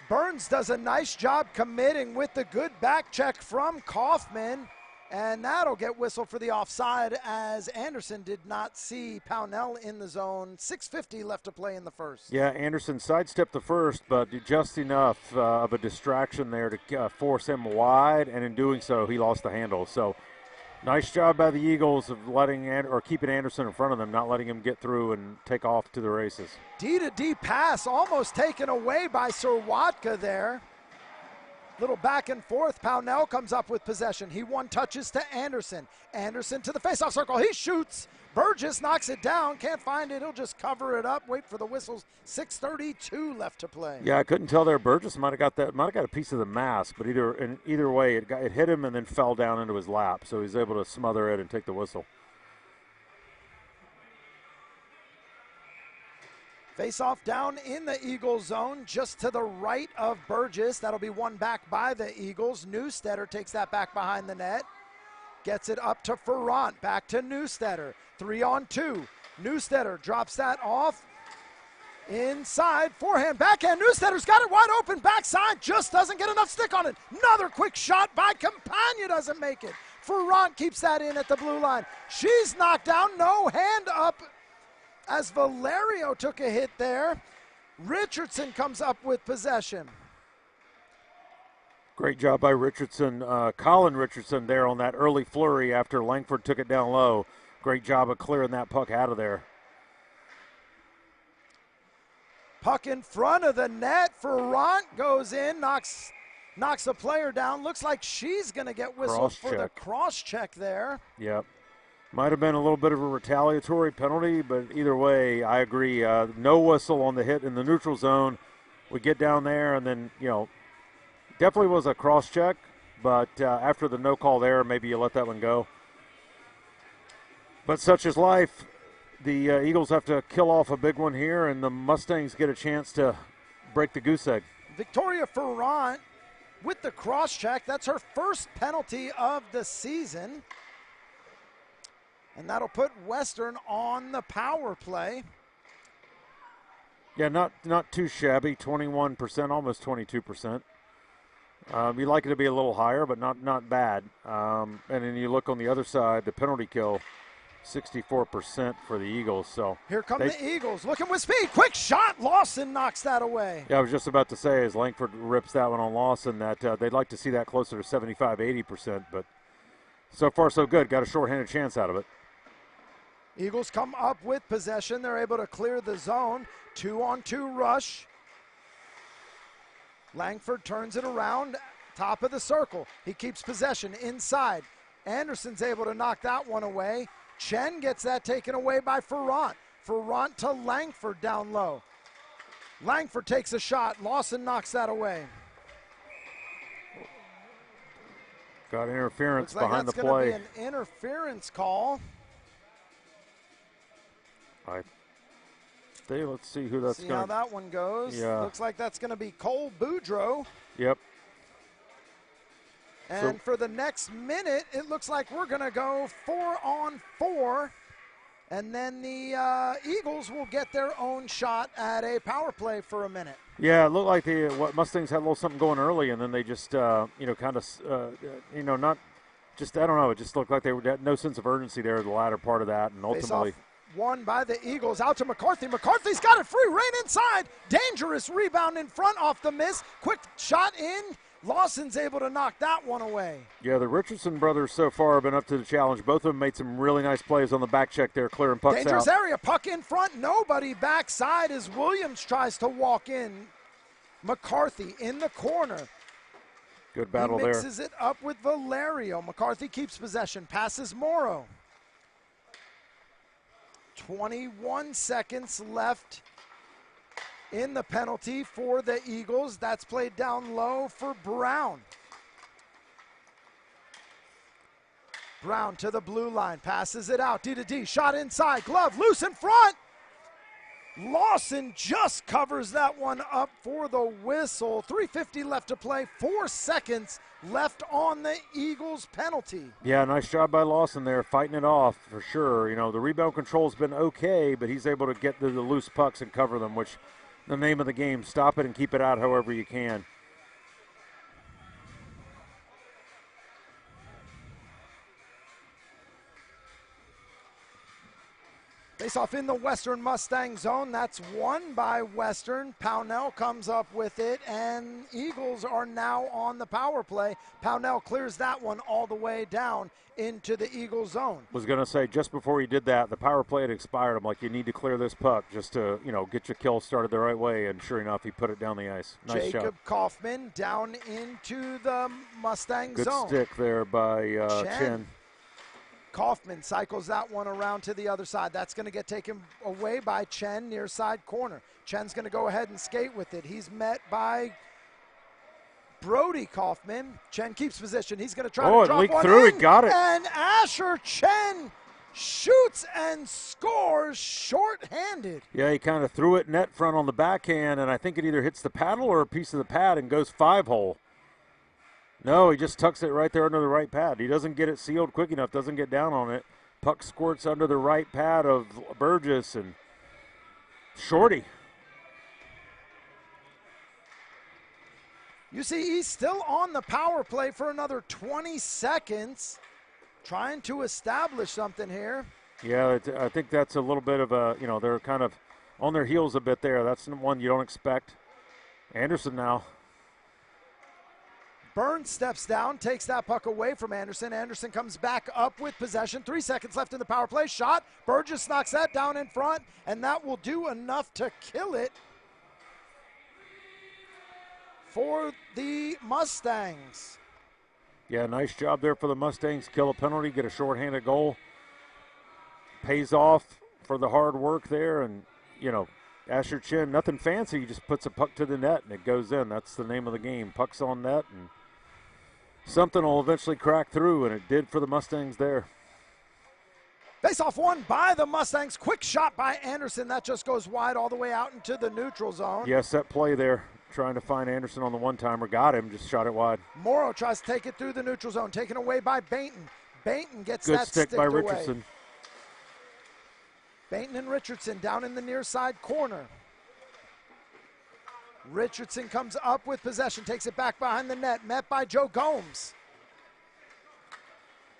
Burns does a nice job committing with the good back check from Kaufman. And that'll get whistled for the offside as Anderson did not see Pownell in the zone. 6:50 left to play in the first. Yeah, Anderson sidestepped the first, but just enough of a distraction there to force him wide, and in doing so, he lost the handle. So nice job by the Eagles of keeping Anderson in front of them, not letting him get through and take off to the races. D-to-D pass almost taken away by Serwatka there. Little back and forth. Pownell comes up with possession. He one-touches to Anderson. Anderson to the face-off circle. He shoots. Burgess knocks it down. Can't find it. He'll just cover it up. Wait for the whistles. 6:32 left to play. Yeah, I couldn't tell there. Burgess might have got a piece of the mask, but either way, it hit him and then fell down into his lap. So he's able to smother it and take the whistle. Face-off down in the Eagles zone, just to the right of Burgess. That'll be won back by the Eagles. Newstetter takes that back behind the net. Gets it up to Ferrant, back to Newstetter. 3-on-2. Newstetter drops that off. Inside, forehand, backhand. Newstetter's got it wide open, backside, just doesn't get enough stick on it. Another quick shot by Campagna, doesn't make it. Ferrant keeps that in at the blue line. She's knocked down, no hand up as Valerio took a hit there. Richardson comes up with possession. Great job by Richardson, Colin Richardson there on that early flurry after Langford took it down low. Great job of clearing that puck out of there. Puck in front of the net. Ferrant goes in, knocks the player down. Looks like she's going to get whistled for the cross check there. Yep. Might have been a little bit of a retaliatory penalty, but either way, I agree. No whistle on the hit in the neutral zone. We get down there, and then, definitely was a cross check, but after the no call there, maybe you let that one go. But such is life. The Eagles have to kill off a big one here, and the Mustangs get a chance to break the goose egg. Victoria Ferrant with the cross check. That's her first penalty of the season. And that'll put Western on the power play. Yeah, not too shabby, 21%, almost 22%. You'd like it to be a little higher, but not bad. And then you look on the other side, the penalty kill. 64% for the Eagles. So here come the Eagles, looking with speed. Quick shot. Lawson knocks that away. Yeah, I was just about to say, as Langford rips that one on Lawson, that they'd like to see that closer to 75, 80%. But so far, so good. Got a shorthanded chance out of it. Eagles come up with possession. They're able to clear the zone. 2-on-2 rush. Langford turns it around, top of the circle. He keeps possession inside. Anderson's able to knock that one away. Chen gets that taken away by Ferrant. Ferrant to Langford down low. Langford takes a shot. Lawson knocks that away. Got interference Looks like behind the that's play. going to be an interference call. Let's see who that's going to. See going how that one goes. Yeah. Looks like that's going to be Cole Boudreaux. Yep. And for the next minute, it looks like we're going to go 4-on-4. And then the Eagles will get their own shot at a power play for a minute. Yeah, it looked like the Mustangs had a little something going early, and then they just, not just, I don't know, it just looked like they had no sense of urgency there in the latter part of that, and ultimately. Won by the Eagles, out to McCarthy. McCarthy's got it free, right inside. Dangerous rebound in front off the miss. Quick shot in. Lawson's able to knock that one away. Yeah, the Richardson brothers so far have been up to the challenge. Both of them made some really nice plays on the back check there, clearing pucks out. Dangerous area, puck in front, nobody backside as Williams tries to walk in. McCarthy in the corner. Good battle there. He mixes it up with Valerio. McCarthy keeps possession, passes Morrow. 21 seconds left in the penalty for the Eagles. That's played down low for Brown. Brown to the blue line, passes it out, D to D, shot inside, glove loose in front. Lawson just covers that one up for the whistle. 3:50 left to play, 4 seconds left on the Eagles penalty. Yeah, nice job by Lawson there, fighting it off for sure. You know, the rebound control's been okay, but he's able to get to the loose pucks and cover them, which the name of the game. Stop it and keep it out however you can. Face-off in the Western Mustang zone. That's won by Western. Pownell comes up with it, and Eagles are now on the power play. Pownell clears that one all the way down into the Eagle zone. Was going to say, just before he did that, the power play had expired. I'm like, you need to clear this puck just to, get your kill started the right way, and sure enough, he put it down the ice. Nice Jacob job. Kaufman down into the Mustang zone. Good stick there by Chen. Kaufman cycles that one around to the other side. That's going to get taken away by Chen near side corner. Chen's going to go ahead and skate with it. He's met by Brody Kaufman. Chen keeps position. He's going to try to drop leaked one through. in. He got it. And Asher Chen shoots and scores short-handed. Yeah, he kind of threw it net front on the backhand, and I think it either hits the paddle or a piece of the pad and goes 5-hole. No, he just tucks it right there under the right pad. He doesn't get it sealed quick enough, doesn't get down on it. Puck squirts under the right pad of Burgess and Shorty. You see, he's still on the power play for another 20 seconds, trying to establish something here. Yeah, I think that's a little bit of a, they're kind of on their heels a bit there. That's the one you don't expect. Anderson now. Burns steps down, takes that puck away from Anderson. Anderson comes back up with possession. 3 seconds left in the power play. Shot. Burgess knocks that down in front, and that will do enough to kill it for the Mustangs. Yeah, nice job there for the Mustangs. Kill a penalty, get a shorthanded goal. Pays off for the hard work there, and, Asher Chen, nothing fancy. He just puts a puck to the net, and it goes in. That's the name of the game. Puck's on net, and something will eventually crack through, and it did for the Mustangs there. Face-off won by the Mustangs. Quick shot by Anderson. That just goes wide all the way out into the neutral zone. Yeah, set play there. Trying to find Anderson on the one-timer. Got him, just shot it wide. Morrow tries to take it through the neutral zone. Taken away by Bainton. Bainton gets Good that stick by away. Richardson. Bainton and Richardson down in the near side corner. Richardson comes up with possession, takes it back behind the net, met by Joe Gomes.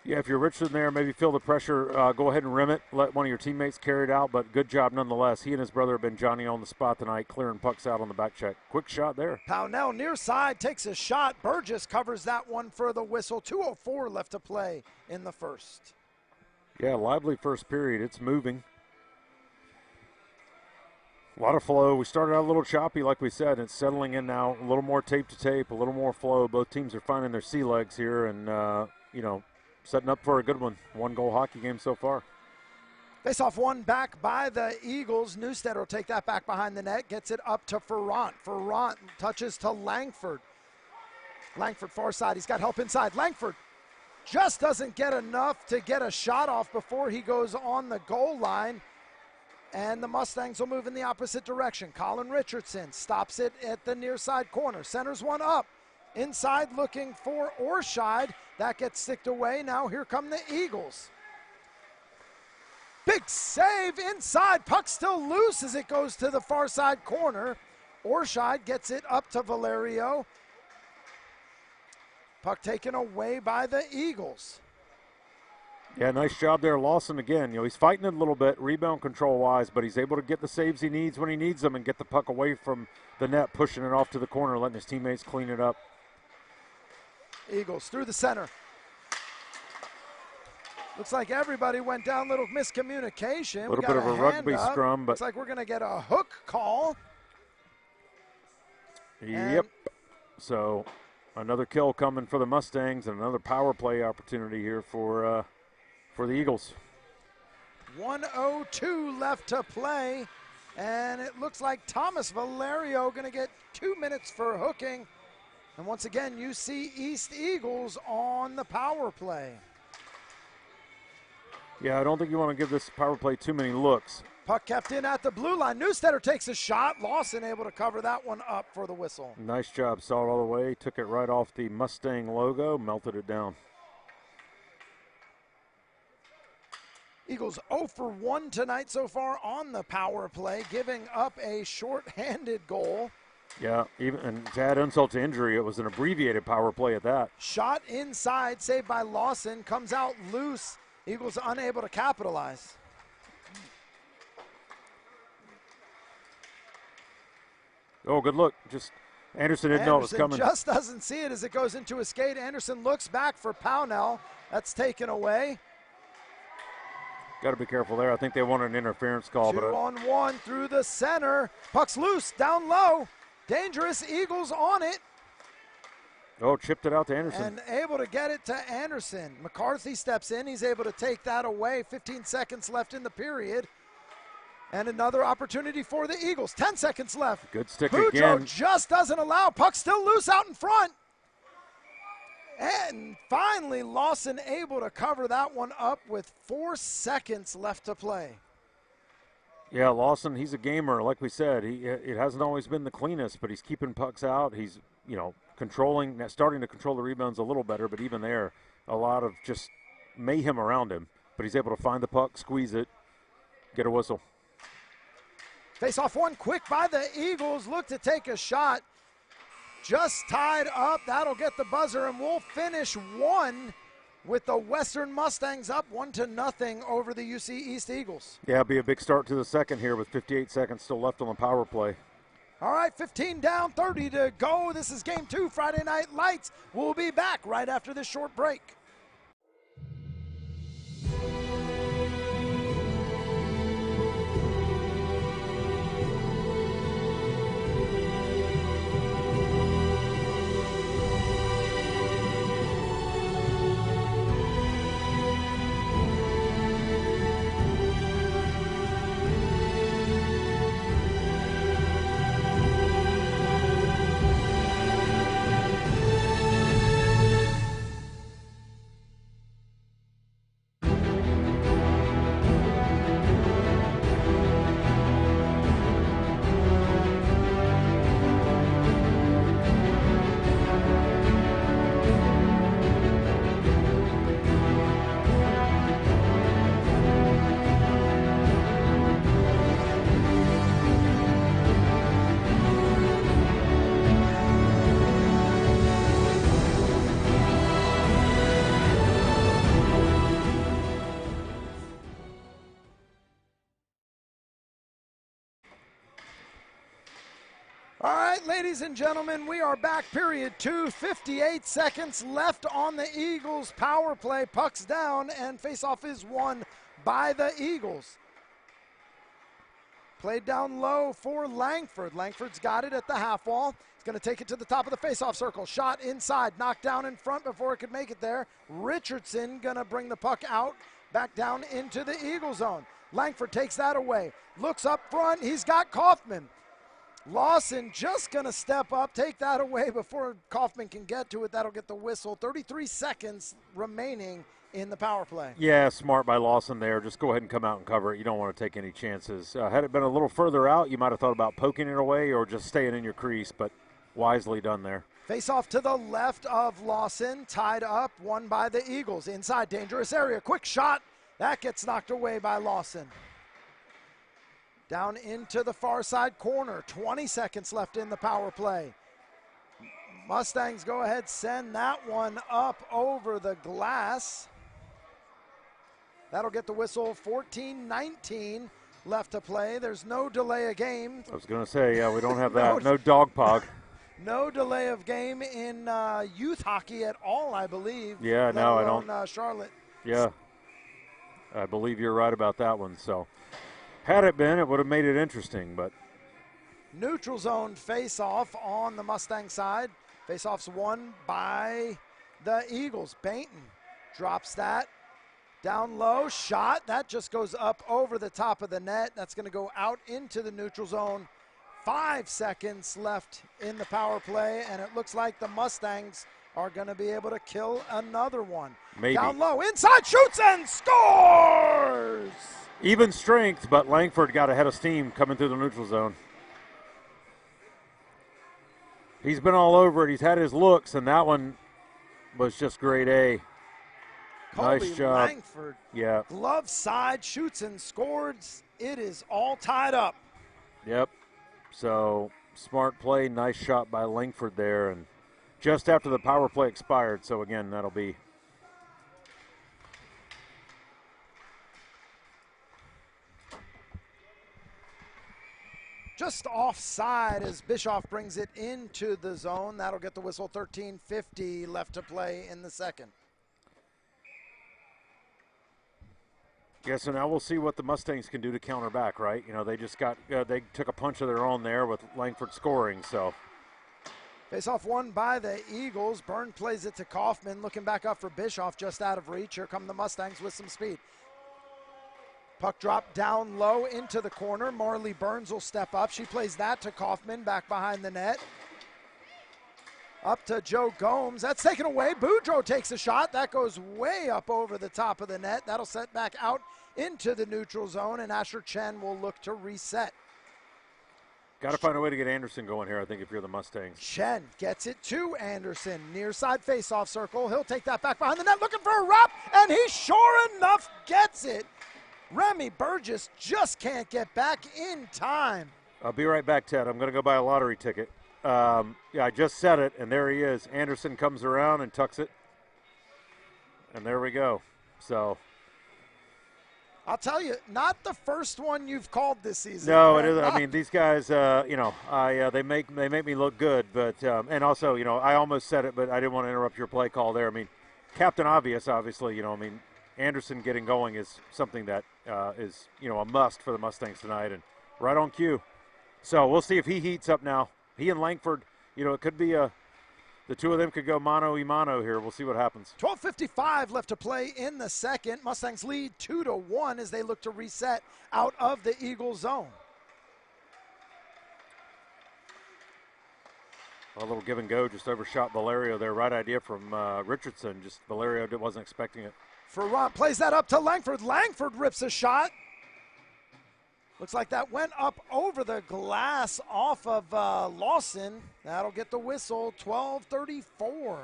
Yeah, if you're Richardson there, maybe feel the pressure, go ahead and rim it. Let one of your teammates carry it out, but good job nonetheless. He and his brother have been Johnny on the spot tonight, clearing pucks out on the back check. Quick shot there. Pownell near side takes a shot. Burgess covers that one for the whistle. 2:04 left to play in the first. Yeah, lively first period. It's moving. A lot of flow. We started out a little choppy, like we said. It's settling in now. A little more tape to tape, a little more flow. Both teams are finding their sea legs here and, setting up for a good one. 1-goal hockey game so far. Face-off one back by the Eagles. Newstead will take that back behind the net, gets it up to Ferrant. Ferrant touches to Langford. Langford far side. He's got help inside. Langford just doesn't get enough to get a shot off before he goes on the goal line. And the Mustangs will move in the opposite direction. Colin Richardson stops it at the near side corner. Centers one up. Inside looking for Orsheid. That gets sticked away. Now here come the Eagles. Big save inside. Puck still loose as it goes to the far side corner. Orsheid gets it up to Valerio. Puck taken away by the Eagles. Yeah, nice job there. Lawson again. He's fighting it a little bit, rebound control-wise, but he's able to get the saves he needs when he needs them and get the puck away from the net, pushing it off to the corner, letting his teammates clean it up. Eagles through the center. Looks like everybody went down. Little miscommunication. A little bit of a rugby scrum, but looks like we're going to get a hook call. Yep. So another kill coming for the Mustangs and another power play opportunity here for the Eagles. 1:02 left to play, and it looks like Thomas Valerio going to get 2 minutes for hooking. And once again, you see East Eagles on the power play. Yeah, I don't think you want to give this power play too many looks. Puck kept in at the blue line. Newstetter takes a shot. Lawson able to cover that one up for the whistle. Nice job. Saw it all the way. Took it right off the Mustang logo. Melted it down. Eagles 0 for 1 tonight so far on the power play, giving up a short-handed goal. Yeah, and to add insult to injury, it was an abbreviated power play at that. Shot inside, saved by Lawson, comes out loose. Eagles unable to capitalize. Oh, good look. Just Anderson didn't know it was coming. Just doesn't see it as it goes into a skate. Anderson looks back for Pownell. That's taken away. Got to be careful there. I think they wanted an interference call. 2-on-1 through the center. Puck's loose, down low. Dangerous. Eagles on it. Oh, chipped it out to Anderson. And able to get it to Anderson. McCarthy steps in. He's able to take that away. 15 seconds left in the period. And another opportunity for the Eagles. 10 seconds left. Good stick Boudreaux again. just doesn't allow. Puck still loose out in front. And finally, Lawson able to cover that one up with 4 seconds left to play. Yeah, Lawson, he's a gamer. Like we said, it hasn't always been the cleanest, but he's keeping pucks out. He's, starting to control the rebounds a little better, but even there, a lot of just mayhem around him. But he's able to find the puck, squeeze it, get a whistle. Face-off one quick by the Eagles. Look to take a shot. Just tied up. That'll get the buzzer, and we'll finish one with the Western Mustangs up 1-0 over the UC East Eagles. Yeah, it'll be a big start to the second here with 58 seconds still left on the power play. All right, 15 down, 30 to go. This is Game 2, Friday Night Lights. We'll be back right after this short break. right, ladies and gentlemen, we are back. Period 2, 58 seconds left on the Eagles power play. Puck's down, and faceoff is won by the Eagles. Played down low for Langford. Langford's got it at the half wall. He's going to take it to the top of the faceoff circle. Shot inside, knocked down in front before it could make it there. Richardson going to bring the puck out, back down into the Eagle zone. Langford takes that away. Looks up front. He's got Kaufman. Lawson just going to step up, take that away before Kaufman can get to it. That'll get the whistle. 33 seconds remaining in the power play. Yeah, smart by Lawson there. Just go ahead and come out and cover it. You don't want to take any chances. Had it been a little further out, you might have thought about poking it away or just staying in your crease, but wisely done there. Face off to the left of Lawson, tied up, won by the Eagles. Inside, dangerous area, quick shot. That gets knocked away by Lawson. Down into the far side corner. 20 seconds left in the power play. Mustangs go ahead, send that one up over the glass. That'll get the whistle. 14-19 left to play. There's no delay of game. I was going to say, yeah, we don't have that. No dog pog. No delay of game in youth hockey at all, I believe. Yeah, no, I don't. Charlotte. Yeah, I believe you're right about that one. So, had it been, it would have made it interesting, but. Neutral zone face-off on the Mustang side. Face-off's won by the Eagles. Bainton drops that. Down low, shot. That just goes up over the top of the net. That's going to go out into the neutral zone. 5 seconds left in the power play, and it looks like the Mustangs are going to be able to kill another one. Maybe. Down low, inside, shoots and scores! Even strength, but Langford got ahead of steam coming through the neutral zone. He's been all over it. He's had his looks, and that one was just grade A. Colby Nice job. Langford, Yeah. glove side, shoots and scores. It is all tied up. Yep. So, smart play, nice shot by Langford there, and just after the power play expired. So, again, that'll be just offside as Bischoff brings it into the zone. That'll get the whistle. 13:50 left to play in the second. Yeah, so now we'll see what the Mustangs can do to counter back, right? You know, they just got they took a punch of their own there with Langford scoring, so. Face-off won by the Eagles. Byrne plays it to Kaufman, looking back up for Bischoff, just out of reach. Here come the Mustangs with some speed. Puck drop down low into the corner. Marley Burns will step up. She plays that to Kaufman, back behind the net. Up to Joe Gomes. That's taken away. Boudreaux takes a shot. That goes way up over the top of the net. That'll set back out into the neutral zone, and Asher Chen will look to reset. Got to find a way to get Anderson going here, I think, if you're the Mustangs. Chen gets it to Anderson. Near side faceoff circle. He'll take that back behind the net, looking for a wrap, and he sure enough gets it. Remy Burgess just can't get back in time. I'll be right back, Ted. I'm going to go buy a lottery ticket. Yeah, I just said it, and there he is. Anderson comes around and tucks it. And there we go. So. I'll tell you, not the first one you've called this season. No, it isn't. I mean, these guys, you know, they make me look good. But and also, you know, I almost said it, but I didn't want to interrupt your play call there. I mean, Captain Obvious, obviously, you know, I mean, Anderson getting going is something that is, you know, a must for the Mustangs tonight, and right on cue. So we'll see if he heats up now. He and Langford, you know, it could be the two of them could go mano-a-mano here. We'll see what happens. 12:55 left to play in the second. Mustangs lead 2-1 as they look to reset out of the Eagle zone. A little give and go, just overshot Valerio there. Right idea from Richardson. Just Valerio wasn't expecting it. Ferrant plays that up to Langford. Langford rips a shot. Looks like that went up over the glass off of Lawson. That'll get the whistle. 12:34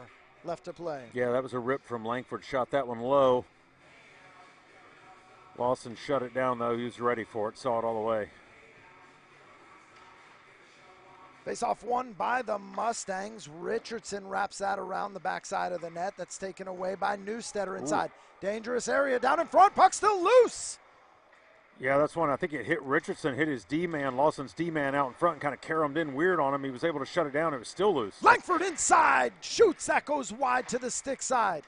left to play. Yeah, that was a rip from Langford. Shot that one low. Lawson shut it down, though. He was ready for it. Saw it all the way. Face-off won by the Mustangs. Richardson wraps that around the backside of the net. That's taken away by Newstetter inside. Ooh. Dangerous area down in front. Puck still loose. Yeah, that's one. I think it hit Richardson, hit his D-man, Lawson's D-man out in front and kind of caromed in weird on him. He was able to shut it down. It was still loose. Langford inside, shoots. That goes wide to the stick side.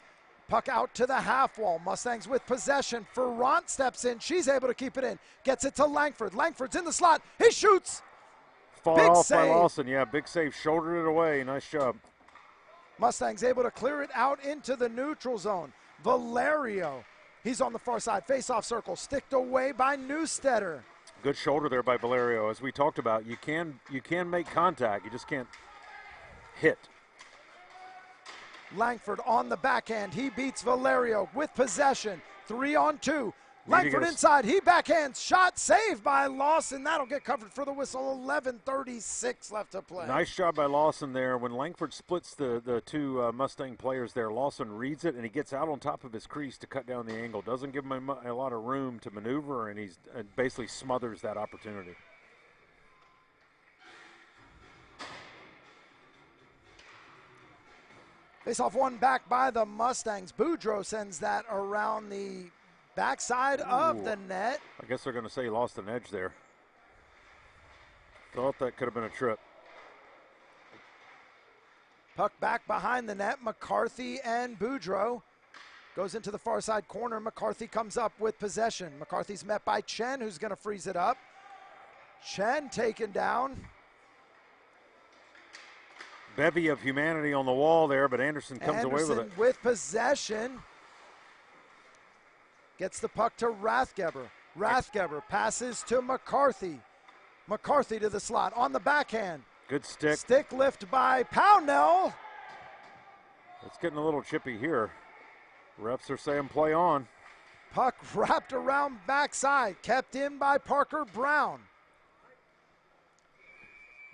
Puck out to the half wall. Mustangs with possession. Ferrant steps in. She's able to keep it in. Gets it to Langford. Langford's in the slot. He shoots. Fought Big off save. by Lawson. Yeah, big save. Shouldered it away. Nice job. Mustangs able to clear it out into the neutral zone. Valerio. He's on the far side. Face-off circle. Sticked away by Newstetter. Good shoulder there by Valerio. As we talked about, you can make contact. You just can't hit. Langford on the backhand. He beats Valerio with possession. 3-on-2. Langford inside. He backhands. Shot saved by Lawson. That'll get covered for the whistle. 11:36 left to play. Nice job by Lawson there. When Langford splits the two Mustang players there, Lawson reads it and he gets out on top of his crease to cut down the angle. Doesn't give him a lot of room to maneuver, and he's basically smothers that opportunity. Face-off one back by the Mustangs. Boudreau sends that around the backside of the net. I guess they're going to say he lost an edge there. Thought that could have been a trip. Puck back behind the net. McCarthy and Boudreau. Goes into the far side corner. McCarthy comes up with possession. McCarthy's met by Chen, who's going to freeze it up. Chen taken down. Bevy of humanity on the wall there, but Anderson comes away with it. With possession. Gets the puck to Rathgeber. Rathgeber passes to McCarthy. McCarthy to the slot on the backhand. Good stick. Stick lift by Pownell. It's getting a little chippy here. Refs are saying play on. Puck wrapped around backside. Kept in by Parker Brown.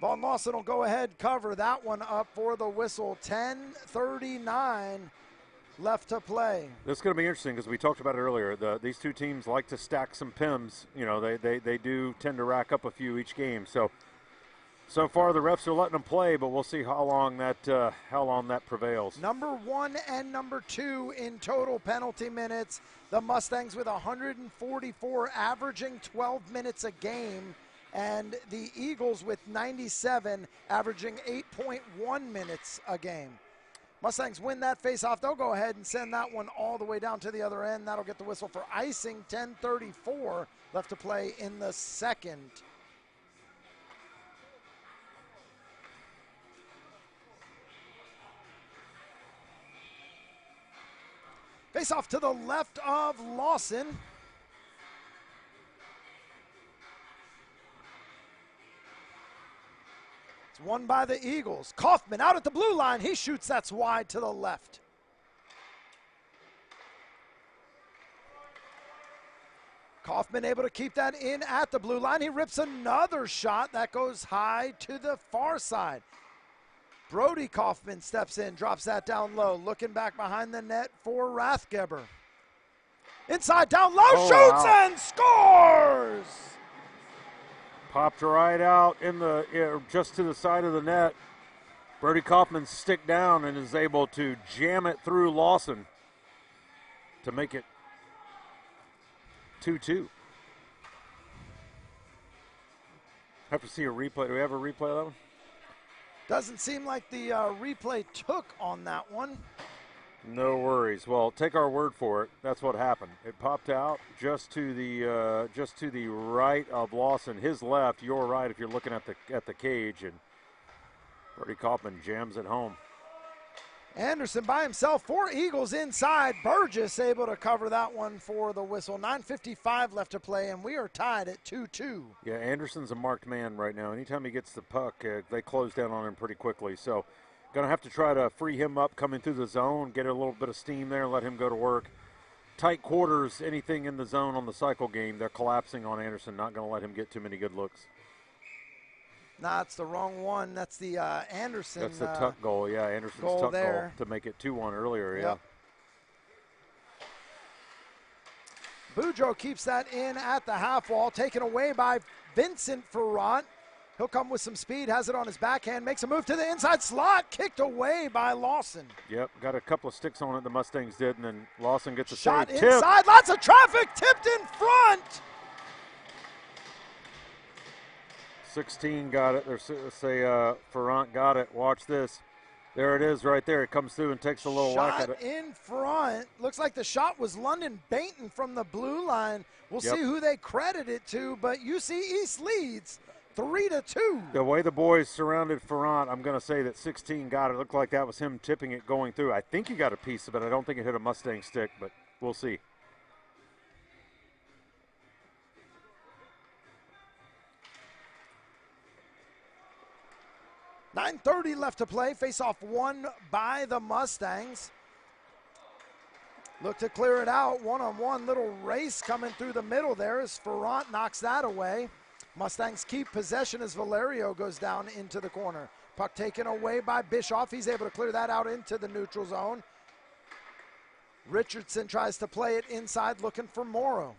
Von Lawson will go ahead, cover that one up for the whistle. 10:39 left to play. This is going to be interesting because we talked about it earlier. These two teams like to stack some PIMs. You know, they do tend to rack up a few each game. So far the refs are letting them play, but we'll see how long that prevails. Number 1 and number 2 in total penalty minutes. The Mustangs with 144, averaging 12 minutes a game. And the Eagles with 97, averaging 8.1 minutes a game. Mustangs win that faceoff. They'll go ahead and send that one all the way down to the other end. That'll get the whistle for icing. 10:34 left to play in the second. Faceoff to the left of Lawson. It's won by the Eagles. Kaufman out at the blue line. He shoots. That's wide to the left. Kaufman able to keep that in at the blue line. He rips another shot. That goes high to the far side. Brody Kaufman steps in, drops that down low. Looking back behind the net for Rathgeber. Inside, down low, shoots and scores! Popped right out just to the side of the net. Brody Kaufman stick down and is able to jam it through Lawson to make it 2-2. Have to see a replay. Do we have a replay of that one? Doesn't seem like the replay took on that one. No worries. Well, take our word for it. That's what happened. It popped out just to the right of Lawson. His left, your right if you're looking at the cage, and Brody Kaufman jams it home. Anderson by himself, 4 Eagles inside. Burgess able to cover that one for the whistle. 9:55 left to play, and we are tied at 2-2. Yeah, Anderson's a marked man right now. Anytime he gets the puck, they close down on him pretty quickly. So going to have to try to free him up coming through the zone, get a little bit of steam there, and let him go to work. Tight quarters, anything in the zone on the cycle game, they're collapsing on Anderson, not going to let him get too many good looks. Nah, it's the wrong one. That's the Anderson. That's the tuck goal, yeah. Anderson's tuck goal to make it 2-1 earlier, yeah. Yep. Boudreau keeps that in at the half wall, taken away by Vincent Ferrant. He'll come with some speed, has it on his backhand, makes a move to the inside slot, kicked away by Lawson. Yep, got a couple of sticks on it, the Mustangs did, and then Lawson gets a shot save. Inside, lots of traffic, tipped in front. 16 got it. Let's say Ferrant got it. Watch this. There it is right there. It comes through and takes a little whack at it. Shot in front. Looks like the shot was London Bainton from the blue line. We'll see who they credit it to, but UC East leads 3-2. The way the boys surrounded Ferrant, I'm going to say that 16 got it. It looked like that was him tipping it going through. I think he got a piece of it. I don't think it hit a Mustang stick, but we'll see. .930 left to play. Face-off won by the Mustangs. Look to clear it out. One-on-one little race coming through the middle there as Ferrant knocks that away. Mustangs keep possession as Valerio goes down into the corner. Puck taken away by Bischoff. He's able to clear that out into the neutral zone. Richardson tries to play it inside looking for Morrow.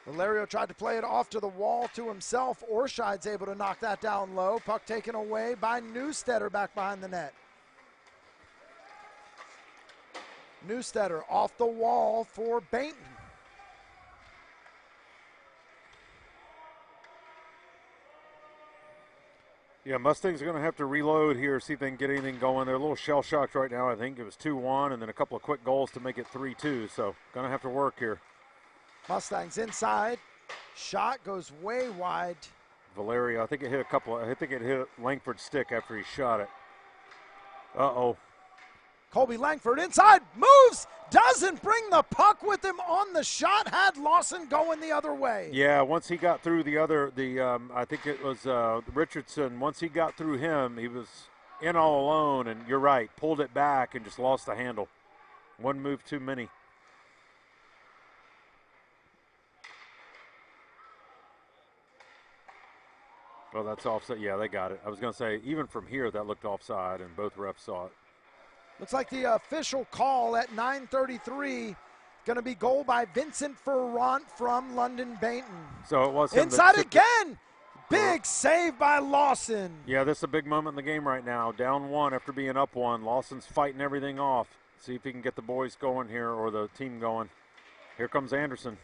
Valerio tried to play it off to the wall to himself. Orschide's able to knock that down low. Puck taken away by Newstetter back behind the net. Newstetter off the wall for Bainton. Yeah, Mustangs are going to have to reload here, see if they can get anything going. They're a little shell-shocked right now. I think it was 2-1 and then a couple of quick goals to make it 3-2. So going to have to work here. Mustangs inside. Shot goes way wide. Valerio, I think it hit Langford's stick after he shot it. Uh-oh. Colby Langford inside, moves, doesn't bring the puck with him on the shot, had Lawson going the other way. Yeah, once he got through I think it was Richardson, once he got through him, he was in all alone, and you're right, pulled it back and just lost the handle. One move too many. Oh, that's offside. Yeah, they got it. I was going to say, even from here, that looked offside, and both refs saw it. Looks like the official call at 9:33, going to be goal by Vincent Ferrant from London Bainton. So it was him inside again. Big save by Lawson. Yeah, this is a big moment in the game right now. Down one after being up one. Lawson's fighting everything off. See if he can get the boys going here or the team going. Here comes Anderson.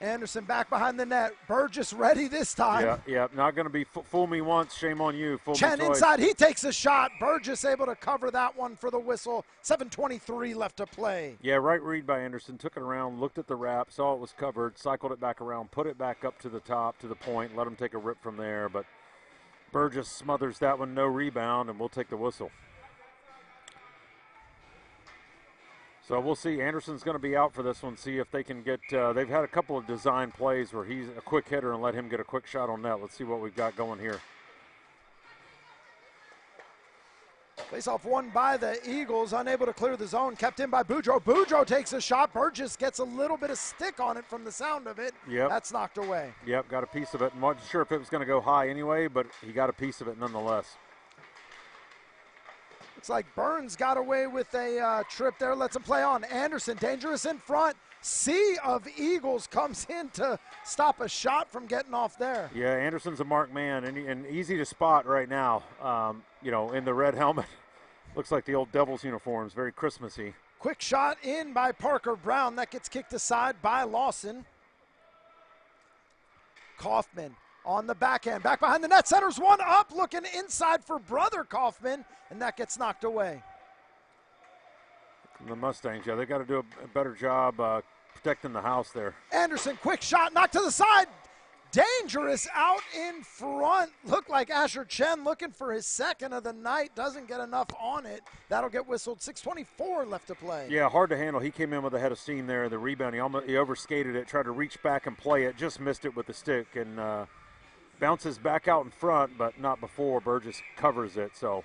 Anderson back behind the net. Burgess ready this time. Yeah, not going to be fool me once, shame on you. Fool Chen me twice. Inside, he takes a shot. Burgess able to cover that one for the whistle. 7:23 left to play. Yeah, right read by Anderson. Took it around, looked at the wrap, saw it was covered, cycled it back around, put it back up to the top, to the point, let him take a rip from there. But Burgess smothers that one, no rebound, and we'll take the whistle. So we'll see. Anderson's going to be out for this one. See if they can get they've had a couple of design plays where he's a quick hitter and let him get a quick shot on net. Let's see what we've got going here. Face-off won by the Eagles, unable to clear the zone, kept in by Boudreau. Boudreau takes a shot. Burgess gets a little bit of stick on it from the sound of it. Yep. That's knocked away. Yep, got a piece of it. Wasn't sure if it was going to go high anyway, but he got a piece of it nonetheless. Looks like Burns got away with a trip there. Lets him play on. Anderson, dangerous in front. Sea of Eagles comes in to stop a shot from getting off there. Yeah, Anderson's a marked man and easy to spot right now. In the red helmet. Looks like the old Devils uniforms, very Christmassy. Quick shot in by Parker Brown. That gets kicked aside by Lawson. Kaufman on the backhand, back behind the net, centers one up, looking inside for Brother Kaufman, and that gets knocked away. The Mustangs, yeah, they got to do a better job protecting the house there. Anderson, quick shot, knocked to the side. Dangerous out in front. Looked like Asher Chen looking for his second of the night. Doesn't get enough on it. That'll get whistled. 6:24 left to play. Yeah, hard to handle. He came in with a head of steam there. The rebound, he overskated it, tried to reach back and play it, just missed it with the stick, and bounces back out in front, but not before. Burgess covers it, so.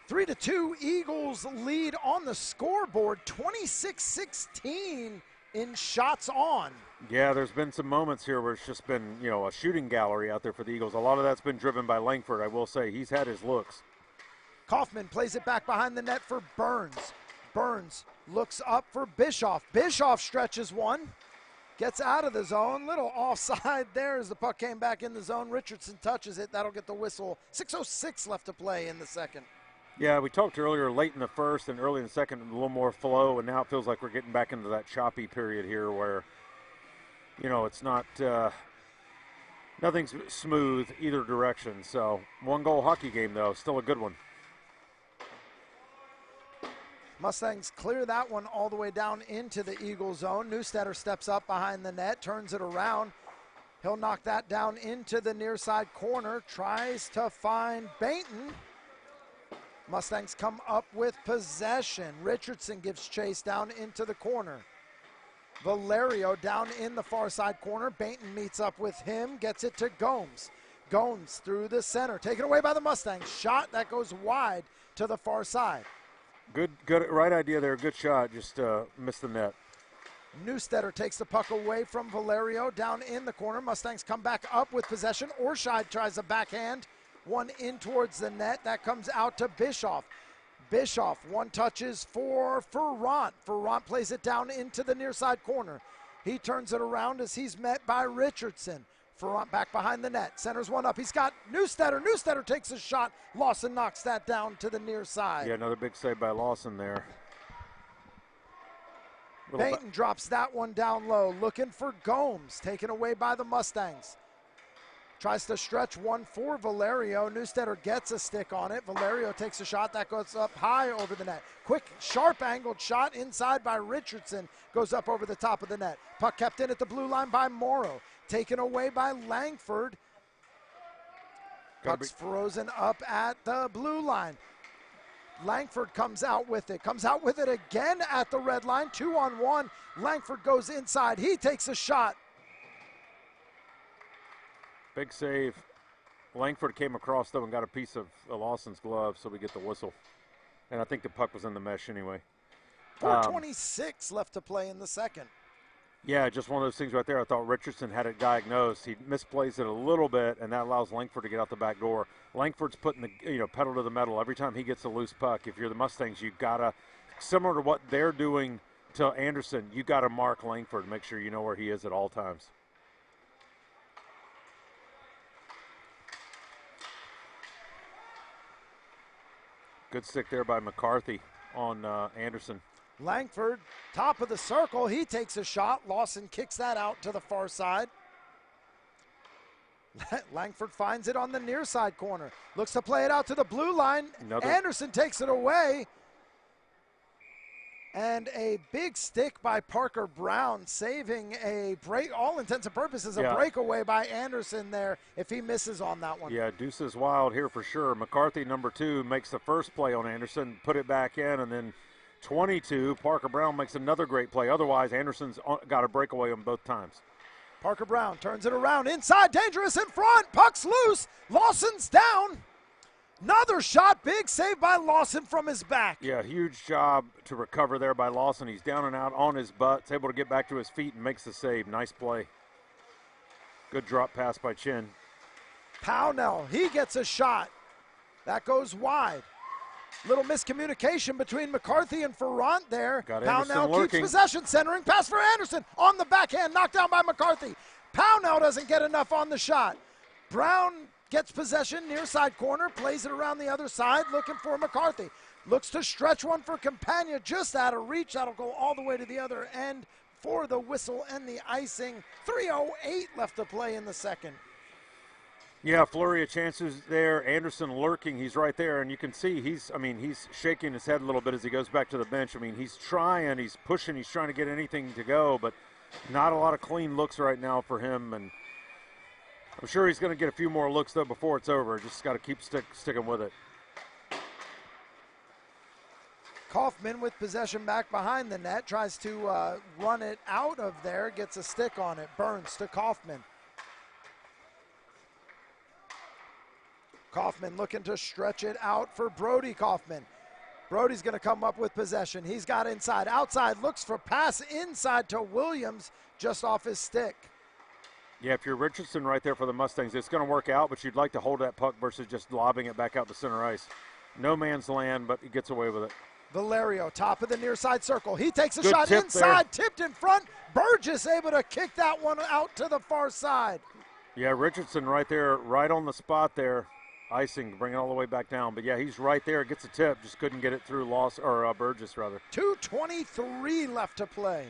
3-2, Eagles lead on the scoreboard, 26-16 in shots on. Yeah, there's been some moments here where it's just been, a shooting gallery out there for the Eagles. A lot of that's been driven by Langford, I will say. He's had his looks. Kaufman plays it back behind the net for Burns. Burns looks up for Bischoff. Bischoff stretches one. Gets out of the zone. Little offside there as the puck came back in the zone. Richardson touches it. That'll get the whistle. 6:06 left to play in the second. Yeah, we talked earlier late in the first and early in the second, a little more flow, and now it feels like we're getting back into that choppy period here where, it's not nothing's smooth either direction. So 1-goal hockey game, though, still a good one. Mustangs clear that one all the way down into the Eagle zone. Neustetter steps up behind the net, turns it around. He'll knock that down into the near side corner, tries to find Bainton. Mustangs come up with possession. Richardson gives chase down into the corner. Valerio down in the far side corner. Bainton meets up with him, gets it to Gomes. Gomes through the center, taken away by the Mustangs. Shot that goes wide to the far side. Good, right idea there. Good shot, just missed the net. Neustetter takes the puck away from Valerio down in the corner. Mustangs come back up with possession. Orsheid tries a backhand. One in towards the net. That comes out to Bischoff. Bischoff, one touches for Ferrant. Ferrant plays it down into the near side corner. He turns it around as he's met by Richardson. Ferrant back behind the net. Centers one up. He's got Neustetter. Neustetter takes a shot. Lawson knocks that down to the near side. Yeah, another big save by Lawson there. Bainton drops that one down low. Looking for Gomes. Taken away by the Mustangs. Tries to stretch one for Valerio. Neustetter gets a stick on it. Valerio takes a shot that goes up high over the net. Quick, sharp angled shot inside by Richardson. Goes up over the top of the net. Puck kept in at the blue line by Morrow. Taken away by Langford. Puck's frozen up at the blue line. Langford comes out with it. Comes out with it again at the red line. 2-on-1. Langford goes inside. He takes a shot. Big save. Langford came across, though, and got a piece of Lawson's glove, so we get the whistle. And I think the puck was in the mesh anyway. 4:26 left to play in the second. Yeah, just one of those things right there. I thought Richardson had it diagnosed. He misplays it a little bit, and that allows Langford to get out the back door. Langford's putting the pedal to the metal every time he gets a loose puck. If you're the Mustangs, you gotta, similar to what they're doing to Anderson, you gotta mark Langford, make sure you know where he is at all times. Good stick there by McCarthy on Anderson. Langford, top of the circle. He takes a shot. Lawson kicks that out to the far side. Langford finds it on the near side corner. Looks to play it out to the blue line. Anderson takes it away. And a big stick by Parker Brown, saving a break, all intents and purposes, a breakaway by Anderson there if he misses on that one. Yeah, Deuce is wild here for sure. McCarthy, number 2, makes the first play on Anderson, put it back in, and then 22, Parker Brown makes another great play. Otherwise, Anderson's got a breakaway on both times. Parker Brown turns it around inside, dangerous in front, puck's loose, Lawson's down. Another shot, big save by Lawson from his back. Yeah, huge job to recover there by Lawson. He's down and out on his butt. He's able to get back to his feet and makes the save. Nice play. Good drop pass by Chin. Pownell, he gets a shot. That goes wide. Little miscommunication between McCarthy and Ferrant there. Pownell keeps possession, centering pass for Anderson. On the backhand, knocked down by McCarthy. Pownell doesn't get enough on the shot. Brown gets possession, near side corner, plays it around the other side, looking for McCarthy. Looks to stretch one for Campagna, just out of reach. That'll go all the way to the other end for the whistle and the icing. 3:08 left to play in the second. Yeah, flurry of chances there. Anderson lurking, he's right there, and you can see he's shaking his head a little bit as he goes back to the bench. I mean, he's trying, he's pushing, he's trying to get anything to go, but not a lot of clean looks right now for him, and I'm sure he's going to get a few more looks, though, before it's over. Just got to keep sticking with it. Kaufman with possession back behind the net, tries to run it out of there, gets a stick on it. Burns to Kaufman. Kaufman looking to stretch it out for Brody Kaufman. Brody's going to come up with possession. He's got inside. Outside, looks for pass inside to Williams, just off his stick. Yeah, if you're Richardson right there for the Mustangs, it's going to work out, but you'd like to hold that puck versus just lobbing it back out to center ice. No man's land, but he gets away with it. Valerio, top of the near side circle. He takes a shot inside, tipped in front. Burgess able to kick that one out to the far side. Yeah, Richardson right there, right on the spot there. icing, bring it all the way back down. But, yeah, he's right there. Gets a tip. Just couldn't get it through Burgess, rather. 2:23 left to play.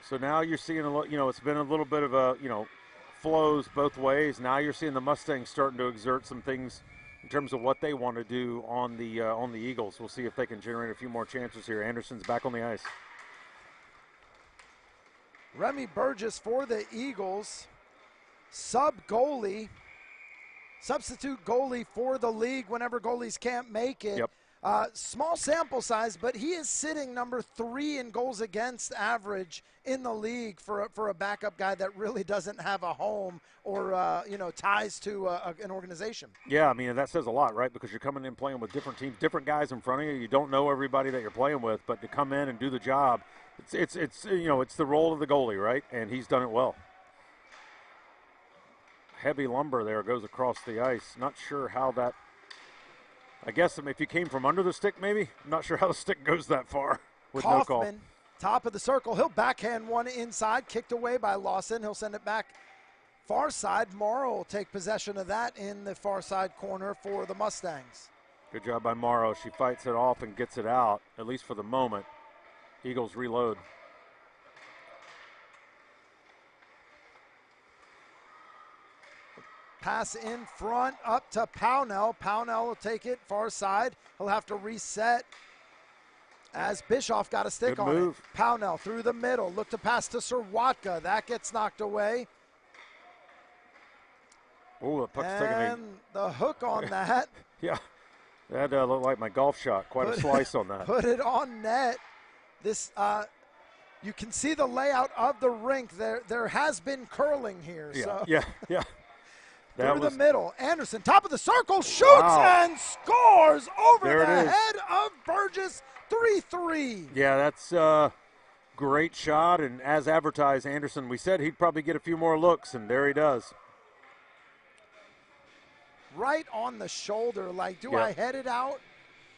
So now you're seeing it's been a little bit of a, flows both ways. Now you're seeing the Mustangs starting to exert some things in terms of what they want to do on the Eagles. We'll see if they can generate a few more chances here. Anderson's back on the ice. Remy Burgess for the Eagles, substitute goalie for the league whenever goalies can't make it. Yep. Small sample size, but he is sitting number 3 in goals against average in the league for a backup guy that really doesn't have a home or ties to an organization. Yeah, I mean, that says a lot, right? Because you're coming in playing with different teams, different guys in front of you. You don't know everybody that you're playing with, but to come in and do the job, it's the role of the goalie, right? And he's done it well. Heavy lumber there goes across the ice. Not sure how that. I guess if you came from under the stick, maybe. I'm not sure how the stick goes that far with no call. Kaufman, top of the circle. He'll backhand one inside, kicked away by Lawson. He'll send it back far side. Morrow will take possession of that in the far side corner for the Mustangs. Good job by Morrow. She fights it off and gets it out, at least for the moment. Eagles reload. Pass in front, up to Pownell. Pownell will take it far side. He'll have to reset as Bischoff got a stick Good on move. it. Pownell through the middle. Look to pass to Sirwatka. That gets knocked away. Oh, the puck's taking a... And the hook on that. Yeah, that looked like my golf shot. Quite a slice on that. Put it on net. This, you can see the layout of the rink. There has been curling here. Yeah, so. yeah. Through the middle. Anderson, top of the circle, shoots and scores over the head of Burgess. 3-3. Yeah, that's a great shot. And as advertised, Anderson, we said he'd probably get a few more looks, and there he does. Right on the shoulder. Like, do I head it out?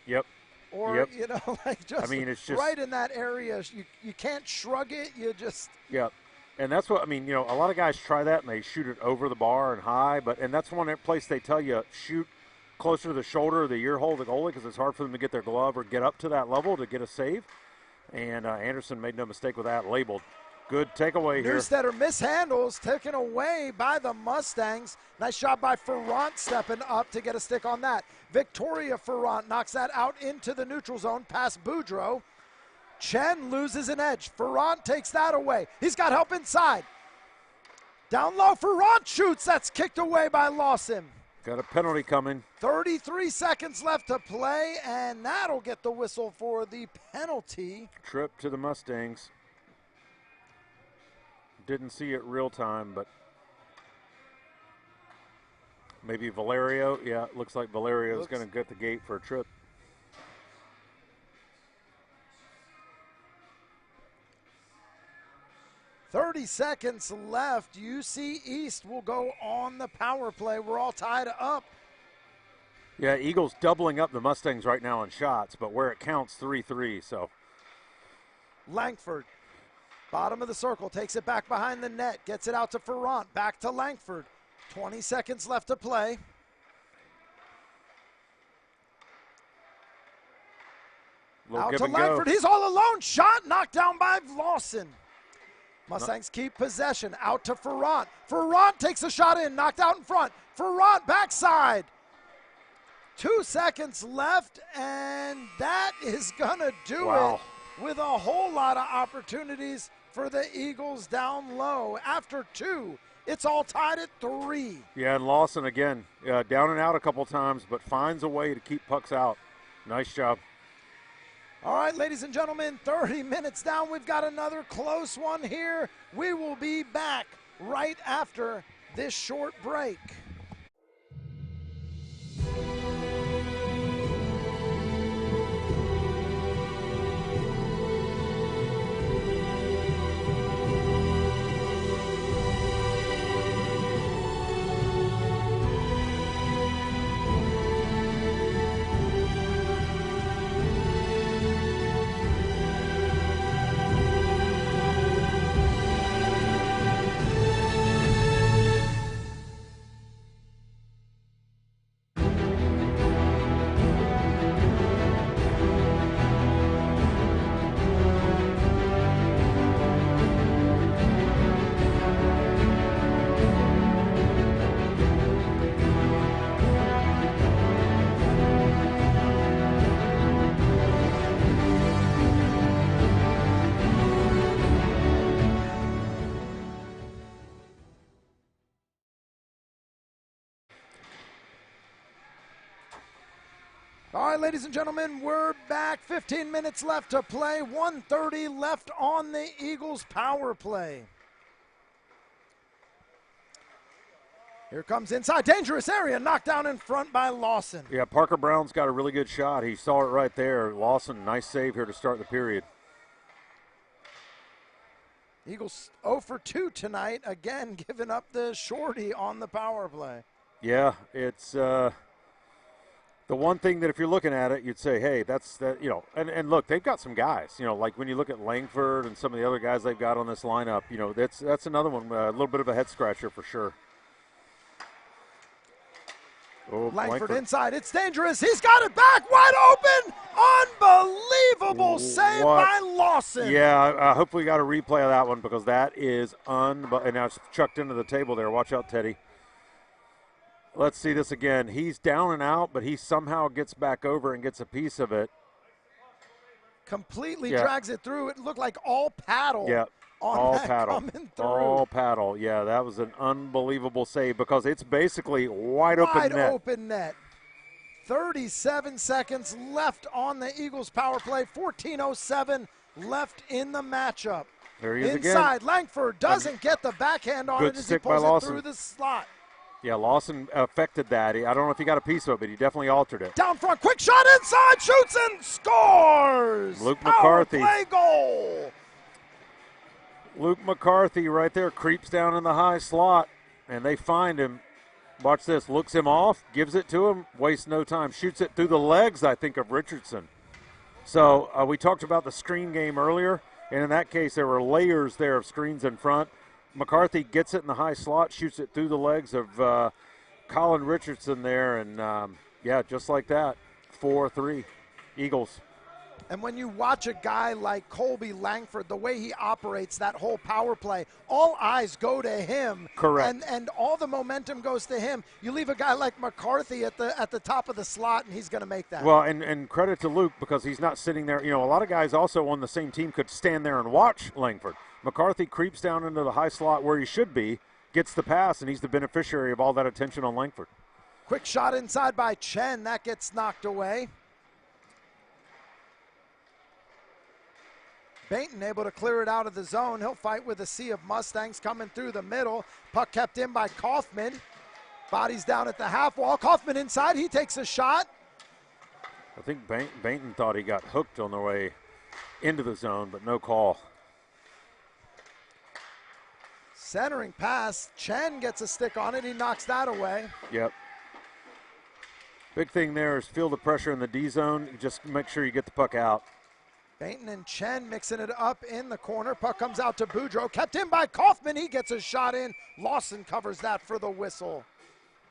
Yep. Or, just, it's just right in that area. You can't shrug it. You just. Yep. And that's what, a lot of guys try that and they shoot it over the bar and high, and that's one place they tell you shoot closer to the shoulder of the ear hole of the goalie because it's hard for them to get their glove or get up to that level to get a save. And Anderson made no mistake with that, labeled. Good takeaway here. Newstetter mishandles, taken away by the Mustangs. Nice shot by Ferrant stepping up to get a stick on that. Victoria Ferrant knocks that out into the neutral zone past Boudreau. Chen loses an edge. Ferrant takes that away. He's got help inside. Down low, Ferrant shoots. That's kicked away by Lawson. Got a penalty coming. 33 seconds left to play, and that'll get the whistle for the penalty. Trip to the Mustangs. Didn't see it real time, but maybe Valerio. Yeah, it looks like Valerio's going to get the gate for a trip. .30 seconds left. UC East will go on the power play. We're all tied up. Yeah, Eagles doubling up the Mustangs right now in shots, but where it counts, 3-3, so. Langford, bottom of the circle, takes it back behind the net, gets it out to Ferrant, back to Langford. 20 seconds left to play. Out to Langford, he's all alone, shot knocked down by Lawson. Mustangs keep possession, out to Ferrant. Ferrant takes a shot in, knocked out in front. Ferrant backside. 2 seconds left, and that is gonna do it with a whole lot of opportunities for the Eagles down low. After 2, it's all tied at 3. Yeah, and Lawson again, down and out a couple times, but finds a way to keep pucks out. Nice job. All right, ladies and gentlemen, 30 minutes down. We've got another close one here. We will be back right after this short break. All right, ladies and gentlemen, we're back. 15 minutes left to play. 1:30 left on the Eagles' power play. Here comes inside. Dangerous area. Knocked down in front by Lawson. Yeah, Parker Brown's got a really good shot. He saw it right there. Lawson, nice save here to start the period. Eagles 0 for 2 tonight. Again, giving up the shorty on the power play. Yeah, it's the one thing that if you're looking at it, you'd say, hey, that's that, you know, and look, they've got some guys, you know, like when you look at Langford and some of the other guys they've got on this lineup, you know, that's another one, a little bit of a head scratcher for sure. Oh, Langford inside. It's dangerous. He's got it back. Wide open. Unbelievable save by Lawson. Yeah, I hope we got a replay of that one because that is and now it's chucked into the table there. Watch out, Teddy. Let's see this again. He's down and out, but he somehow gets back over and gets a piece of it. Completely drags it through. It looked like all paddle. Yeah. All paddle. All paddle. Yeah, that was an unbelievable save because it's basically wide open net. 37 seconds left on the Eagles power play. 14:07 left in the matchup. There he is inside, again. Langford doesn't get the backhand on it as he pulls it through the slot. Yeah, Lawson affected that. I don't know if he got a piece of it, but he definitely altered it. Down front, quick shot inside, shoots and scores! Luke McCarthy. Power play goal! Luke McCarthy right there creeps down in the high slot, and they find him. Watch this. Looks him off, gives it to him, wastes no time. Shoots it through the legs, I think, of Richardson. So we talked about the screen game earlier, and in that case there were layers there of screens in front. McCarthy gets it in the high slot, shoots it through the legs of Colin Richardson there, and, just like that, 4-3, Eagles. And when you watch a guy like Colby Langford, the way he operates that whole power play, all eyes go to him. Correct. And all the momentum goes to him. You leave a guy like McCarthy at the top of the slot, and he's going to make that. Well, and credit to Luke because he's not sitting there. You know, a lot of guys also on the same team could stand there and watch Langford. McCarthy creeps down into the high slot where he should be, gets the pass, and he's the beneficiary of all that attention on Langford. Quick shot inside by Chen. That gets knocked away. Bainton able to clear it out of the zone. He'll fight with a sea of Mustangs coming through the middle. Puck kept in by Kaufman. Bodies down at the half wall. Kaufman inside. He takes a shot. I think Bainton thought he got hooked on the way into the zone, but no call. Centering pass. Chen gets a stick on it. He knocks that away. Yep. Big thing there is feel the pressure in the D zone. Just make sure you get the puck out. Bainton and Chen mixing it up in the corner. Puck comes out to Boudreau. Kept in by Kaufman. He gets a shot in. Lawson covers that for the whistle.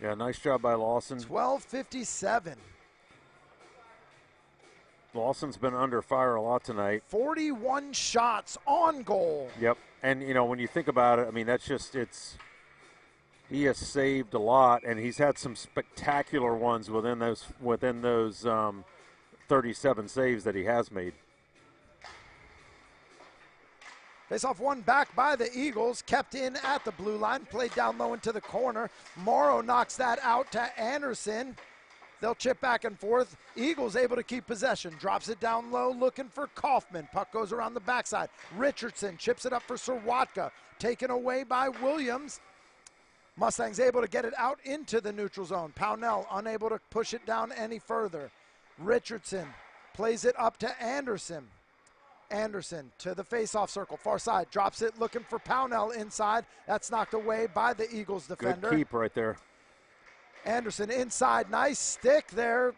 Yeah, nice job by Lawson. 12:57. Lawson's been under fire a lot tonight. 41 shots on goal. Yep. And, you know, when you think about it, I mean, that's just, he has saved a lot, and he's had some spectacular ones within those 37 saves that he has made. Face off one back by the Eagles, kept in at the blue line, played down low into the corner. Morrow knocks that out to Anderson. They'll chip back and forth. Eagles able to keep possession. Drops it down low, looking for Kaufman. Puck goes around the backside. Richardson chips it up for Sirwatka. Taken away by Williams. Mustangs able to get it out into the neutral zone. Pownell unable to push it down any further. Richardson plays it up to Anderson. Anderson to the face-off circle, far side, drops it, looking for Pownell inside. That's knocked away by the Eagles defender. Good keep right there. Anderson inside, nice stick there.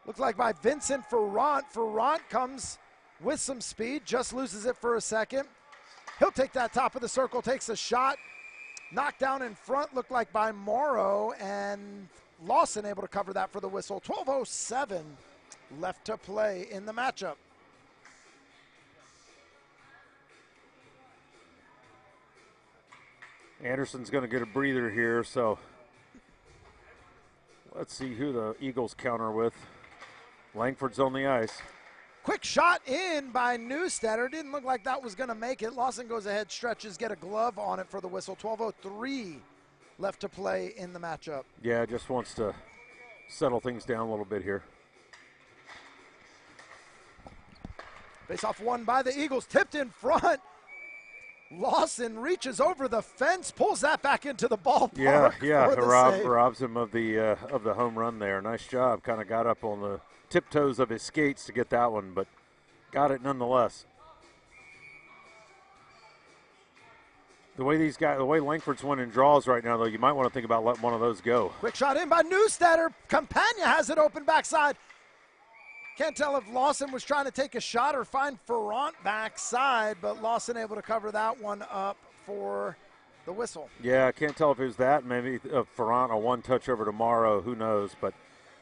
Looks like by Vincent Ferrant. Ferrant comes with some speed, just loses it for a second. He'll take that top of the circle, takes a shot. Knocked down in front, looked like by Morrow, and Lawson able to cover that for the whistle. 12:07 left to play in the matchup. Anderson's going to get a breather here, so let's see who the Eagles counter with. Langford's on the ice. Quick shot in by Newstetter. Didn't look like that was going to make it. Lawson goes ahead, stretches, get a glove on it for the whistle. 12:03 left to play in the matchup. Yeah, just wants to settle things down a little bit here. Face-off won by the Eagles, tipped in front. Lawson reaches over the fence, pulls that back into the ballpark. Yeah. For the save. Robs him of the home run there. Nice job. Kind of got up on the tiptoes of his skates to get that one, but got it nonetheless. The way Langford's winning draws right now, though, you might want to think about letting one of those go. Quick shot in by Newstetter. Campagna has it open backside. Can't tell if Lawson was trying to take a shot or find Ferrant backside, but Lawson able to cover that one up for the whistle. Yeah, I can't tell if it was that. Maybe Ferrant, a one-touch over tomorrow. Who knows? But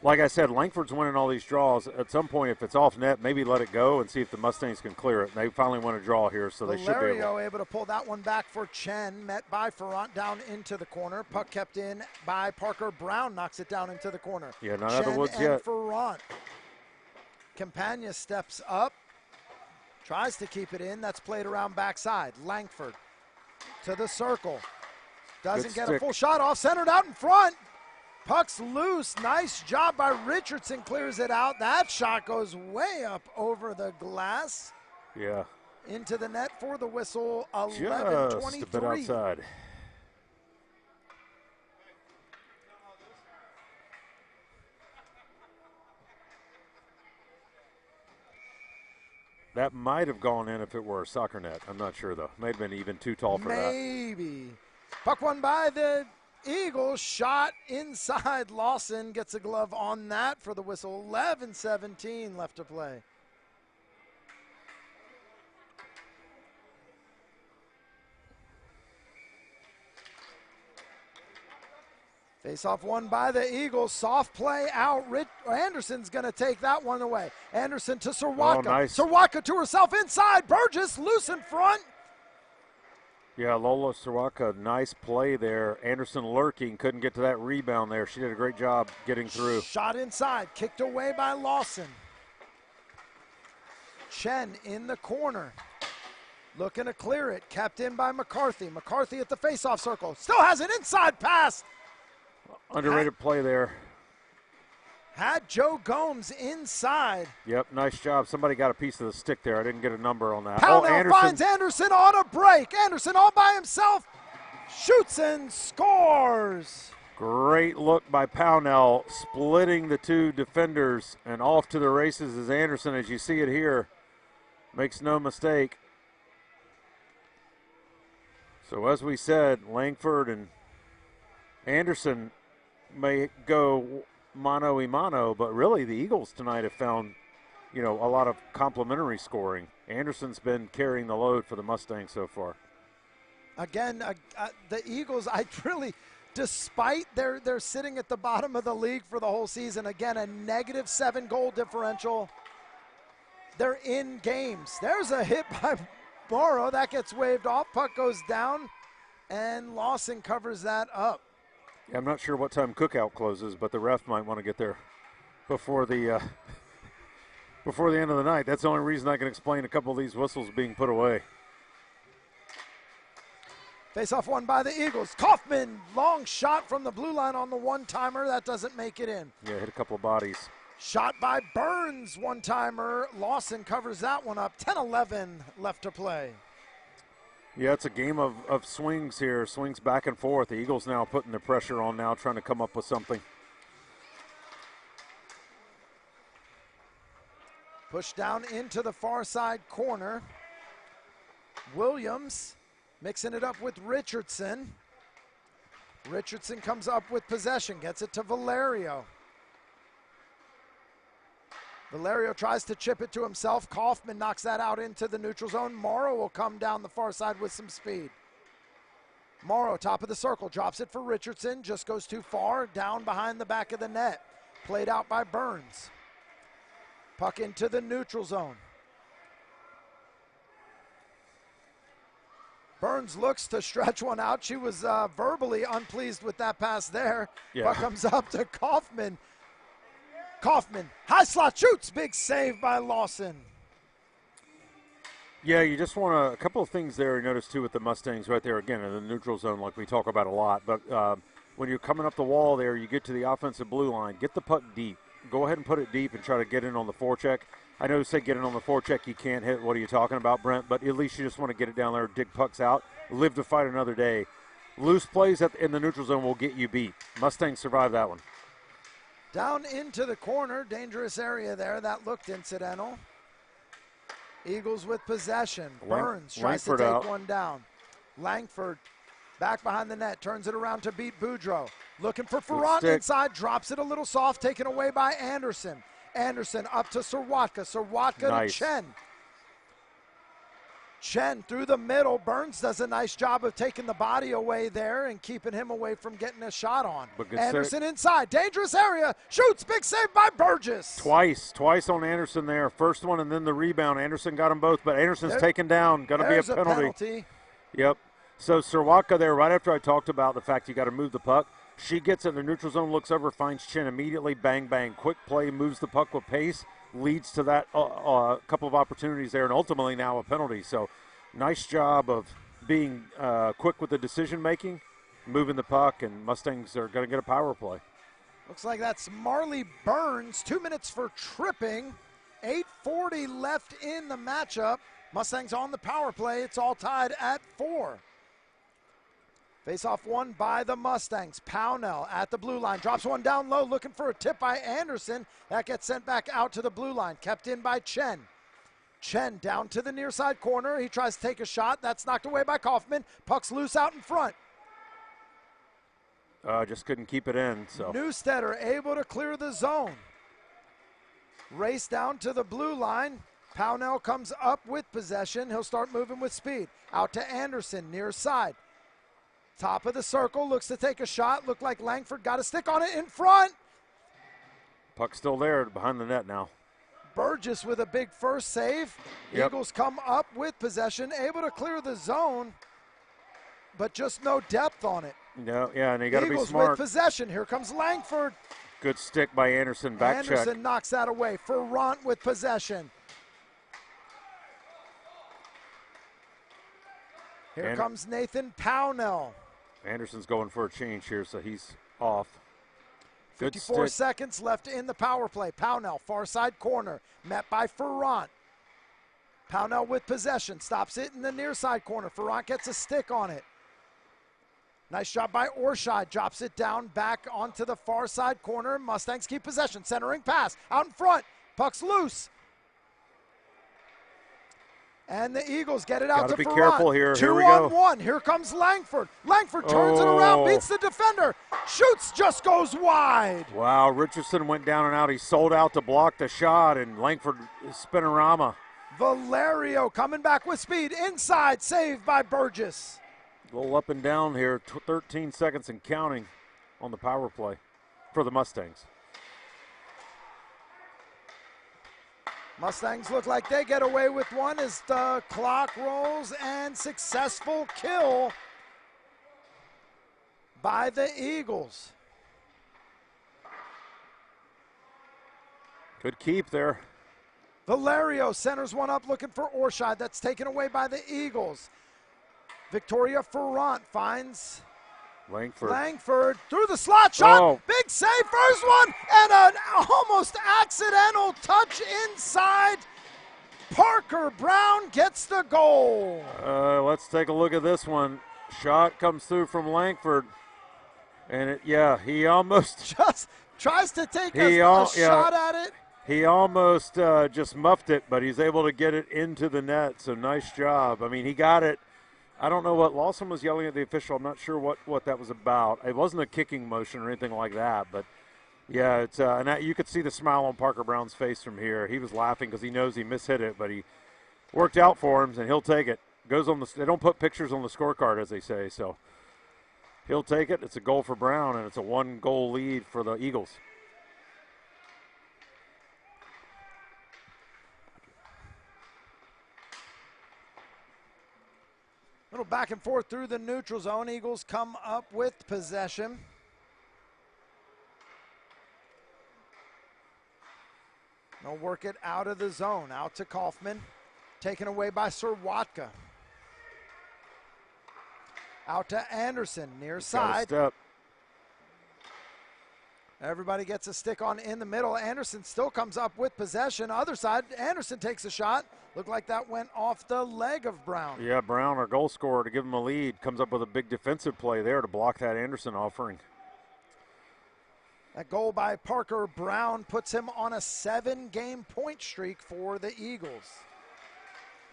like I said, Langford's winning all these draws. At some point, if it's off net, maybe let it go and see if the Mustangs can clear it. They finally won a draw here, so they should be able to pull that one back for Chen. Met by Ferrant down into the corner. Puck kept in by Parker Brown. Knocks it down into the corner. Yeah, not out of the woods yet. Ferrant. Campagna steps up. Tries to keep it in. That's played around backside. Langford to the circle. Doesn't get a full shot off. Centered out in front. Puck's loose. Nice job by Richardson. Clears it out. That shot goes way up over the glass. Yeah. Into the net for the whistle. 11-23. Just a bit outside. That might have gone in if it were a soccer net. I'm not sure, though. May have been even too tall for that. Maybe. Puck won by the Eagles. Shot inside. Lawson gets a glove on that for the whistle. 11-17 left to play. Face-off won by the Eagles. Soft play out. Anderson's going to take that one away. Anderson to Sorwaka. Oh, nice. Sorwaka to herself inside. Burgess loose in front. Yeah, Lola Sorwaka, nice play there. Anderson lurking, couldn't get to that rebound there. She did a great job getting through. Shot inside, kicked away by Lawson. Chen in the corner. Looking to clear it. Kept in by McCarthy. McCarthy at the face-off circle. Still has an inside pass. Underrated play there. Had Joe Gomes inside. Yep, nice job. Somebody got a piece of the stick there. I didn't get a number on that. Pownell finds Anderson on a break. Anderson all by himself. Shoots and scores. Great look by Pownell, splitting the two defenders, and off to the races is Anderson, as you see it here. Makes no mistake. So as we said, Langford and Anderson may go mano-a-mano, but really the Eagles tonight have found, a lot of complementary scoring. Anderson's been carrying the load for the Mustangs so far. Again, the Eagles, despite they're sitting at the bottom of the league for the whole season, again, a -7 goal differential. They're in games. There's a hit by Morrow. That gets waved off. Puck goes down, and Lawson covers that up. Yeah, I'm not sure what time cookout closes, but the ref might want to get there before the before the end of the night. That's the only reason I can explain a couple of these whistles being put away. Face-off won by the Eagles. Kaufman, long shot from the blue line on the one-timer. That doesn't make it in. Yeah, hit a couple of bodies. Shot by Burns, one-timer. Lawson covers that one up. 10-11 left to play. Yeah, it's a game of swings here, swings back and forth. The Eagles now putting the pressure on now, trying to come up with something. Push down into the far side corner. Williams mixing it up with Richardson. Richardson comes up with possession, gets it to Valerio. Valerio tries to chip it to himself. Kaufman knocks that out into the neutral zone. Morrow will come down the far side with some speed. Morrow, top of the circle, drops it for Richardson. Just goes too far, down behind the back of the net. Played out by Burns. Puck into the neutral zone. Burns looks to stretch one out. She was verbally unpleased with that pass there. Yeah. Puck comes up to Kaufman. Kaufman, high slot, shoots. Big save by Lawson. Yeah, you just want a couple of things there you notice, too, with the Mustangs right there, again, in the neutral zone like we talk about a lot. But when you're coming up the wall there, you get to the offensive blue line, get the puck deep. Go ahead and put it deep and try to get in on the forecheck. I know you say getting on the forecheck you can't hit. What are you talking about, Brent? But at least you just want to get it down there, dig pucks out, live to fight another day. Loose plays in the neutral zone will get you beat. Mustangs survive that one. Down into the corner, dangerous area there. That looked incidental. Eagles with possession. Burns tries to take one down. Langford back behind the net, turns it around to beat Boudreau. Looking for Ferrant inside, drops it a little soft, taken away by Anderson. Anderson up to Serwatka. Serwatka to Chen. Chen through the middle. Burns does a nice job of taking the body away there and keeping him away from getting a shot on. Anderson inside. Dangerous area. Shoots. Big save by Burgess. Twice on Anderson there. First one and then the rebound. Anderson got them both, but Anderson's taken down. Going to be a penalty. Yep. So Serwatka there, right after I talked about the fact you got to move the puck, she gets in the neutral zone, looks over, finds Chen immediately, bang, bang, quick play, moves the puck with pace, leads to that couple of opportunities there, and ultimately now a penalty. So nice job of being quick with the decision-making, moving the puck, and Mustangs are going to get a power play. Looks like that's Marley Burns, 2 minutes for tripping, 8:40 left in the matchup. Mustangs on the power play. It's all tied at 4. Face-off won by the Mustangs. Pownell at the blue line. Drops one down low, looking for a tip by Anderson. That gets sent back out to the blue line. Kept in by Chen. Chen down to the near side corner. He tries to take a shot. That's knocked away by Kaufman. Puck's loose out in front. Just couldn't keep it in. So Newstetter able to clear the zone. Race down to the blue line. Pownell comes up with possession. He'll start moving with speed. Out to Anderson, near side. Top of the circle, looks to take a shot. Looked like Langford got a stick on it in front. Puck's still there behind the net now. Burgess with a big first save. Yep. Eagles come up with possession, able to clear the zone, but just no depth on it. No, yeah, and you got to be smart. Eagles with possession. Here comes Langford. Good stick by Anderson. Back check. Anderson knocks that away. Ferrant with possession. Here comes Nathan Pownell. Anderson's going for a change here, so he's off. Good 54 stick. seconds left in the power play. Pownell, far side corner, met by Ferrant. Pownell with possession, stops it in the near side corner. Ferrant gets a stick on it. Nice job by Orshide, drops it down back onto the far side corner. Mustangs keep possession, centering pass, out in front, puck's loose. And the Eagles get it out to Ferrant. Gotta be careful here. Here we go. 2-on-1. Here comes Langford. Langford turns it around, beats the defender. Shoots, just goes wide. Wow, Richardson went down and out. He sold out to block the shot, and Langford spinorama. Valerio coming back with speed. Inside, saved by Burgess. A little up and down here. 13 seconds and counting on the power play for the Mustangs. Mustangs look like they get away with one as the clock rolls, and successful kill by the Eagles. Good keep there. Valerio centers one up looking for Orshide. That's taken away by the Eagles. Victoria Ferrant finds Langford through the slot shot. Oh. Big save, first one, and an almost accidental touch inside. Parker Brown gets the goal. Let's take a look at this one. Shot comes through from Langford. And he almost just tries to take a shot at it. He almost just muffed it, but he's able to get it into the net. So nice job. I mean, he got it. I don't know what Lawson was yelling at the official. I'm not sure what that was about. It wasn't a kicking motion or anything like that, but yeah, it's and that, you could see the smile on Parker Brown's face from here. He was laughing because he knows he mishit it, but he worked out for him, and he'll take it. Goes on they don't put pictures on the scorecard, as they say, so he'll take it. It's a goal for Brown, and it's a 1-goal lead for the Eagles. Little back and forth through the neutral zone. Eagles come up with possession. They'll work it out of the zone. Out to Kaufman. Taken away by Serwatka. Out to Anderson, near side. Step. Everybody gets a stick on in the middle. Anderson still comes up with possession. Other side, Anderson takes a shot. Looked like that went off the leg of Brown. Yeah, Brown, our goal scorer, to give him a lead, comes up with a big defensive play there to block that Anderson offering. That goal by Parker Brown puts him on a 7-game point streak for the Eagles.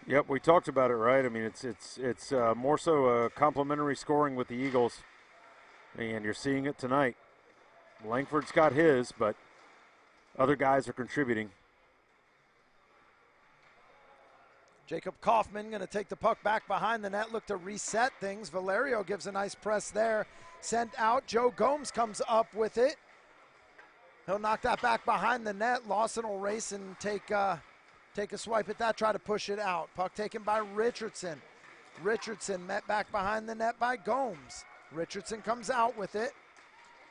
Yep, we talked about it, right? I mean, it's more so a complimentary scoring with the Eagles, and you're seeing it tonight. Langford's got his, but other guys are contributing. Jacob Kaufman going to take the puck back behind the net, look to reset things. Valerio gives a nice press there. Sent out. Joe Gomes comes up with it. He'll knock that back behind the net. Lawson will race and take a swipe at that, try to push it out. Puck taken by Richardson. Richardson met back behind the net by Gomes. Richardson comes out with it.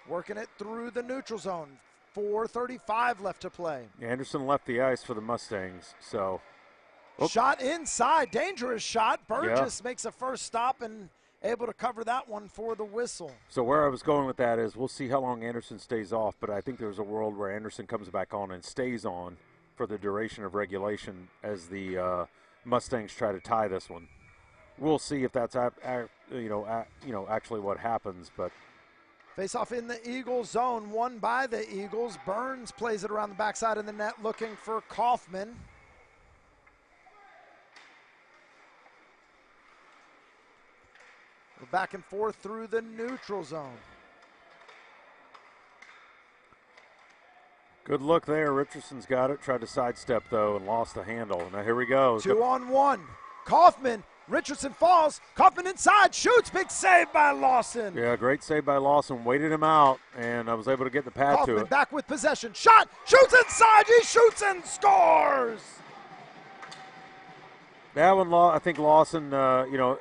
Working it through the neutral zone. 4:35 left to play. Anderson left the ice for the Mustangs, so. Shot inside, dangerous shot. Burgess makes a first stop and able to cover that one for the whistle. So where I was going with that is we'll see how long Anderson stays off, but I think there's a world where Anderson comes back on and stays on for the duration of regulation as the Mustangs try to tie this one. We'll see if that's actually what happens, but. Face-off in the Eagles zone, won by the Eagles. Burns plays it around the backside of the net looking for Kaufman. We're back and forth through the neutral zone. Good look there. Richardson's got it. Tried to sidestep, though, and lost the handle. Now here we go. 2-on-1. Kaufman. Richardson falls. Kaufman inside. Shoots. Big save by Lawson. Yeah, great save by Lawson. Waited him out, and I was able to get the pad Kaufman to it. back with possession. Shot. Shoots inside. He shoots and scores. That one, I think Lawson,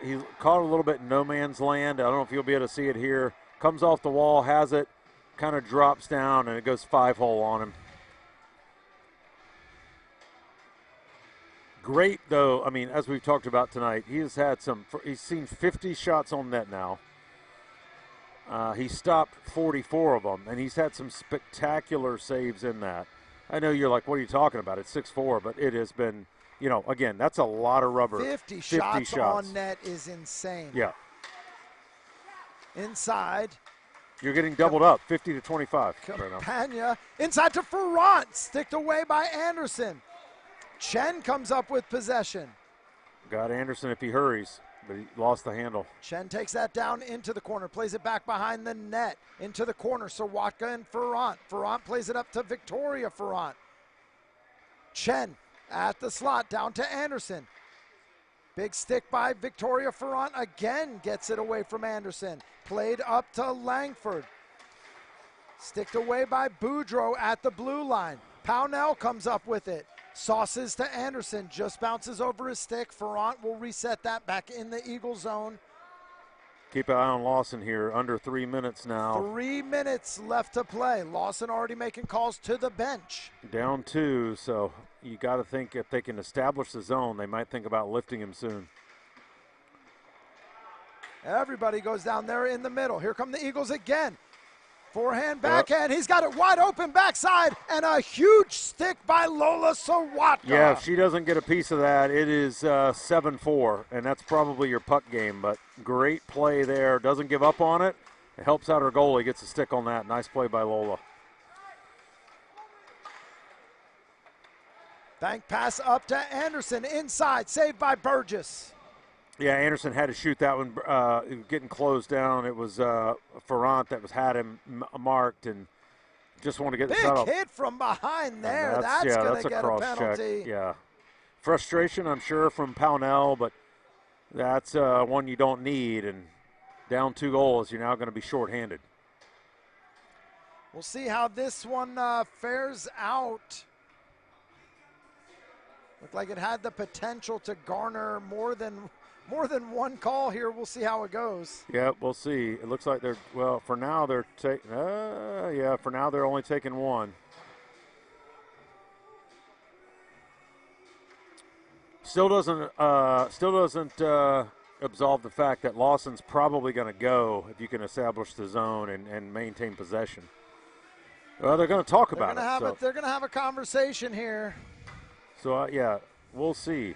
he caught a little bit in no man's land. I don't know if you'll be able to see it here. Comes off the wall, has it, kind of drops down, and it goes 5-hole on him. Great, though. I mean, as we've talked about tonight, he's seen 50 shots on net now. He stopped 44 of them, and he's had some spectacular saves in that. I know you're like, what are you talking about? It's 6'4", but it has been, again, that's a lot of rubber. 50 shots on net is insane. Yeah. Inside. You're getting doubled up, 50 to 25 right now. Campagna inside to Ferrant, sticked away by Anderson. Chen comes up with possession. Got Anderson if he hurries, but he lost the handle. Chen takes that down into the corner, plays it back behind the net, into the corner. Sawatka and Ferrant. Ferrant plays it up to Victoria Ferrant. Chen at the slot, down to Anderson. Big stick by Victoria Ferrant again, gets it away from Anderson. Played up to Langford. Sticked away by Boudreau at the blue line. Pownell comes up with it. Sauces to Anderson, just bounces over his stick. Ferrant will reset that back in the Eagle zone. Keep an eye on Lawson here, under 3 minutes now. 3 minutes left to play. Lawson already making calls to the bench. Down 2, so you got to think if they can establish the zone, they might think about lifting him soon. Everybody goes down there in the middle. Here come the Eagles again. Forehand, backhand. He's got it wide open backside, and a huge stick by Lola Sawatka. Yeah, if she doesn't get a piece of that, it is 7-4, and that's probably your puck game. But great play there. Doesn't give up on it. It helps out her goalie. Gets a stick on that. Nice play by Lola. Bank pass up to Anderson. Inside, saved by Burgess. Yeah, Anderson had to shoot that one, getting closed down. It was Ferrant that had him marked and just wanted to get the shot off. Big hit from behind there. That's going to get a penalty. Check. Yeah. Frustration, I'm sure, from Pownell, but that's one you don't need. And down 2 goals, you're now going to be shorthanded. We'll see how this one fares out. Looked like it had the potential to garner more than one call here. We'll see how it goes. Yeah, we'll see. It looks like for now they're taking, for now they're only taking 1. Still doesn't absolve the fact that Lawson's probably going to go if you can establish the zone and maintain possession. Well, they're going to talk about it. They're going to have a conversation here. So, yeah, we'll see.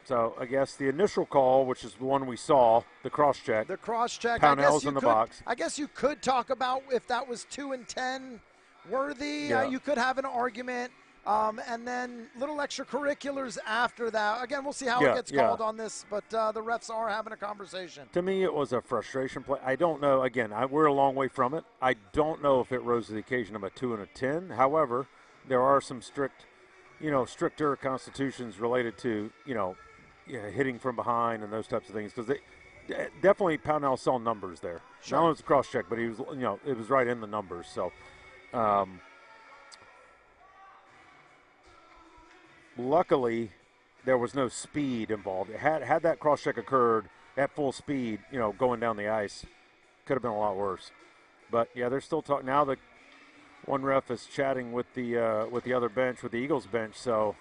So, I guess the initial call, which is the one we saw, the cross-check. The cross-check. Pownell's in the box. I guess you could talk about if that was 2 and 10 worthy. Yeah. You could have an argument. And then little extracurriculars after that. Again, we'll see how it gets called on this, but the refs are having a conversation. To me, it was a frustration play. I don't know. Again, we're a long way from it. I don't know if it rose to the occasion of a 2 and a 10. However, there are some stricter constitutions related to, hitting from behind and those types of things. Because definitely Pownell saw numbers there. Sure. Not only was a cross check, but he was, it was right in the numbers. So, luckily, there was no speed involved. Had that cross check occurred at full speed, going down the ice, could have been a lot worse. But yeah, they're still talking now. The one ref is chatting with the other bench, with the Eagles bench. So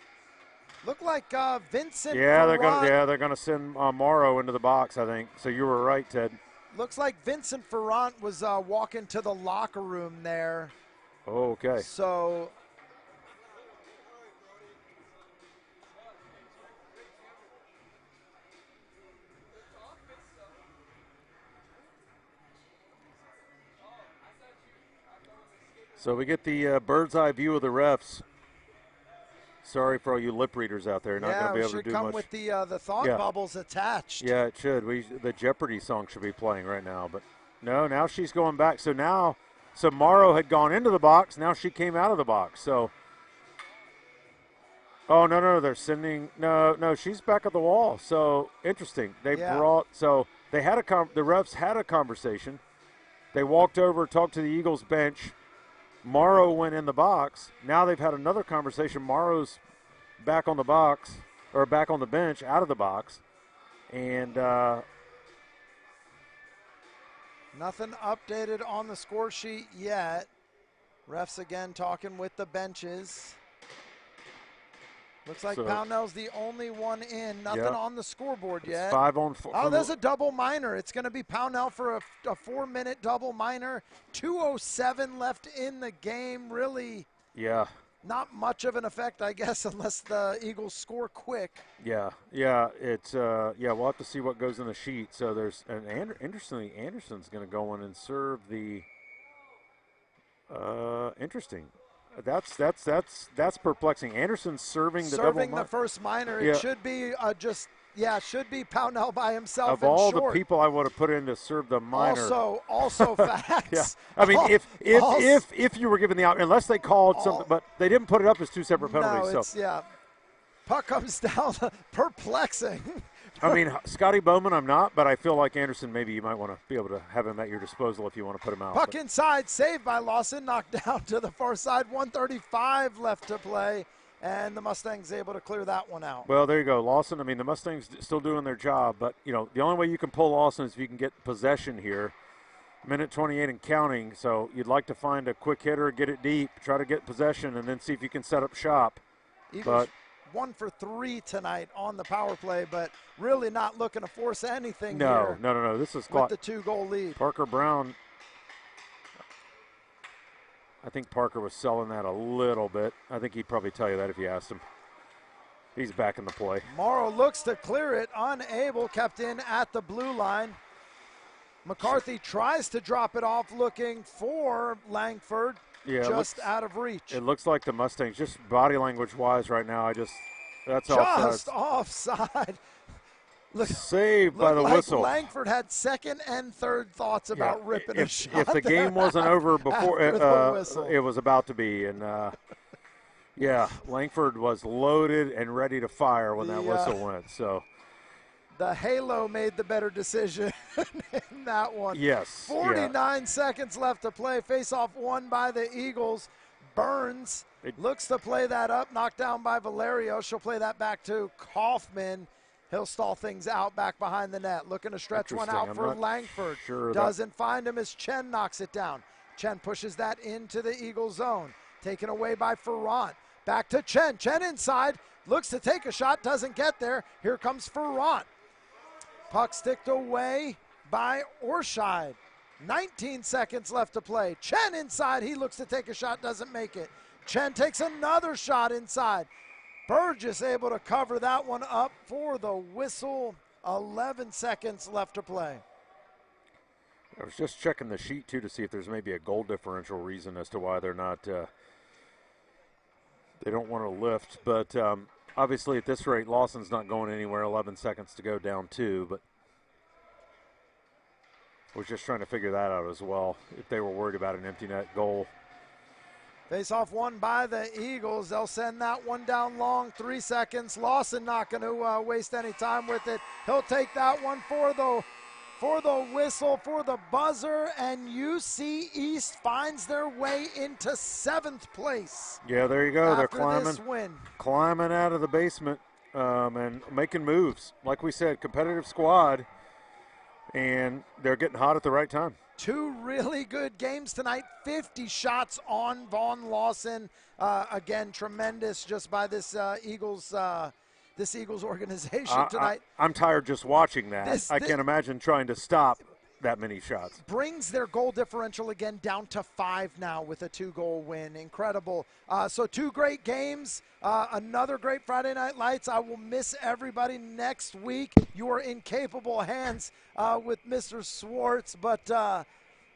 look like Vincent. They're gonna send Morrow into the box, I think. So you were right, Ted. Looks like Vincent Ferrant was walking to the locker room there. Okay. So. So we get the bird's eye view of the refs. Sorry for all you lip readers out there. Not going to be able to do much. Should come with the thought bubbles attached. Yeah, it should. The Jeopardy song should be playing right now. But no, now she's going back. So Morrow had gone into the box. Now she came out of the box. So, oh, no, they're sending. No, she's back at the wall. So, interesting. The refs had a conversation. They walked over, talked to the Eagles bench. Morrow went in the box. Now they've had another conversation. Morrow's back on the box, or back on the bench, out of the box. And nothing updated on the score sheet yet. Refs again talking with the benches. Looks like Pownell's the only one in. Nothing on the scoreboard yet. It's 5 on 4. Oh, there's a double minor. It's going to be Pownell for a 4-minute double minor. 2:07 left in the game. Really not much of an effect, I guess, unless the Eagles score quick. Yeah. It's we'll have to see what goes in the sheet. So there's interestingly, Anderson's going to go in and serve the interesting. That's perplexing. Anderson's serving the double minor. The first minor. It should be should be Pownell by himself. Of all the people I would have put in to serve the minor. Also facts. I mean, if you were given the out, unless they called something, but they didn't put it up as 2 separate penalties. Puck comes down, perplexing. I mean, Scotty Bowman, I'm not, but I feel like Anderson, maybe you might want to be able to have him at your disposal if you want to put him out. Puck inside, saved by Lawson, knocked down to the far side, 1:35 left to play, and the Mustangs able to clear that one out. Well, there you go, Lawson. I mean, the Mustangs still doing their job, but, the only way you can pull Lawson is if you can get possession here. Minute 28 and counting, so you'd like to find a quick hitter, get it deep, try to get possession, and then see if you can set up shop. Eagles 1 for 3 tonight on the power play, but really not looking to force anything here. No. This is with the 2-goal lead. Parker Brown, I think Parker was selling that a little bit. I think he'd probably tell you that if you asked him. He's back in the play. Morrow looks to clear it, unable, kept in at the blue line. McCarthy tries to drop it off, looking for Langford. Just out of reach. It looks like the Mustangs, just body language-wise right now, that's just offside. Saved by the whistle. Langford had second and third thoughts about ripping a shot. If the game wasn't over before it was about to be. And, Langford was loaded and ready to fire when that whistle went. So the Halo made the better decision in that one. Yes. 49 seconds left to play. Face-off won by the Eagles. Burns looks to play that up. Knocked down by Valerio. She'll play that back to Kaufman. He'll stall things out back behind the net. Looking to stretch one out for Langford. Doesn't find him as Chen knocks it down. Chen pushes that into the Eagle zone. Taken away by Ferrant. Back to Chen. Chen inside. Looks to take a shot. Doesn't get there. Here comes Ferrant. Puck sticked away by Orscheid. 19 seconds left to play. Chen inside. He looks to take a shot, doesn't make it. Chen takes another shot inside. Burgess able to cover that one up for the whistle. 11 seconds left to play. I was just checking the sheet, too, to see if there's maybe a goal differential reason as to why they're not they don't want to lift. But obviously at this rate, Lawson's not going anywhere. 11 seconds to go, down 2. But I was just trying to figure that out as well, if they were worried about an empty net goal. Face-off won by the Eagles. They'll send that one down long, 3 seconds. Lawson not going to waste any time with it. He'll take that one for the whistle, for the buzzer, and UC East finds their way into 7th place. Yeah, there you go. They're climbing, this win. climbing out of the basement and making moves. Like we said, competitive squad, and they're getting hot at the right time. 2 really good games tonight. 50 shots on Vaughn Lawson. Again, tremendous just by this Eagles organization tonight. I'm tired just watching that. I can't imagine trying to stop that many shots. Brings their goal differential again down to 5 now with a 2-goal win. Incredible. So 2 great games. Another great Friday Night Lights. I will miss everybody next week. You are in capable hands with Mr. Swartz. But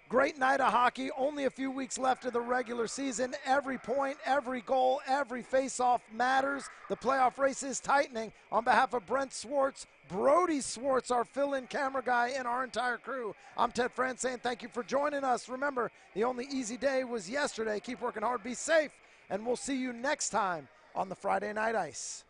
great night of hockey. Only a few weeks left of the regular season. Every point, every goal, every face-off matters. The playoff race is tightening. On behalf of Brent Swartz, Brody Swartz, our fill-in camera guy, and our entire crew, I'm Ted France saying thank you for joining us. Remember, the only easy day was yesterday. Keep working hard, be safe, and we'll see you next time on the Friday Night Ice.